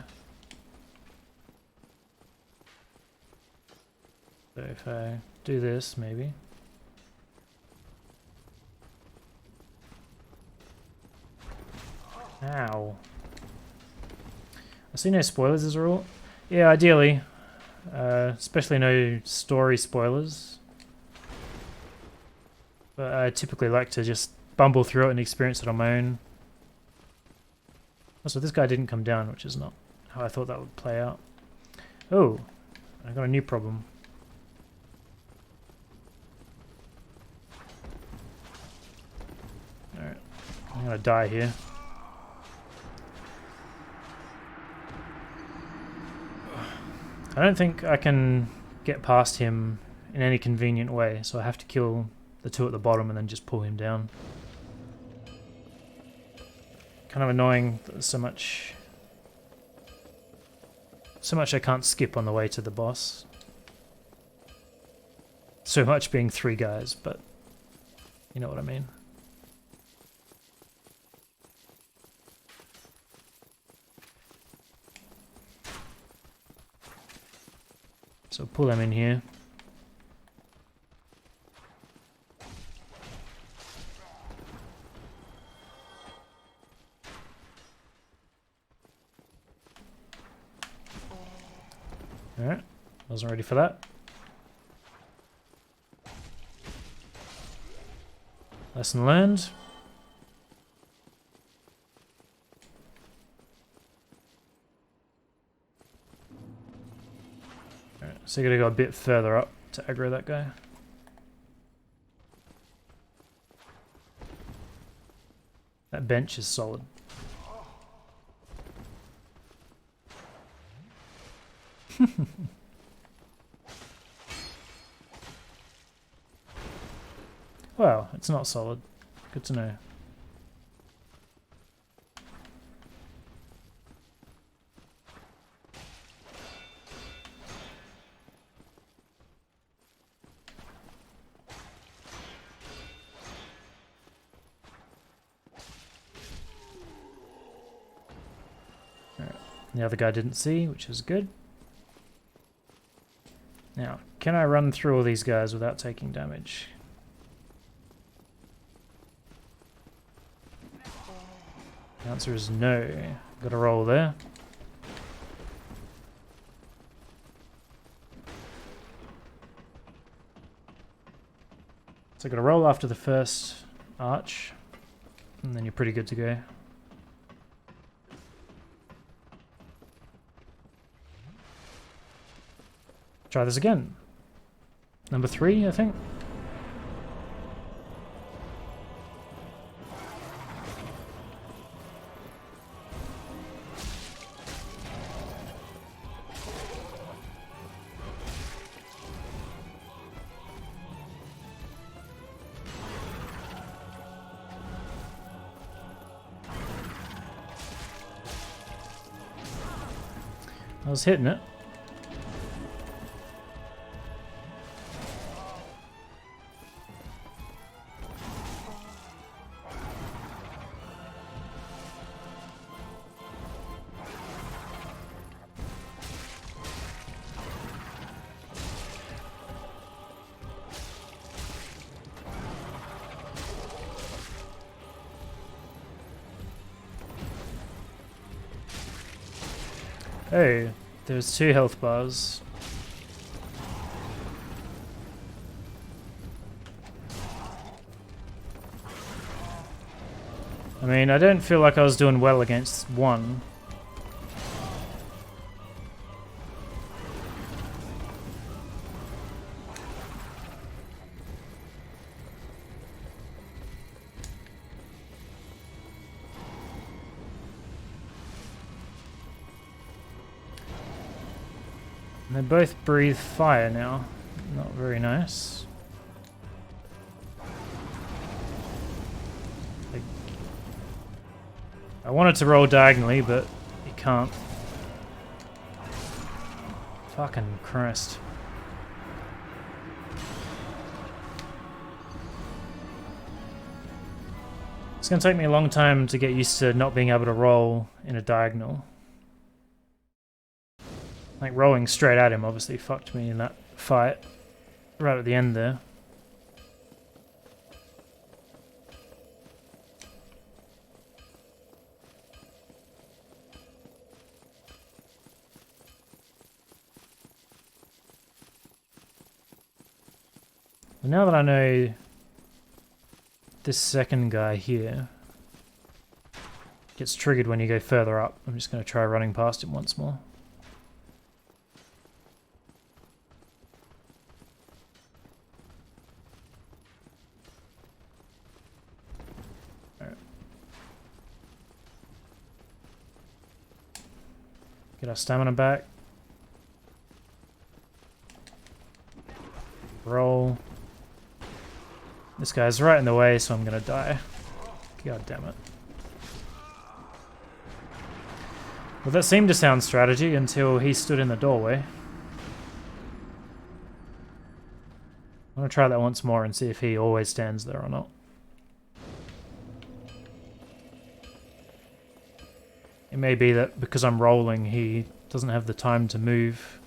So if I do this, maybe. Ow. I see no spoilers as a rule. Yeah, ideally. Especially no story spoilers. But I typically like to just bumble through it and experience it on my own. Also, this guy didn't come down, which is not how I thought that would play out. Oh, I got a new problem. Alright, I'm gonna die here. I don't think I can get past him in any convenient way, so I have to kill the two at the bottom and then just pull him down. Kind of annoying that there's so much I can't skip on the way to the boss. So much being 3 guys, but you know what I mean. So pull them in here. Alright, wasn't ready for that. Lesson learned. Alright, so you gotta go a bit further up to aggro that guy. That bench is solid. Well, it's not solid. Good to know. Alright. The other guy didn't see, which is good. Now, can I run through all these guys without taking damage? The answer is no. Got to roll there. So I got to roll after the first arch, and then you're pretty good to go. Try this again. Number 3, I think. I was hitting it. Oh, there's 2 health bars. I mean, I don't feel like I was doing well against one. They both breathe fire now. Not very nice. I wanted to roll diagonally, but you can't. Fucking Christ. It's gonna take me a long time to get used to not being able to roll in a diagonal. Like, rolling straight at him obviously fucked me in that fight. Right at the end there. But now that I know this second guy here gets triggered when you go further up, I'm just going to try running past him once more. Get our stamina back. Roll. This guy's right in the way, so I'm gonna die. God damn it. Well, that seemed to sound strategy until he stood in the doorway. I'm gonna try that once more and see if he always stands there or not. It may be that because I'm rolling, he doesn't have the time to move.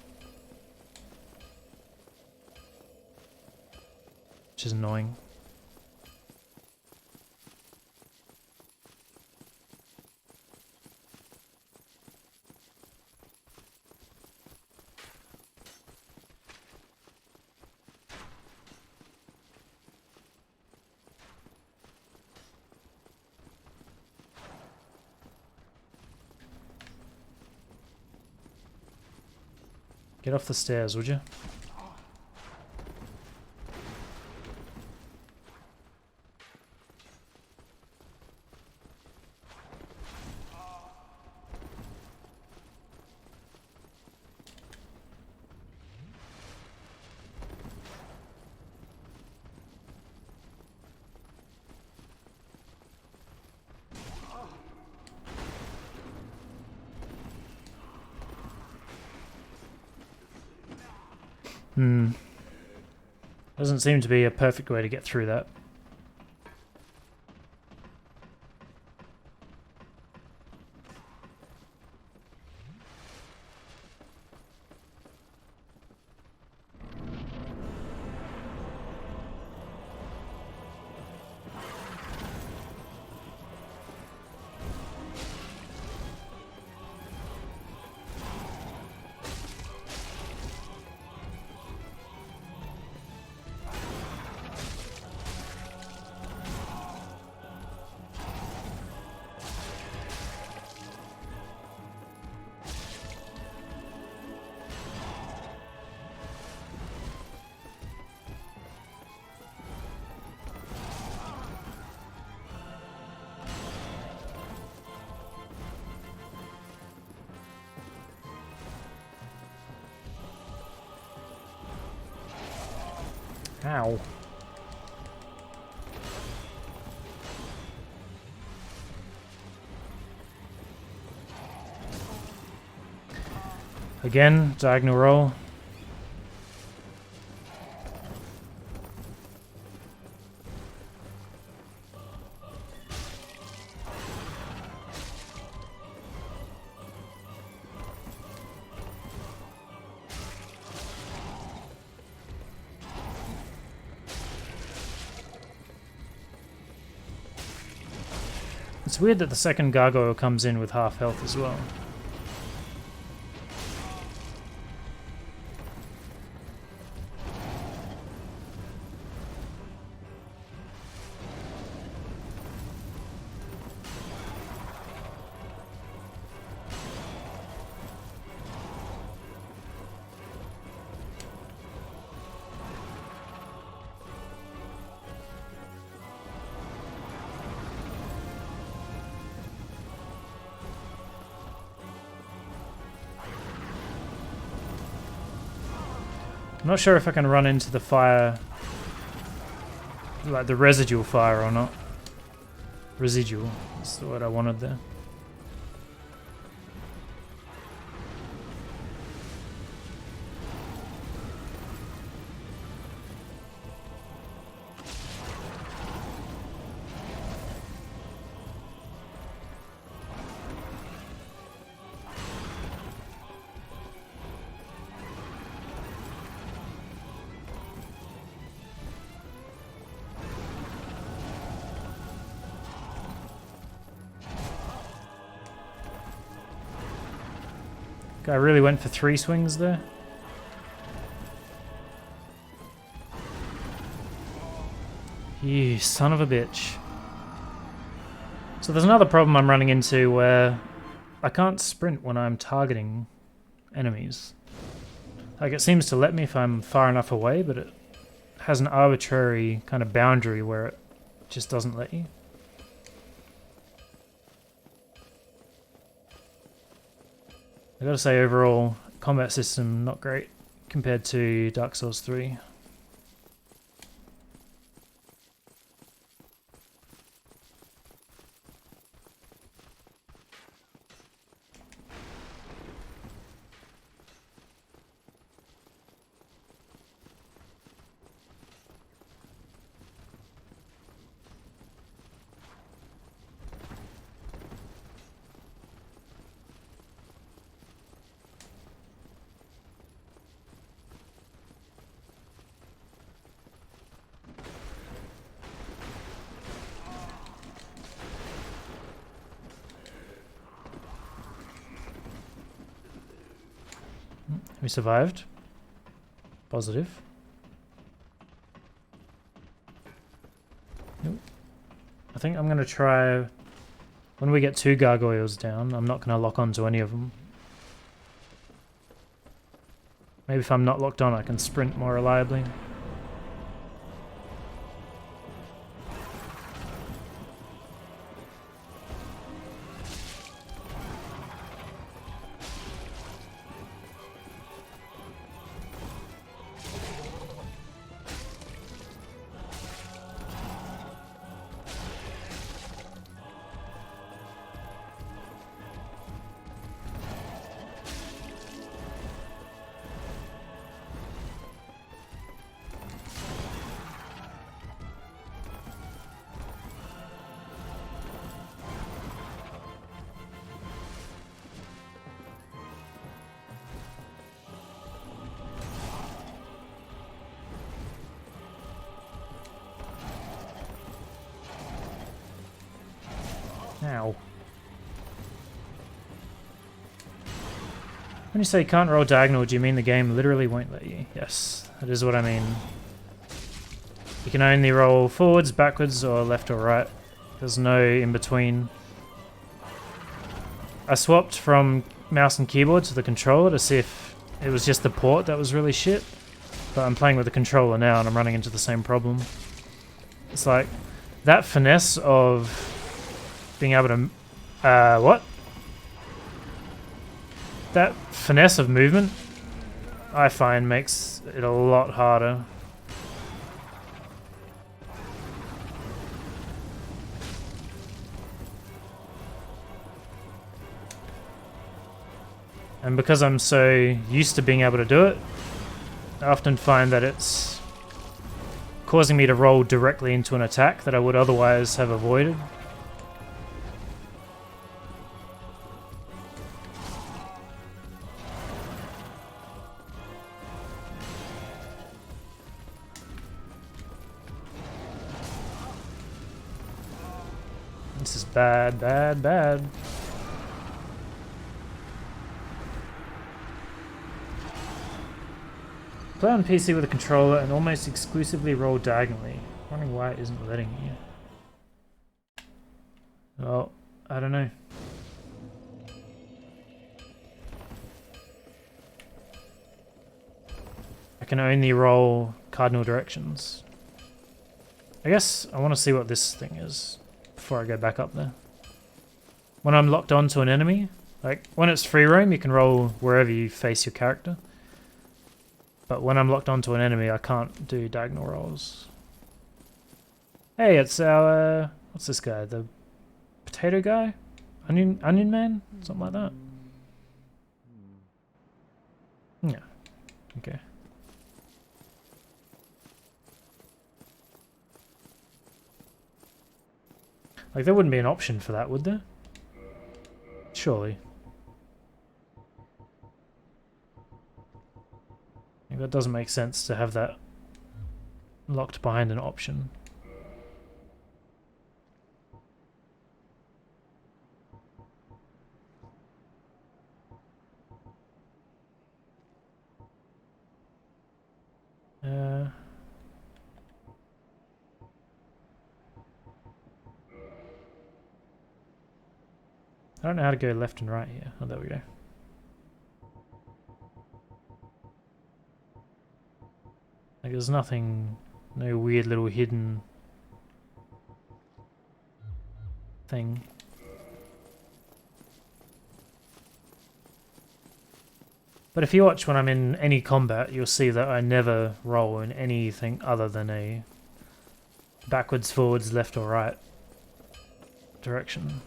Which is annoying. Get off the stairs, would you? Doesn't seem to be a perfect way to get through that. Ow. Again, diagonal roll. It's weird that the second Gargoyle comes in with half health as well. I'm not sure if I can run into the fire, like the residual fire or not. Residual, that's the word I wanted there. Guy really went for 3 swings there. You son of a bitch. So there's another problem I'm running into where I can't sprint when I'm targeting enemies. Like, it seems to let me if I'm far enough away, but it has an arbitrary kind of boundary where it just doesn't let you. I gotta say, overall, combat system not great compared to Dark Souls 3. We survived. Positive. Nope. I think I'm going to try... When we get 2 gargoyles down, I'm not going to lock onto any of them. Maybe if I'm not locked on, I can sprint more reliably. Ow. When you say can't roll diagonal, do you mean the game literally won't let you? Yes, that is what I mean. You can only roll forwards, backwards, or left or right. There's no in between. I swapped from mouse and keyboard to the controller to see if it was just the port that was really shit. But I'm playing with the controller now and I'm running into the same problem. It's like, that finesse of being able to... what? That finesse of movement, I find, makes it a lot harder. And because I'm so used to being able to do it, I often find that it's causing me to roll directly into an attack that I would otherwise have avoided. This is bad, bad, bad. Play on PC with a controller and almost exclusively roll diagonally. Wondering why it isn't letting you. Well, I don't know. I can only roll cardinal directions. I guess I want to see what this thing is before I go back up there. When I'm locked onto an enemy, like when it's free roam, you can roll wherever you face your character. But when I'm locked onto an enemy, I can't do diagonal rolls. Hey, it's our... what's this guy? The potato guy? Onion man? Something like that? Yeah. Okay. Like, there wouldn't be an option for that, would there? Surely. Like, that doesn't make sense to have that locked behind an option. I don't know how to go left and right here. Oh, there we go. Like, there's nothing, no weird little hidden thing. But if you watch when I'm in any combat, you'll see that I never roll in anything other than a backwards, forwards, left or right direction.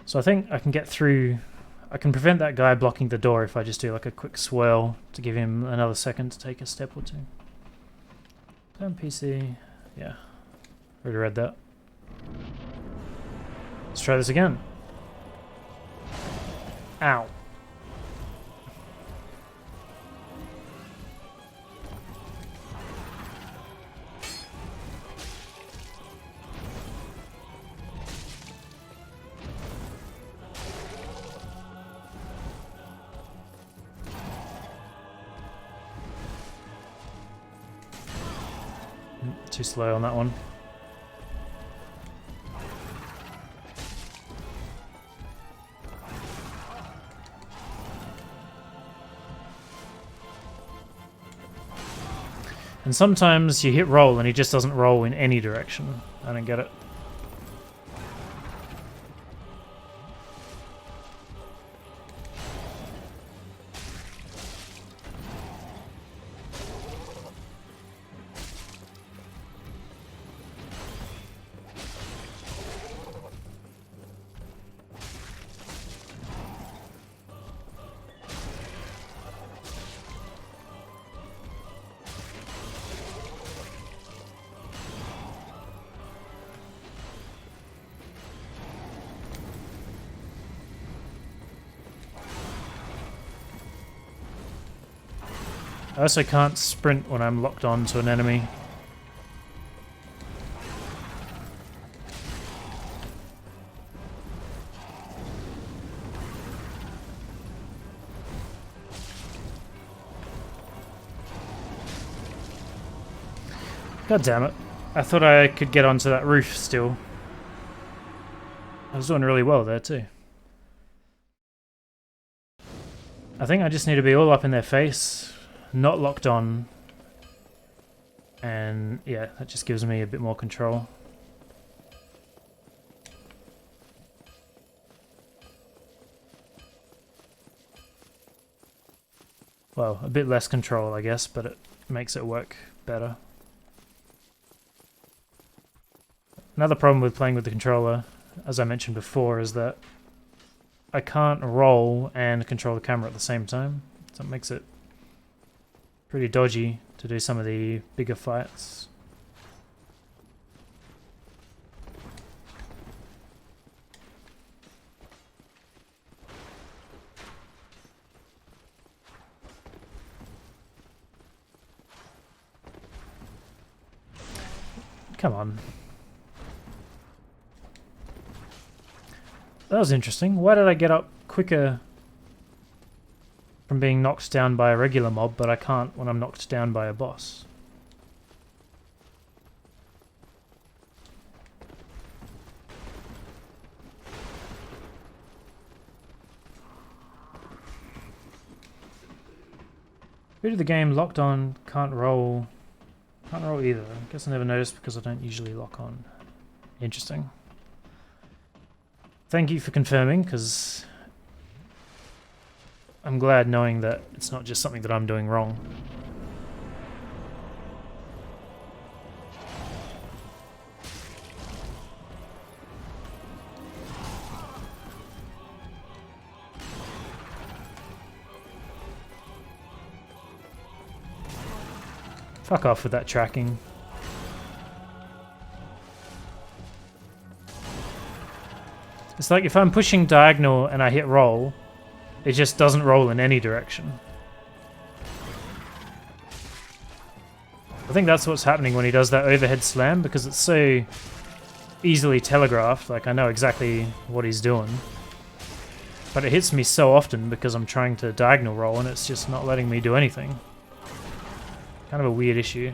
So I think I can get through... I can prevent that guy blocking the door if I just do like a quick swirl to give him another second to take a step or two. Down PC... yeah. Already read that. Let's try this again. Ow. Too slow on that one. And sometimes you hit roll and he just doesn't roll in any direction. I don't get it. I also can't sprint when I'm locked on to an enemy. God damn it. I thought I could get onto that roof still. I was doing really well there too. I think I just need to be all up in their face, not locked on, and yeah, that just gives me a bit more control. Well, a bit less control, I guess, but it makes it work better. Another problem with playing with the controller, as I mentioned before, is that I can't roll and control the camera at the same time. So it makes it pretty dodgy to do some of the bigger fights. Come on. That was interesting. Why did I get up quicker from being knocked down by a regular mob, but I can't when I'm knocked down by a boss? Bit of the game locked on, can't roll. Can't roll either. I guess I never noticed because I don't usually lock on. Interesting. Thank you for confirming, because I'm glad knowing that it's not just something that I'm doing wrong. Fuck off with that tracking. It's like if I'm pushing diagonal and I hit roll, it just doesn't roll in any direction. I think that's what's happening when he does that overhead slam, because it's so easily telegraphed, like I know exactly what he's doing. But it hits me so often because I'm trying to diagonal roll and it's just not letting me do anything. Kind of a weird issue.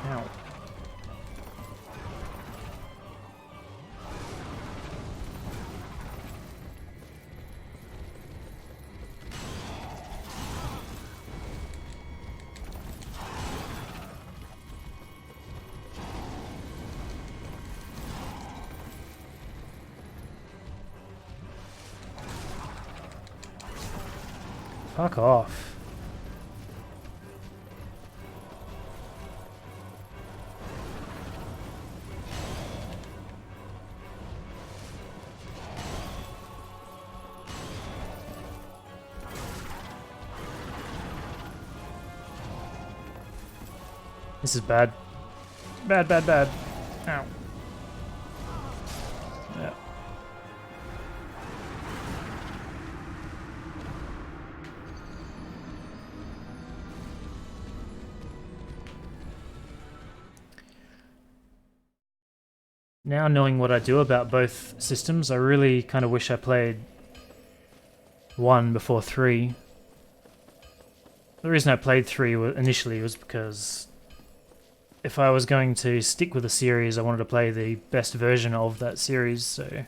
Ow. Fuck off. This is bad. Bad, bad, bad. Ow. Yeah. Now knowing what I do about both systems, I really kind of wish I played 1 before 3. The reason I played 3 initially was because if I was going to stick with a series, I wanted to play the best version of that series, so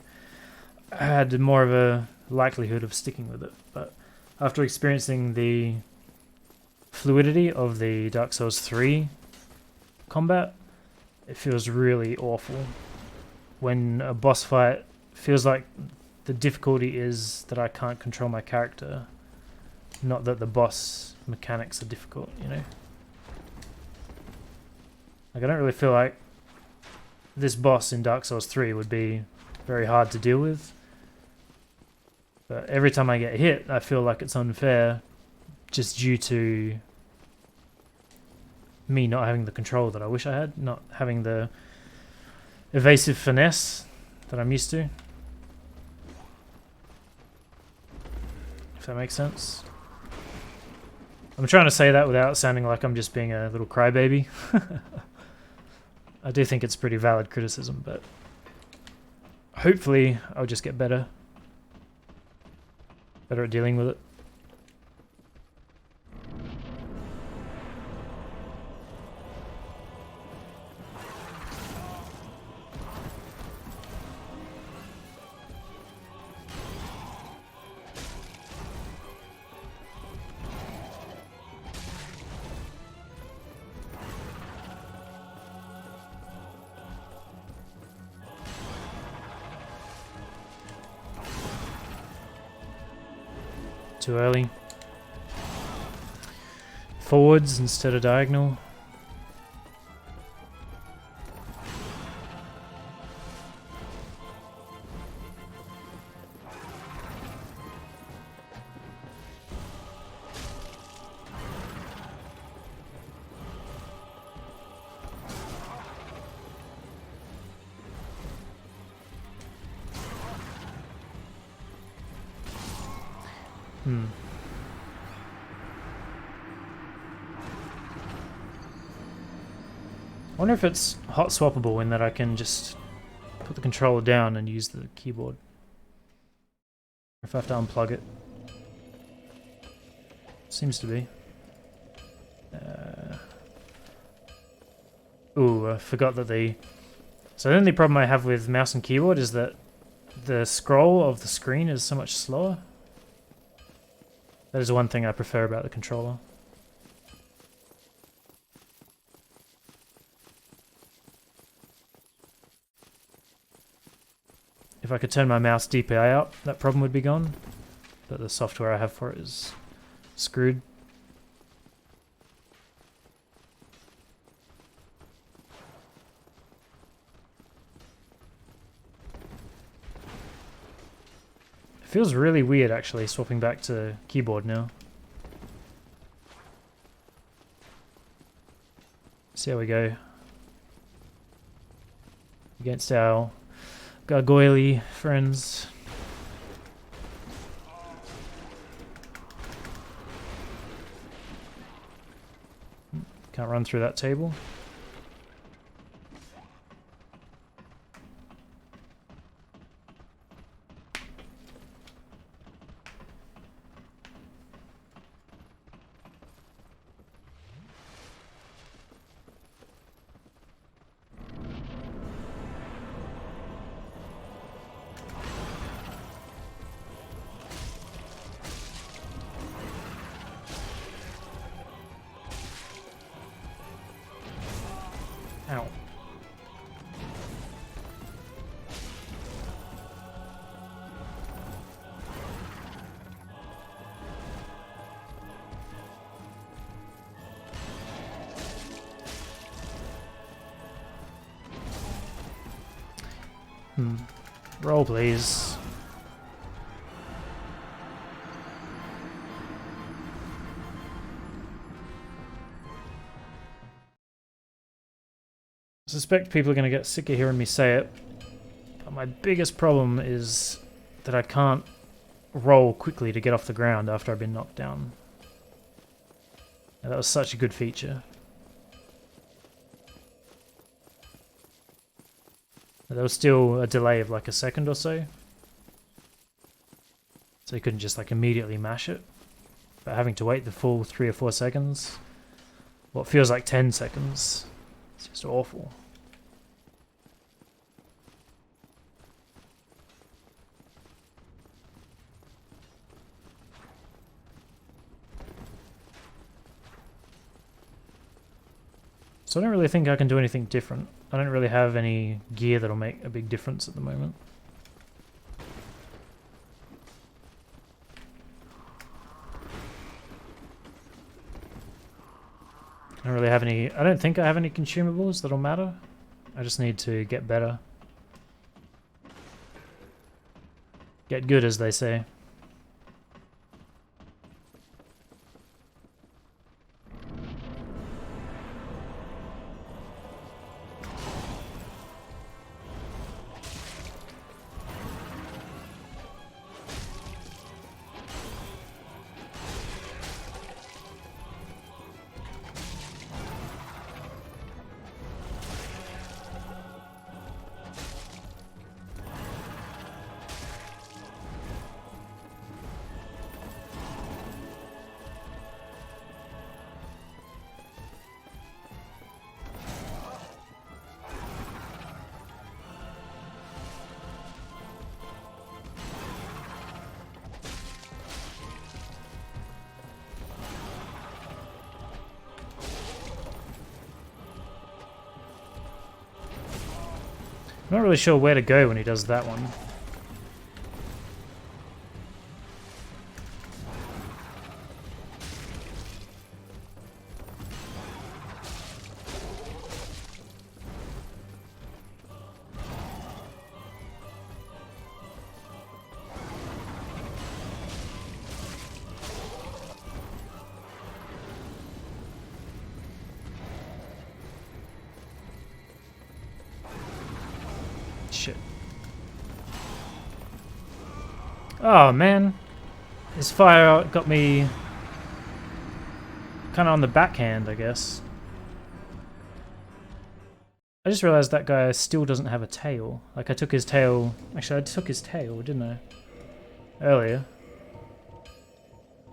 I had more of a likelihood of sticking with it. But after experiencing the fluidity of the Dark Souls 3 combat, it feels really awful. When a boss fight feels like the difficulty is that I can't control my character, not that the boss mechanics are difficult, you know? Like, I don't really feel like this boss in Dark Souls 3 would be very hard to deal with. But every time I get hit, I feel like it's unfair just due to me not having the control that I wish I had, not having the evasive finesse that I'm used to. If that makes sense. I'm trying to say that without sounding like I'm just being a little crybaby. I do think it's pretty valid criticism, but hopefully I'll just get better at dealing with it. Too early. Forwards instead of diagonal. I wonder if it's hot swappable in that I can just put the controller down and use the keyboard. Or if I have to unplug it. Seems to be. Ooh, I forgot that the... So the only problem I have with mouse and keyboard is that the scroll of the screen is so much slower. That is one thing I prefer about the controller. If I could turn my mouse DPI out, that problem would be gone. But the software I have for it is screwed. It feels really weird actually swapping back to keyboard now. See how we go. Against our Gargoyle friends. Can't run through that table. Ow. Roll, please. I suspect people are going to get sick of hearing me say it, but my biggest problem is that I can't roll quickly to get off the ground after I've been knocked down. Now, that was such a good feature. There was still a delay of like a second or so. So you couldn't just like immediately mash it. But having to wait the full 3 or 4 seconds, what feels like 10 seconds, it's just awful. So I don't really think I can do anything different. I don't really have any gear that'll make a big difference at the moment. I don't really have any... I don't think I have any consumables that'll matter. I just need to get better. Get good, as they say. I'm not really sure where to go when he does that one. Oh man, this fire got me kind of on the backhand, I guess. I just realized that guy still doesn't have a tail. Like I took his tail. Actually, I took his tail, didn't I? Earlier. I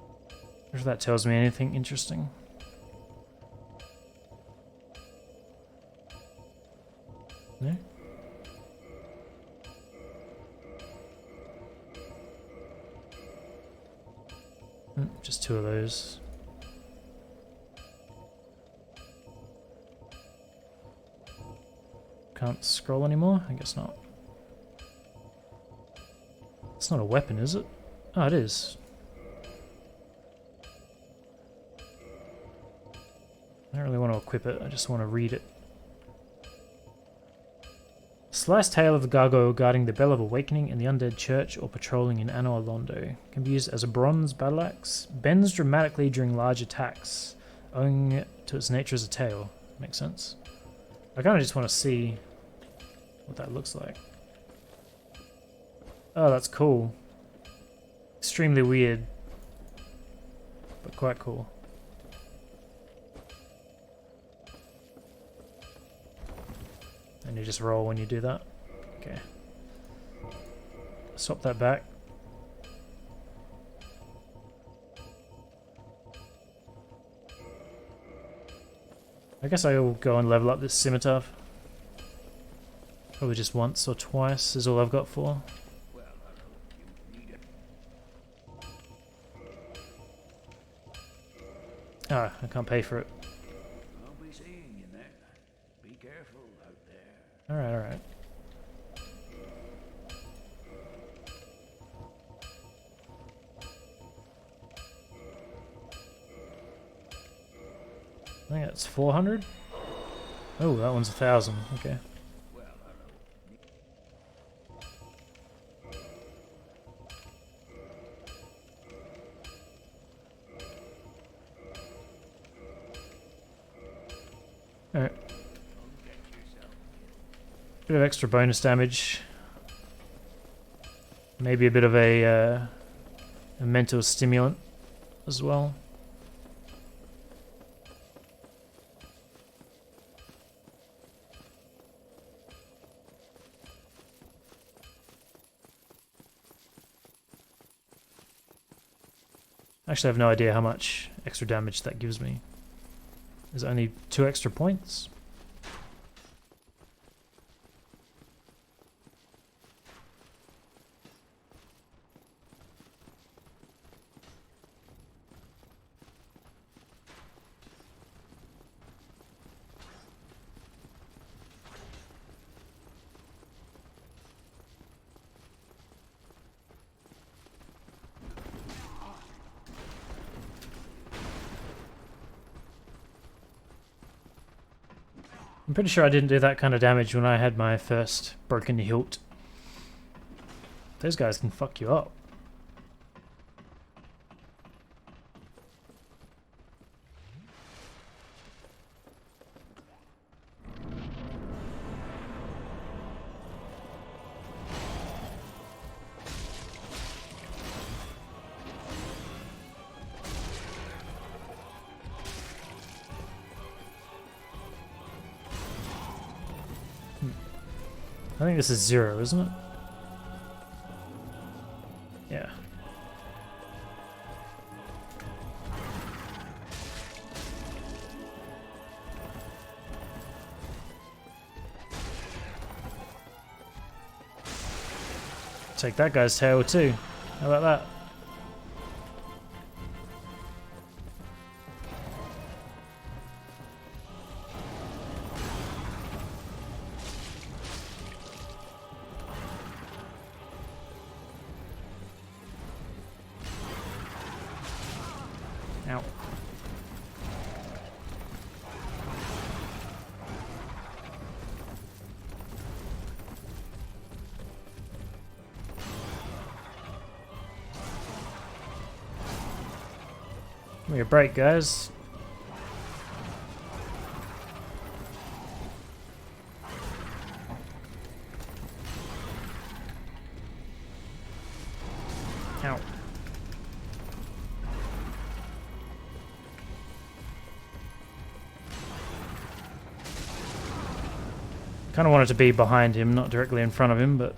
wonder if that tells me anything interesting. No? Just two of those. Can't scroll anymore? I guess not. It's not a weapon, is it? Oh, it is. I don't really want to equip it, I just want to read it. Sliced tail of the gargoyle guarding the Bell of Awakening in the Undead Church or patrolling in Anor Londo. Can be used as a bronze battle axe. Bends dramatically during large attacks, owing to its nature as a tail. Makes sense. I kind of just want to see what that looks like. Oh, that's cool. Extremely weird, but quite cool. And you just roll when you do that. Okay. Swap that back. I guess I will go and level up this scimitar. Probably just once or twice is all I've got for. Ah, I can't pay for it. I'll be seeing you then. Be careful out there. Alright, alright. I think that's 400. Oh, that one's 1,000. Okay. Alright. Bit of extra bonus damage. Maybe a bit of a mental stimulant as well. Actually, I have no idea how much extra damage that gives me. Is it only 2 extra points? I'm pretty sure I didn't do that kind of damage when I had my first broken hilt. Those guys can fuck you up. I think this is 0, isn't it? Yeah. Take that guy's tail too. How about that? Ow. Give me a break, guys. Kind of wanted to be behind him, not directly in front of him, but...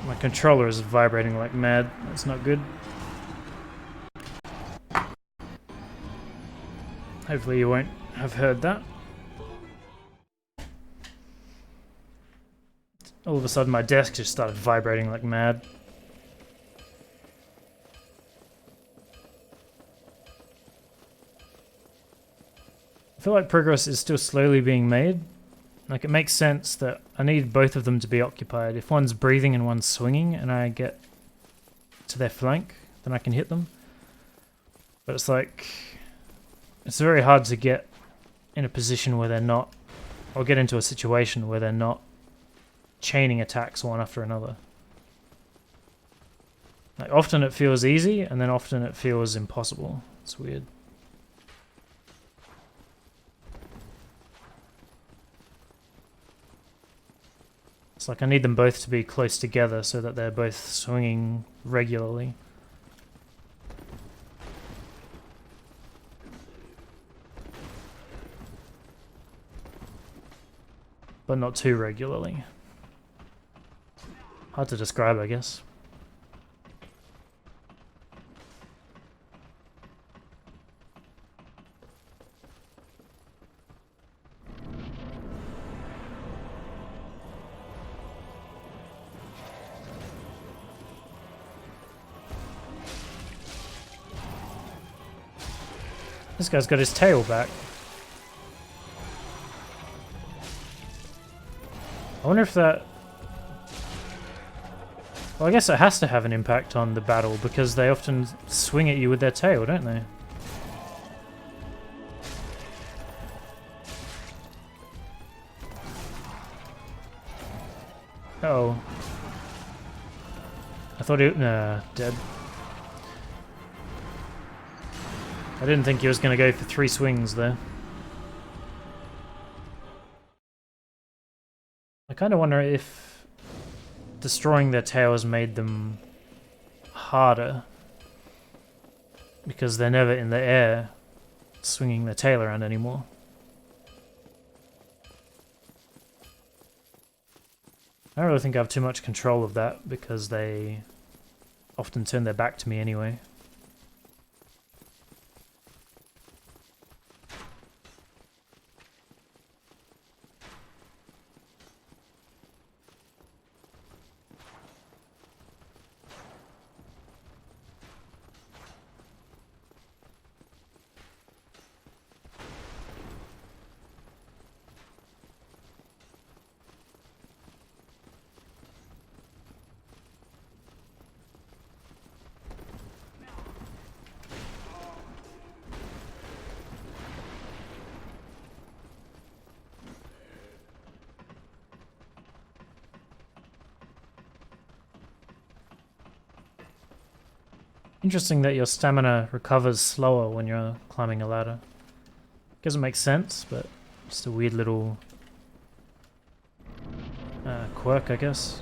My controller is vibrating like mad. That's not good. Hopefully you won't have heard that. All of a sudden my desk just started vibrating like mad. I feel like progress is still slowly being made. Like, it makes sense that I need both of them to be occupied. If one's breathing and one's swinging and I get to their flank, then I can hit them. But it's like, it's very hard to get in a position where they're not, or get into a situation where they're not chaining attacks one after another. Like, often it feels easy, and then often it feels impossible. It's weird. It's like I need them both to be close together so that they're both swinging regularly. But not too regularly. Hard to describe, I guess. This guy's got his tail back. I wonder if that... Well, I guess it has to have an impact on the battle because they often swing at you with their tail, don't they? Uh-oh. I thought he... Nah, dead. I didn't think he was going to go for 3 swings there. I kind of wonder if destroying their tails made them harder because they're never in the air swinging their tail around anymore. I don't really think I have too much control of that because they often turn their back to me anyway. Interesting that your stamina recovers slower when you're climbing a ladder. Doesn't make sense, but just a weird little quirk, I guess.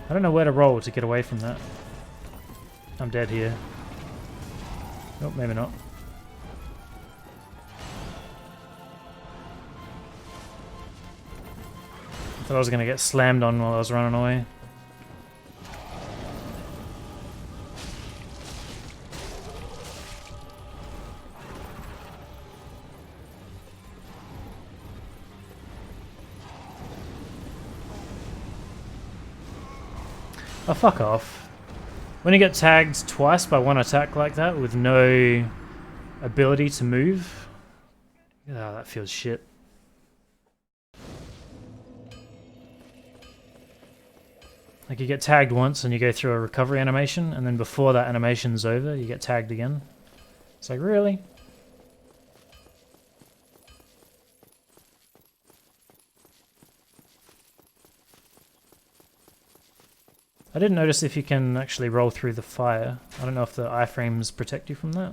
I don't know where to roll to get away from that. I'm dead here. Oh, maybe not. I thought I was going to get slammed on while I was running away. Oh, fuck off. When you get tagged twice by one attack like that with no ability to move, oh, that feels shit. Like you get tagged once and you go through a recovery animation, and then before that animation's over, you get tagged again. It's like, really? I didn't notice if you can actually roll through the fire. I don't know if the iframes protect you from that.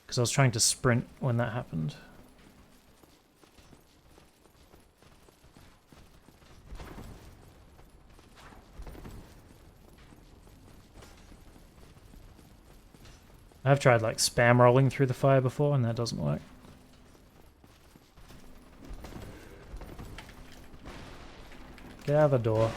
Because I was trying to sprint when that happened. I've tried like spam rolling through the fire before and that doesn't work. Get out of the door.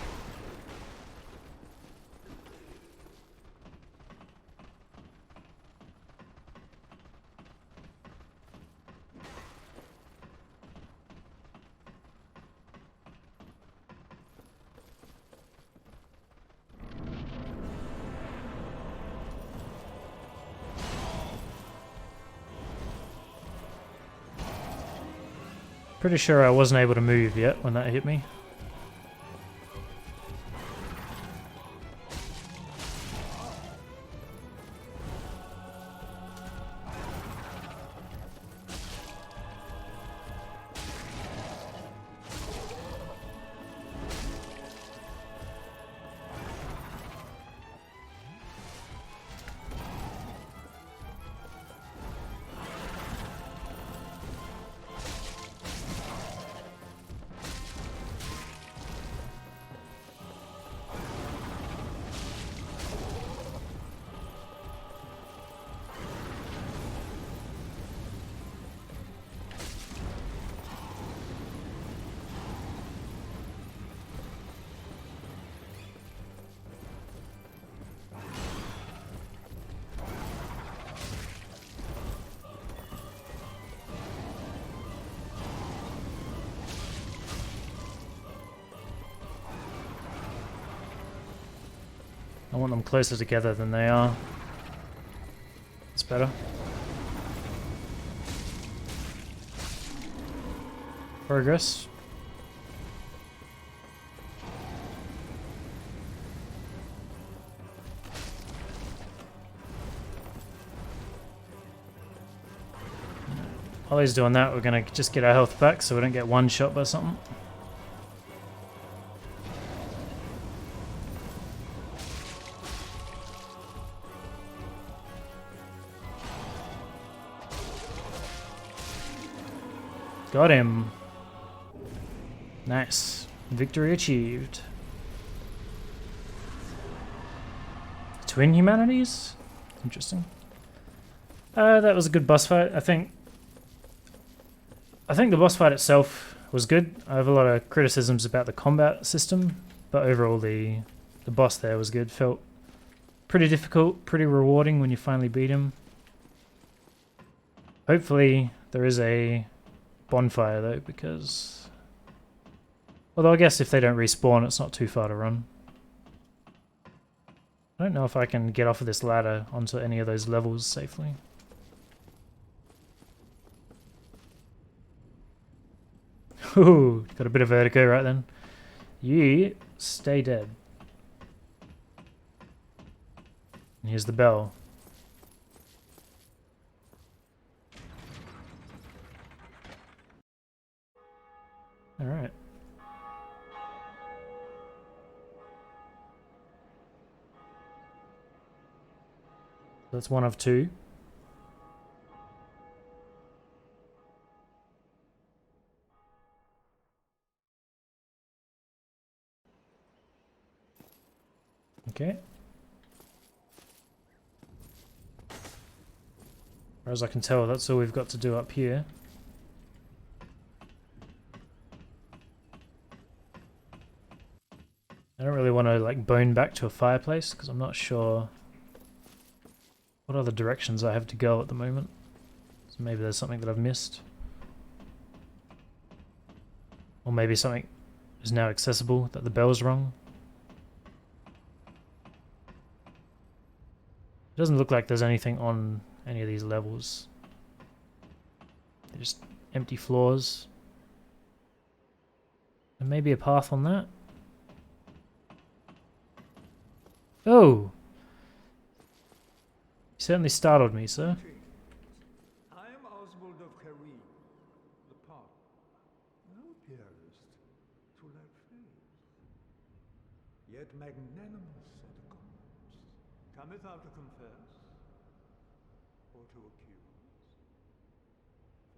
Pretty sure I wasn't able to move yet when that hit me. I want them closer together than they are. It's better. Progress. While he's doing that, we're gonna just get our health back so we don't get one shot by something. Got him. Nice. Victory achieved. Twin humanities? Interesting. That was a good boss fight. I think the boss fight itself was good. I have a lot of criticisms about the combat system, but overall the boss there was good. Felt pretty difficult, pretty rewarding when you finally beat him. Hopefully there is a bonfire though, because although I guess if they don't respawn it's not too far to run. I don't know if I can get off of this ladder onto any of those levels safely. Ooh, got a bit of vertigo right then. You stay dead. And here's the bell. Alright. That's one of two. Okay. As far as I can tell, that's all we've got to do up here. I don't really want to like bone back to a fireplace because I'm not sure what other directions I have to go at the moment. So maybe there's something that I've missed. Or maybe something is now accessible, that the bell's wrong. It doesn't look like there's anything on any of these levels. They're just empty floors. And maybe a path on that? Oh! You certainly startled me, sir. I am Oswald of Careem, the partner. Thou appearest to lack faith, yet magnanimous at the cause. Cometh thou to confess, or to accuse?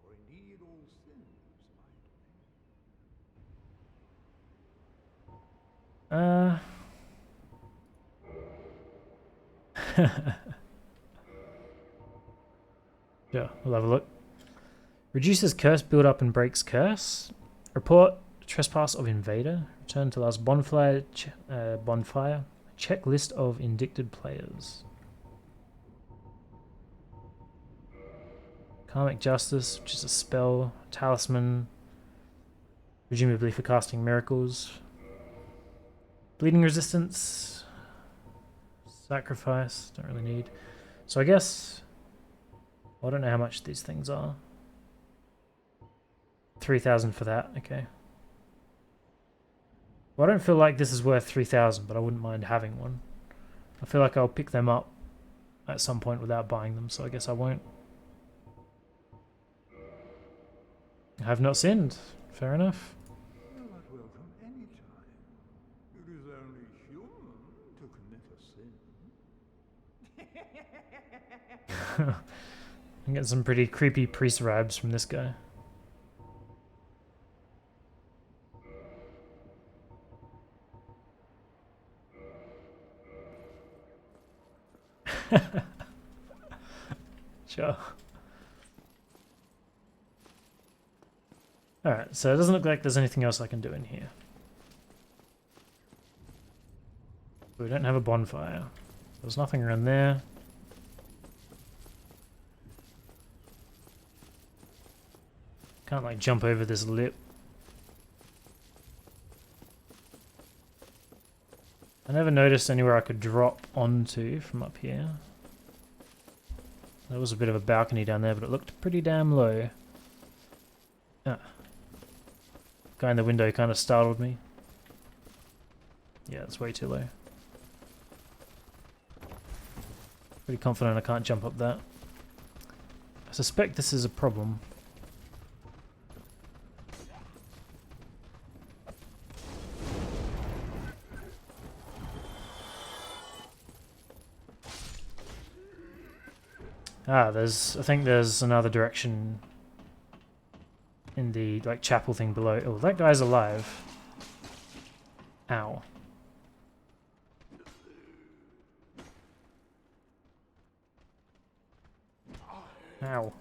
For indeed all sins might be. Yeah, we'll have a look. Reduces curse build-up and breaks curse. Report trespass of invader. Return to last bonfire. Bonfire. Check list of indicted players. Karmic Justice, which is a spell. Talisman. Presumably for casting miracles. Bleeding resistance. Sacrifice. Don't really need. So I guess... I don't know how much these things are. 3,000 for that, okay. Well, I don't feel like this is worth 3,000, but I wouldn't mind having one. I feel like I'll pick them up at some point without buying them, so I guess I won't. I have not sinned. Fair enough. Thou art welcome any time. It is only human to commit a sin. I'm getting some pretty creepy priest vibes from this guy. Sure. Alright, so it doesn't look like there's anything else I can do in here. We don't have a bonfire. There's nothing around there. Can't like jump over this lip. I never noticed anywhere I could drop onto from up here. There was a bit of a balcony down there, but it looked pretty damn low. Ah. Guy in the window kind of startled me. Yeah, it's way too low. Pretty confident I can't jump up that. I suspect this is a problem. Ah, I think there's another direction in the, like, chapel thing below. Oh, that guy's alive. Ow. Ow.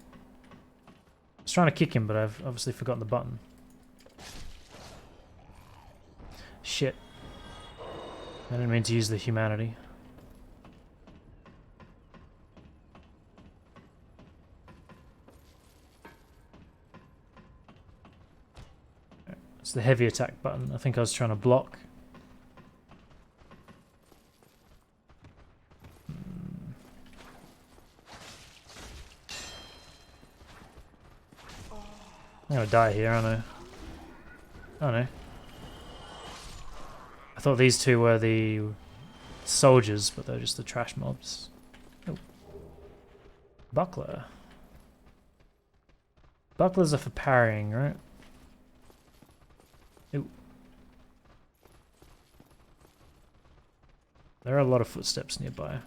I was trying to kick him, but I've obviously forgotten the button. Shit. I didn't mean to use the humanity. It's the heavy attack button. I think I was trying to block. I'm gonna die here, aren't I? Oh no. I thought these two were the soldiers, but they're just the trash mobs. Oh. Buckler. Bucklers are for parrying, right? Ooh. There are a lot of footsteps nearby.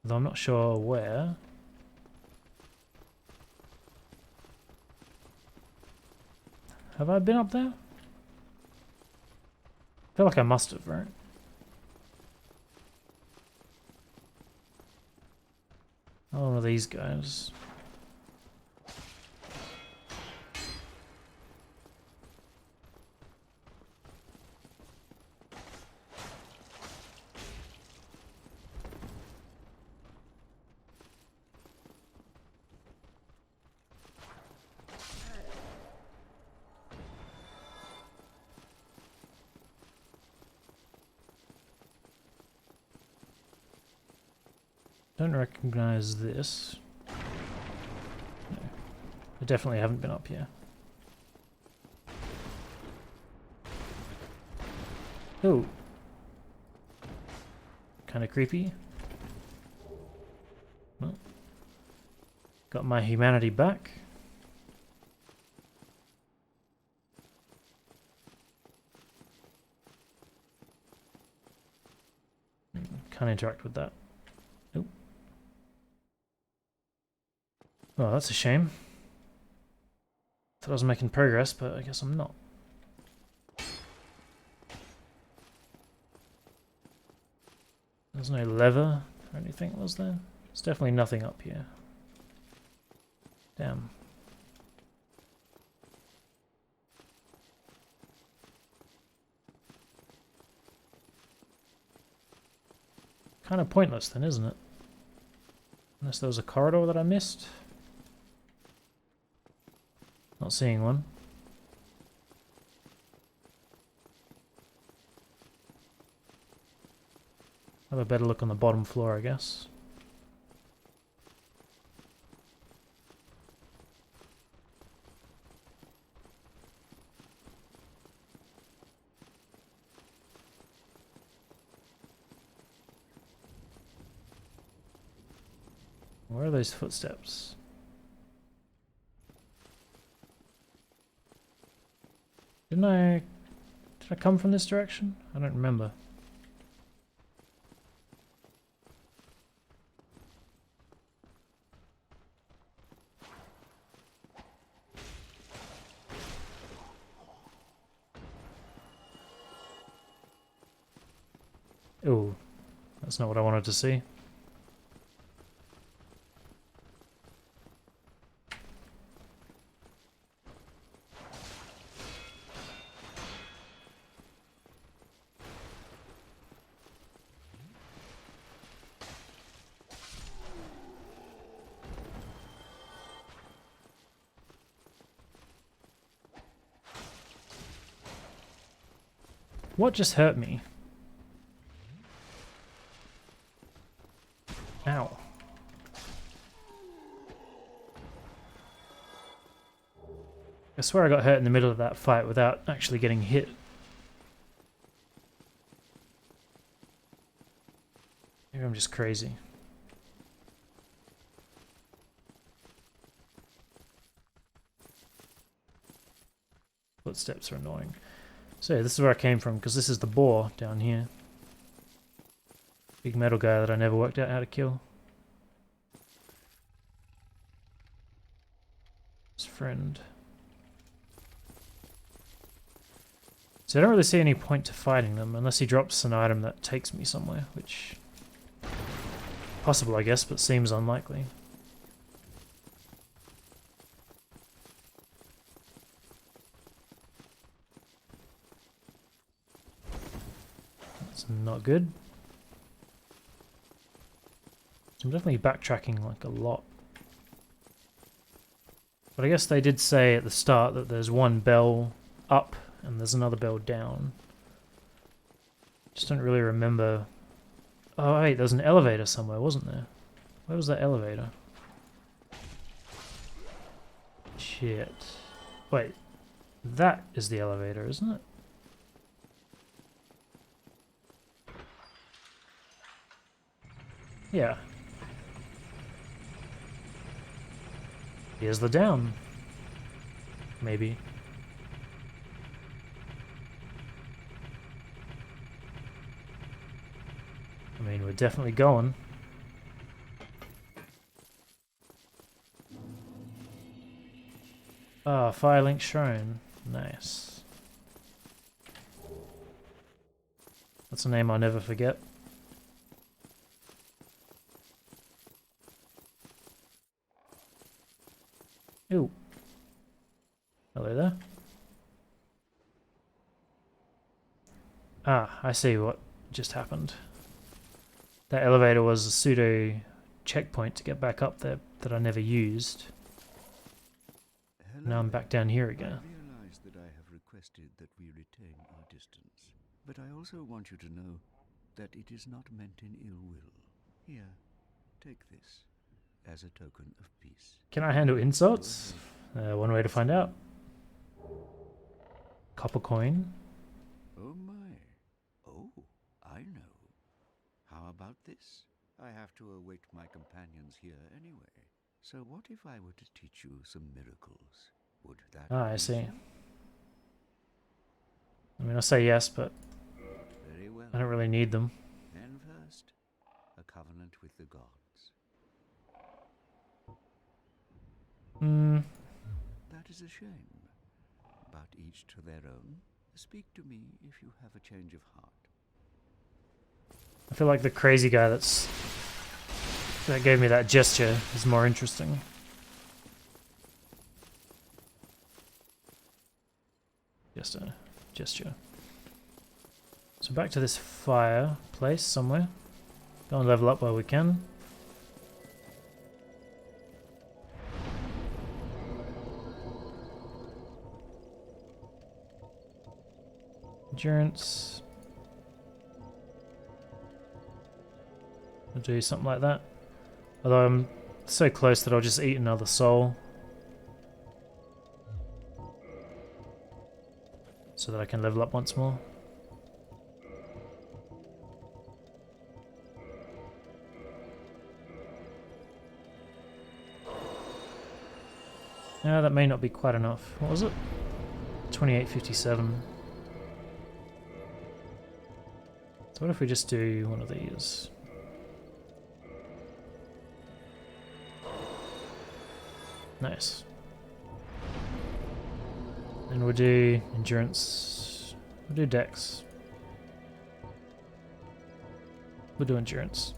Though I'm not sure where. Have I been up there? I feel like I must have, right? Oh, one of these guys. Don't recognize this. No. I definitely haven't been up here. Oh. Kind of creepy. Well, got my humanity back. Can't interact with that. Nope. Well, that's a shame. Thought I was making progress, but I guess I'm not. There's no lever or anything, was there? There's definitely nothing up here. Damn. Kind of pointless then, isn't it? Unless there was a corridor that I missed. Not seeing one. Have a better look on the bottom floor, I guess. Where are those footsteps? Did I come from this direction? I don't remember. Oh, that's not what I wanted to see. What just hurt me? Ow. I swear I got hurt in the middle of that fight without actually getting hit. Maybe I'm just crazy. Footsteps are annoying. So yeah, this is where I came from, because this is the boar down here. Big metal guy that I never worked out how to kill. His friend. So I don't really see any point to fighting them, unless he drops an item that takes me somewhere, which... possible, I guess, but seems unlikely. That's not good. I'm definitely backtracking like a lot. But I guess they did say at the start that there's one bell up and there's another bell down. Just don't really remember. Oh wait, there's an elevator somewhere, wasn't there? Where was that elevator? Shit. Wait, that is the elevator, isn't it? Yeah. Here's the down. Maybe. I mean, we're definitely going. Ah, Firelink Shrine. Nice. That's a name I'll never forget. Ooh. Hello there. Ah, I see what just happened. That elevator was a pseudo checkpoint to get back up there that I never used. Hello. Now I'm back down here again. I realize that I have requested that we retain our distance, but I also want you to know that it is not meant in ill will. Here, Take this as a token of peace. Can I handle insults? One way to find out. Copper coin. Oh my. Oh, I know. How about this? I have to await my companions here anyway. So what if I were to teach you some miracles? Would that Ah, I please see. you? I mean, I'll say yes, but Very well. I don't really need them. And first, a covenant with the gods. Hmm. That is a shame. But each to their own. Speak to me if you have a change of heart. I feel like the crazy guy that gave me that gesture is more interesting. Just a gesture. So back to this fireplace somewhere. Go and level up while we can. Endurance. I'll do something like that. Although I'm so close that I'll just eat another soul. So that I can level up once more. Yeah, that may not be quite enough. What was it? 2857. So what if we just do one of these? Nice. And we'll do endurance. We'll do dex. We'll do endurance.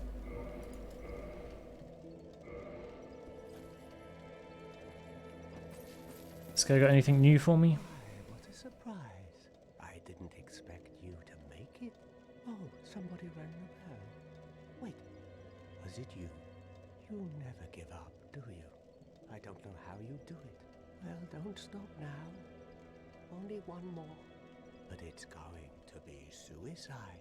This guy got anything new for me? Why, what a surprise. I didn't expect you to make it. Oh, somebody rang the bell. Wait, was it you? You never give up, do you? I don't know how you do it. Well, don't stop now. Only one more. But it's going to be suicide.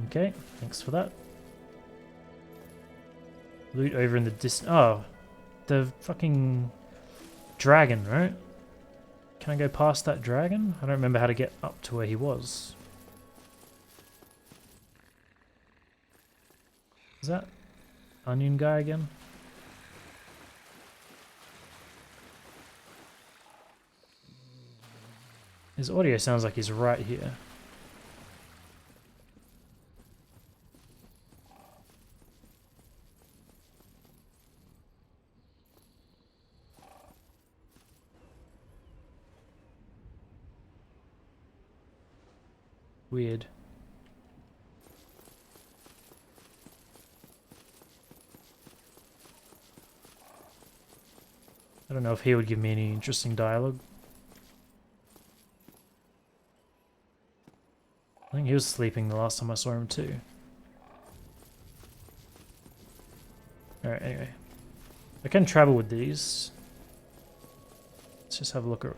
Okay, thanks for that. Loot over in the distance. Oh, the fucking dragon, right? Can I go past that dragon? I don't remember how to get up to where he was. Is that onion guy again? His audio sounds like he's right here. Weird. I don't know if he would give me any interesting dialogue. I think he was sleeping the last time I saw him too. Alright, anyway. I can travel with these. Let's just have a look at...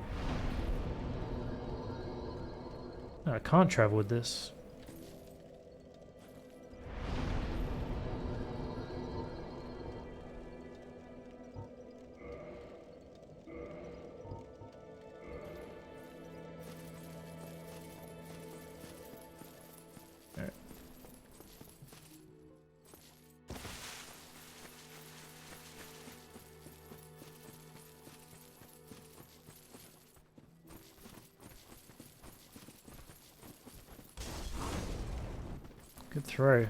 No, I can't travel with this. Alright. Good throw.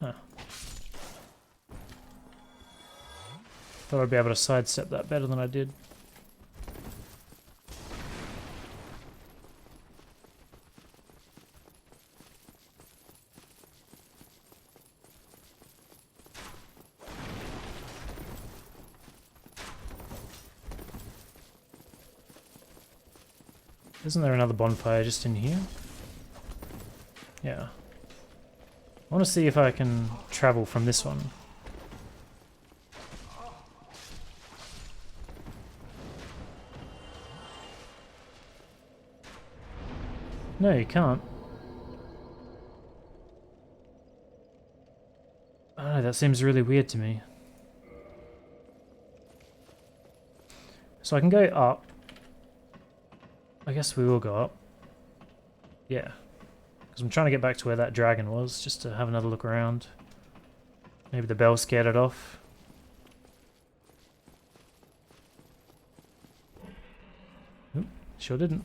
Huh. Thought I'd be able to sidestep that better than I did. Isn't there another bonfire just in here? Yeah. I want to see if I can travel from this one. No, you can't. I don't know, that seems really weird to me. So I can go up. I guess we will go up. Yeah. Because I'm trying to get back to where that dragon was, just to have another look around. Maybe the bell scared it off. Oop, sure didn't.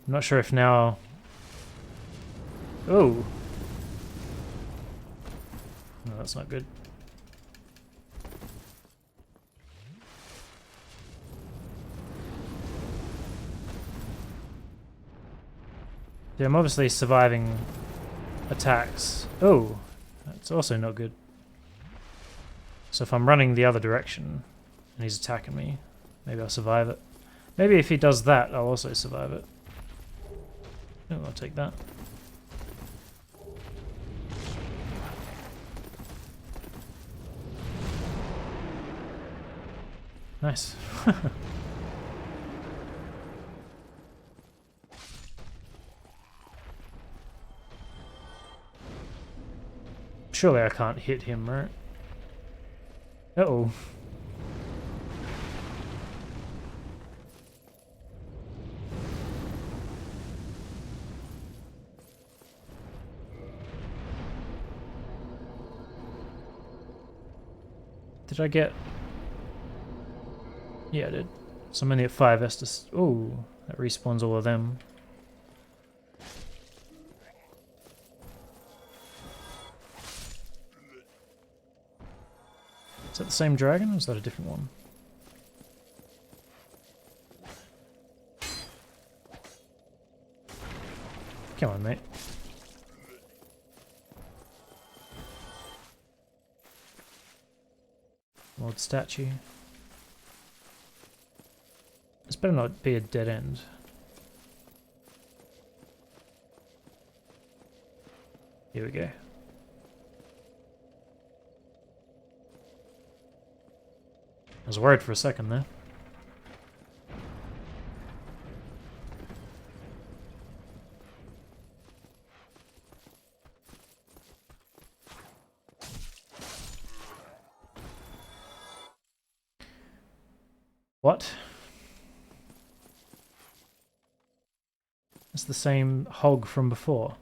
I'm not sure if now... Oh! No, that's not good. Yeah, I'm obviously surviving attacks. Oh! That's also not good. So if I'm running the other direction and he's attacking me, maybe I'll survive it. Maybe if he does that, I'll also survive it. Oh, I'll take that. Nice. Surely I can't hit him, right? Uh-oh. Did I get... Yeah, I did. So I'm only at 5 Estus. Oh, that respawns all of them. Is that the same dragon or is that a different one? Come on, mate. Old statue. This better not be a dead end. Here we go. I was worried for a second there. What? It's the same hog from before.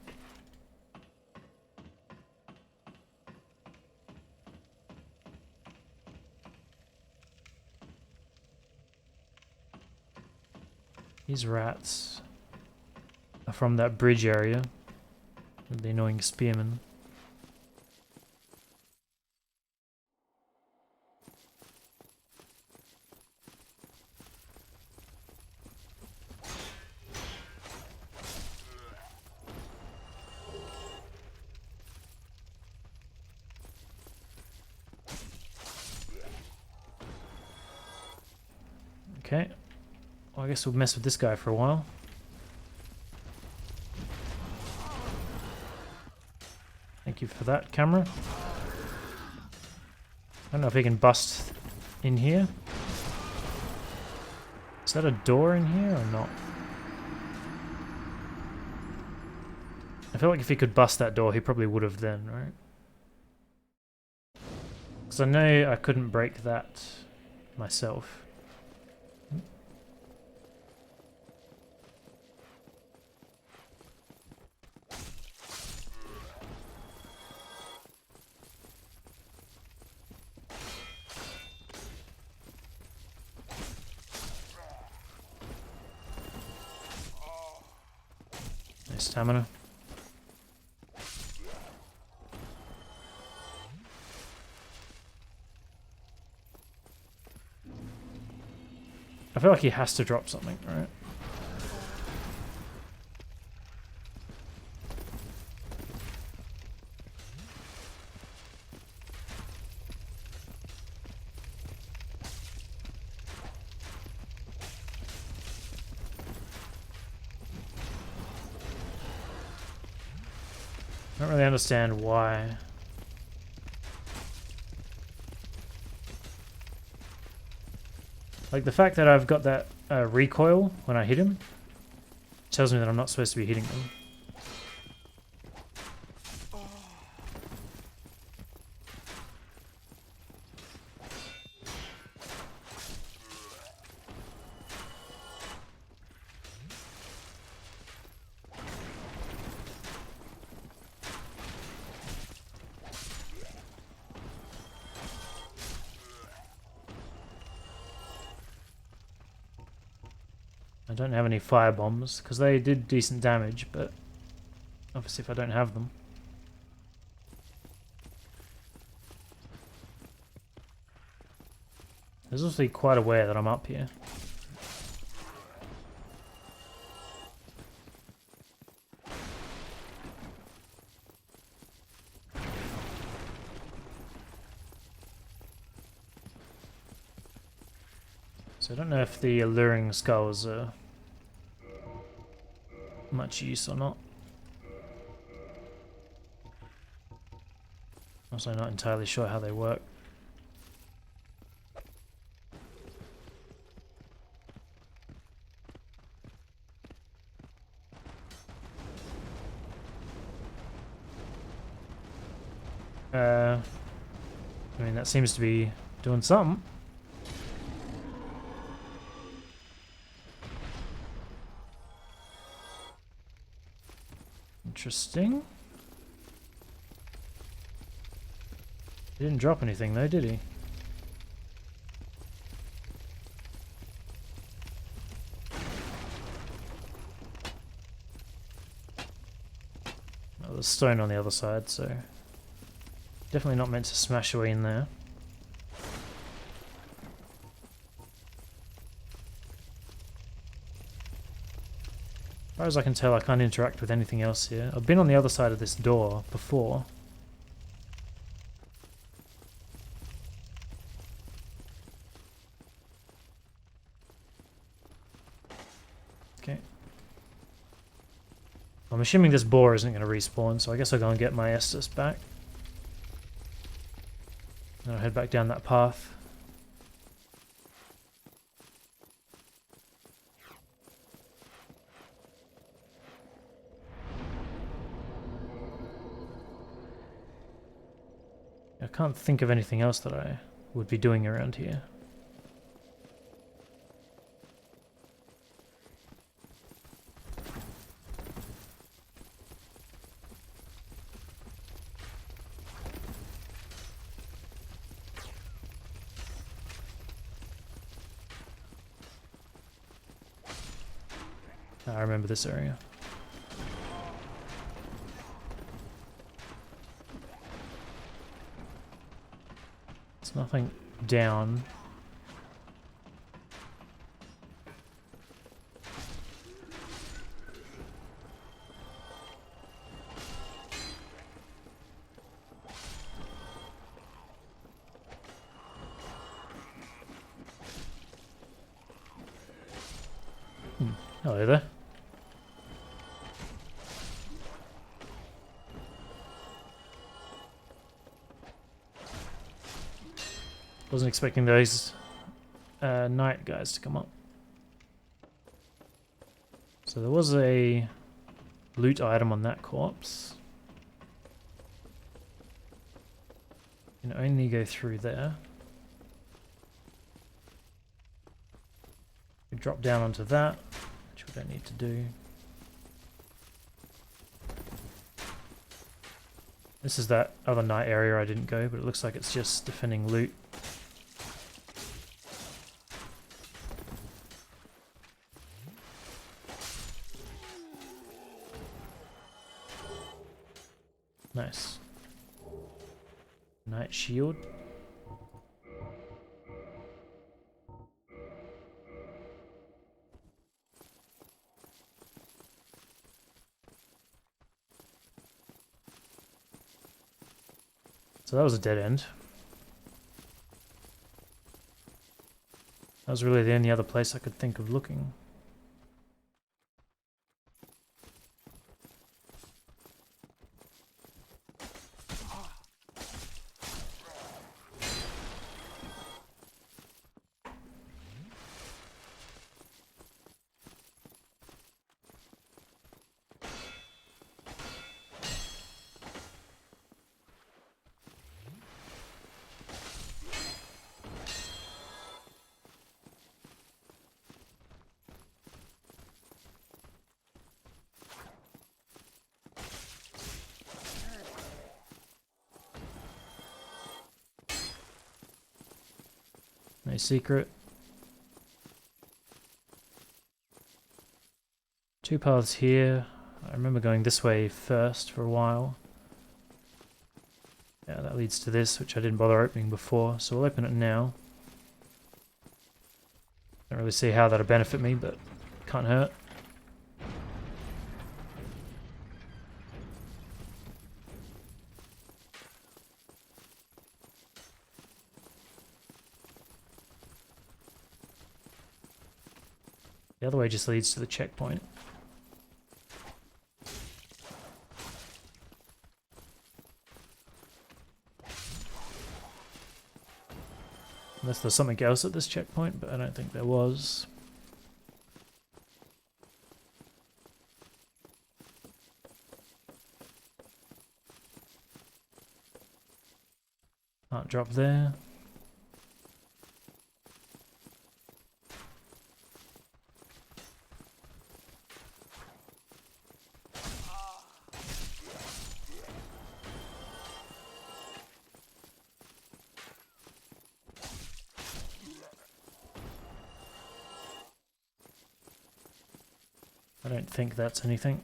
These rats are from that bridge area with the annoying spearmen. Okay. Well, I guess we'll mess with this guy for a while. Thank you for that, camera. I don't know if he can bust in here. Is that a door in here or not? I feel like if he could bust that door, he probably would have then, right? Because I know I couldn't break that myself. Stamina. I feel like he has to drop something, right? I don't really understand why. Like the fact that I've got that recoil when I hit him tells me that I'm not supposed to be hitting them. I don't have any fire bombs because they did decent damage, but obviously if I don't have them. There's also quite aware that I'm up here. So I don't know if the alluring skulls are much use or not. Also not entirely sure how they work. I mean that seems to be doing something. Interesting. He didn't drop anything though, did he? Oh, there's stone on the other side, so definitely not meant to smash away in there. As far as I can tell, I can't interact with anything else here. I've been on the other side of this door before. Okay. I'm assuming this boar isn't going to respawn, so I guess I'll go and get my Estus back. And I'll head back down that path. I can't think of anything else that I would be doing around here. I remember this area. There's nothing down. Hello there. Wasn't expecting those night guys to come up. So there was a loot item on that corpse. You can only go through there. We drop down onto that, which we don't need to do. This is that other night area I didn't go, but it looks like it's just defending loot. Nice. Night shield. So that was a dead end. That was really the only other place I could think of looking. No secret. 2 paths here. I remember going this way first for a while. Yeah, that leads to this, which I didn't bother opening before, so we'll open it now. Don't really see how that'll benefit me, but can't hurt. The other way just leads to the checkpoint. Unless there's something else at this checkpoint, but I don't think there was. Can't drop there. I don't think that's anything.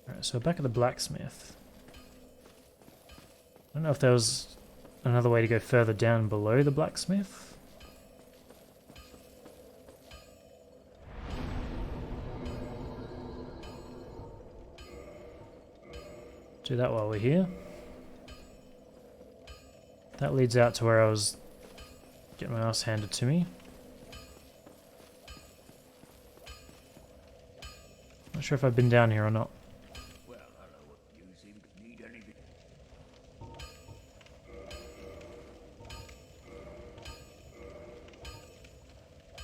Alright, so back at the blacksmith. I don't know if there was another way to go further down below the blacksmith. Do that while we're here. That leads out to where I was getting my ass handed to me. Not sure if I've been down here or not. Well, hello. You seem to need anything.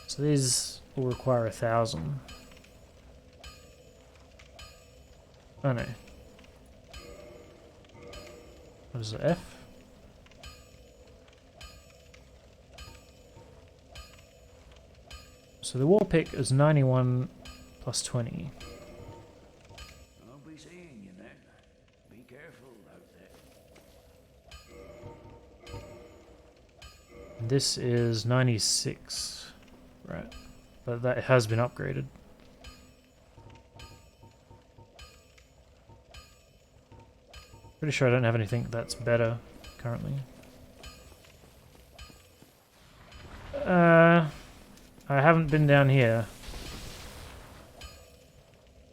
So these will require 1,000. Oh no. What is it, F? So the war pick is 91 plus 20. I'll be seeing you then. Be careful out there. And this is 96. Right. But that has been upgraded. Pretty sure I don't have anything that's better currently. I haven't been down here.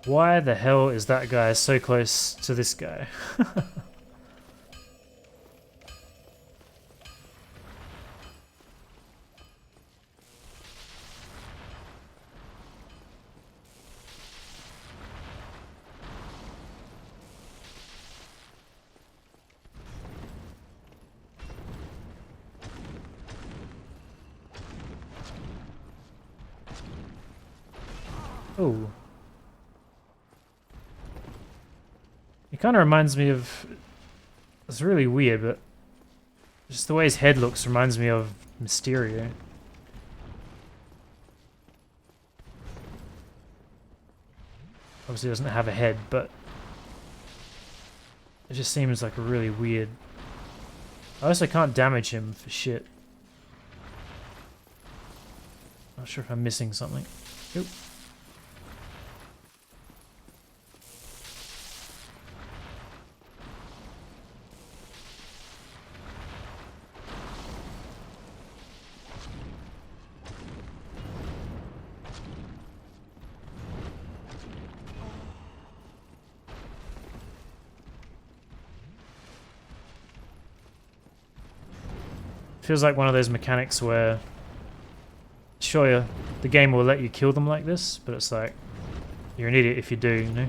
Why the hell is that guy so close to this guy? Oh. It kind of reminds me of... It's really weird, but... Just the way his head looks reminds me of Mysterio. Obviously he doesn't have a head, but... It just seems like a really weird... I also can't damage him for shit. Not sure if I'm missing something. Oop. Feels like one of those mechanics where, sure, the game will let you kill them like this, but it's like, you're an idiot if you do, you know?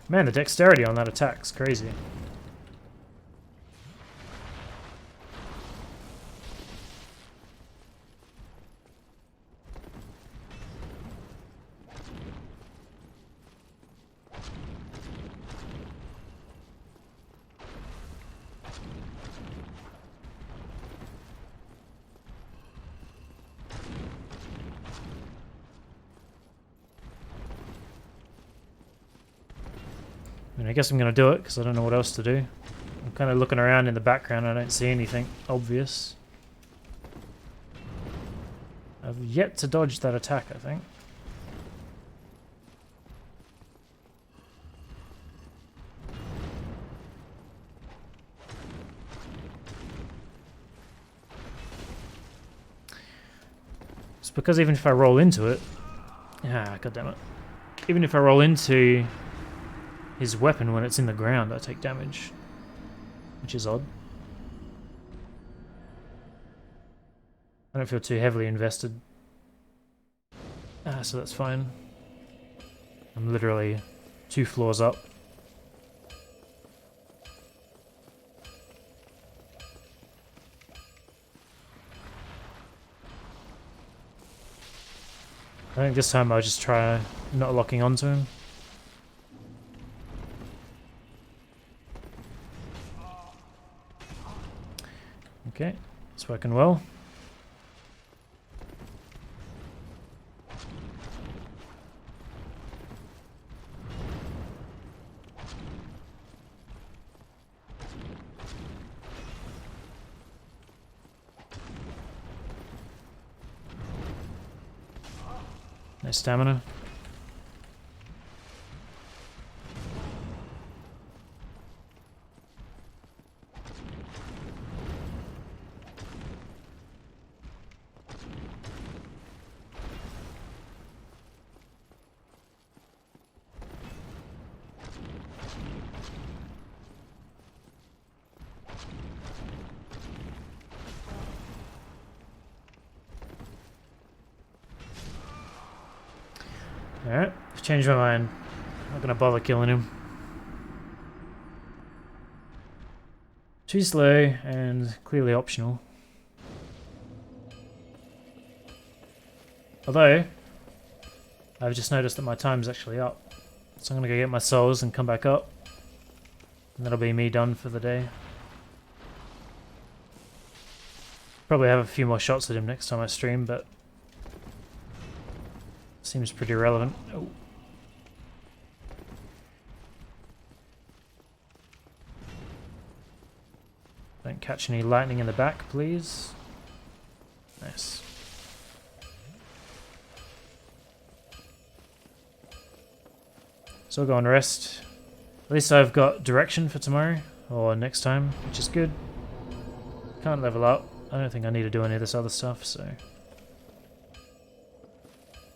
Man, the dexterity on that attack's crazy. mean, I guess I'm going to do it because I don't know what else to do. I'm kind of looking around in the background. I don't see anything obvious. I've yet to dodge that attack, I think. It's because even if I roll into it... Ah, goddammit. Even if I roll into his weapon when it's in the ground, I take damage. Which is odd. I don't feel too heavily invested. Ah, so that's fine. I'm literally 2 floors up. I think this time I'll just try not locking onto him. Okay, it's working well. Nice stamina. Alright, I've changed my mind. I'm not gonna bother killing him. Too slow and clearly optional. Although, I've just noticed that my time's actually up. So I'm gonna go get my souls and come back up. And that'll be me done for the day. Probably have a few more shots at him next time I stream, but seems pretty relevant. Oh. Don't catch any lightning in the back, please. Nice. So I'll go and rest. At least I've got direction for tomorrow, or next time, which is good. Can't level up. I don't think I need to do any of this other stuff, so...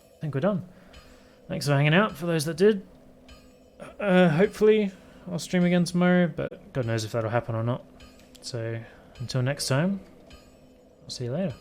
I think we're done. Thanks for hanging out, for those that did. Hopefully I'll stream again tomorrow, but God knows if that'll happen or not. So, until next time, I'll see you later.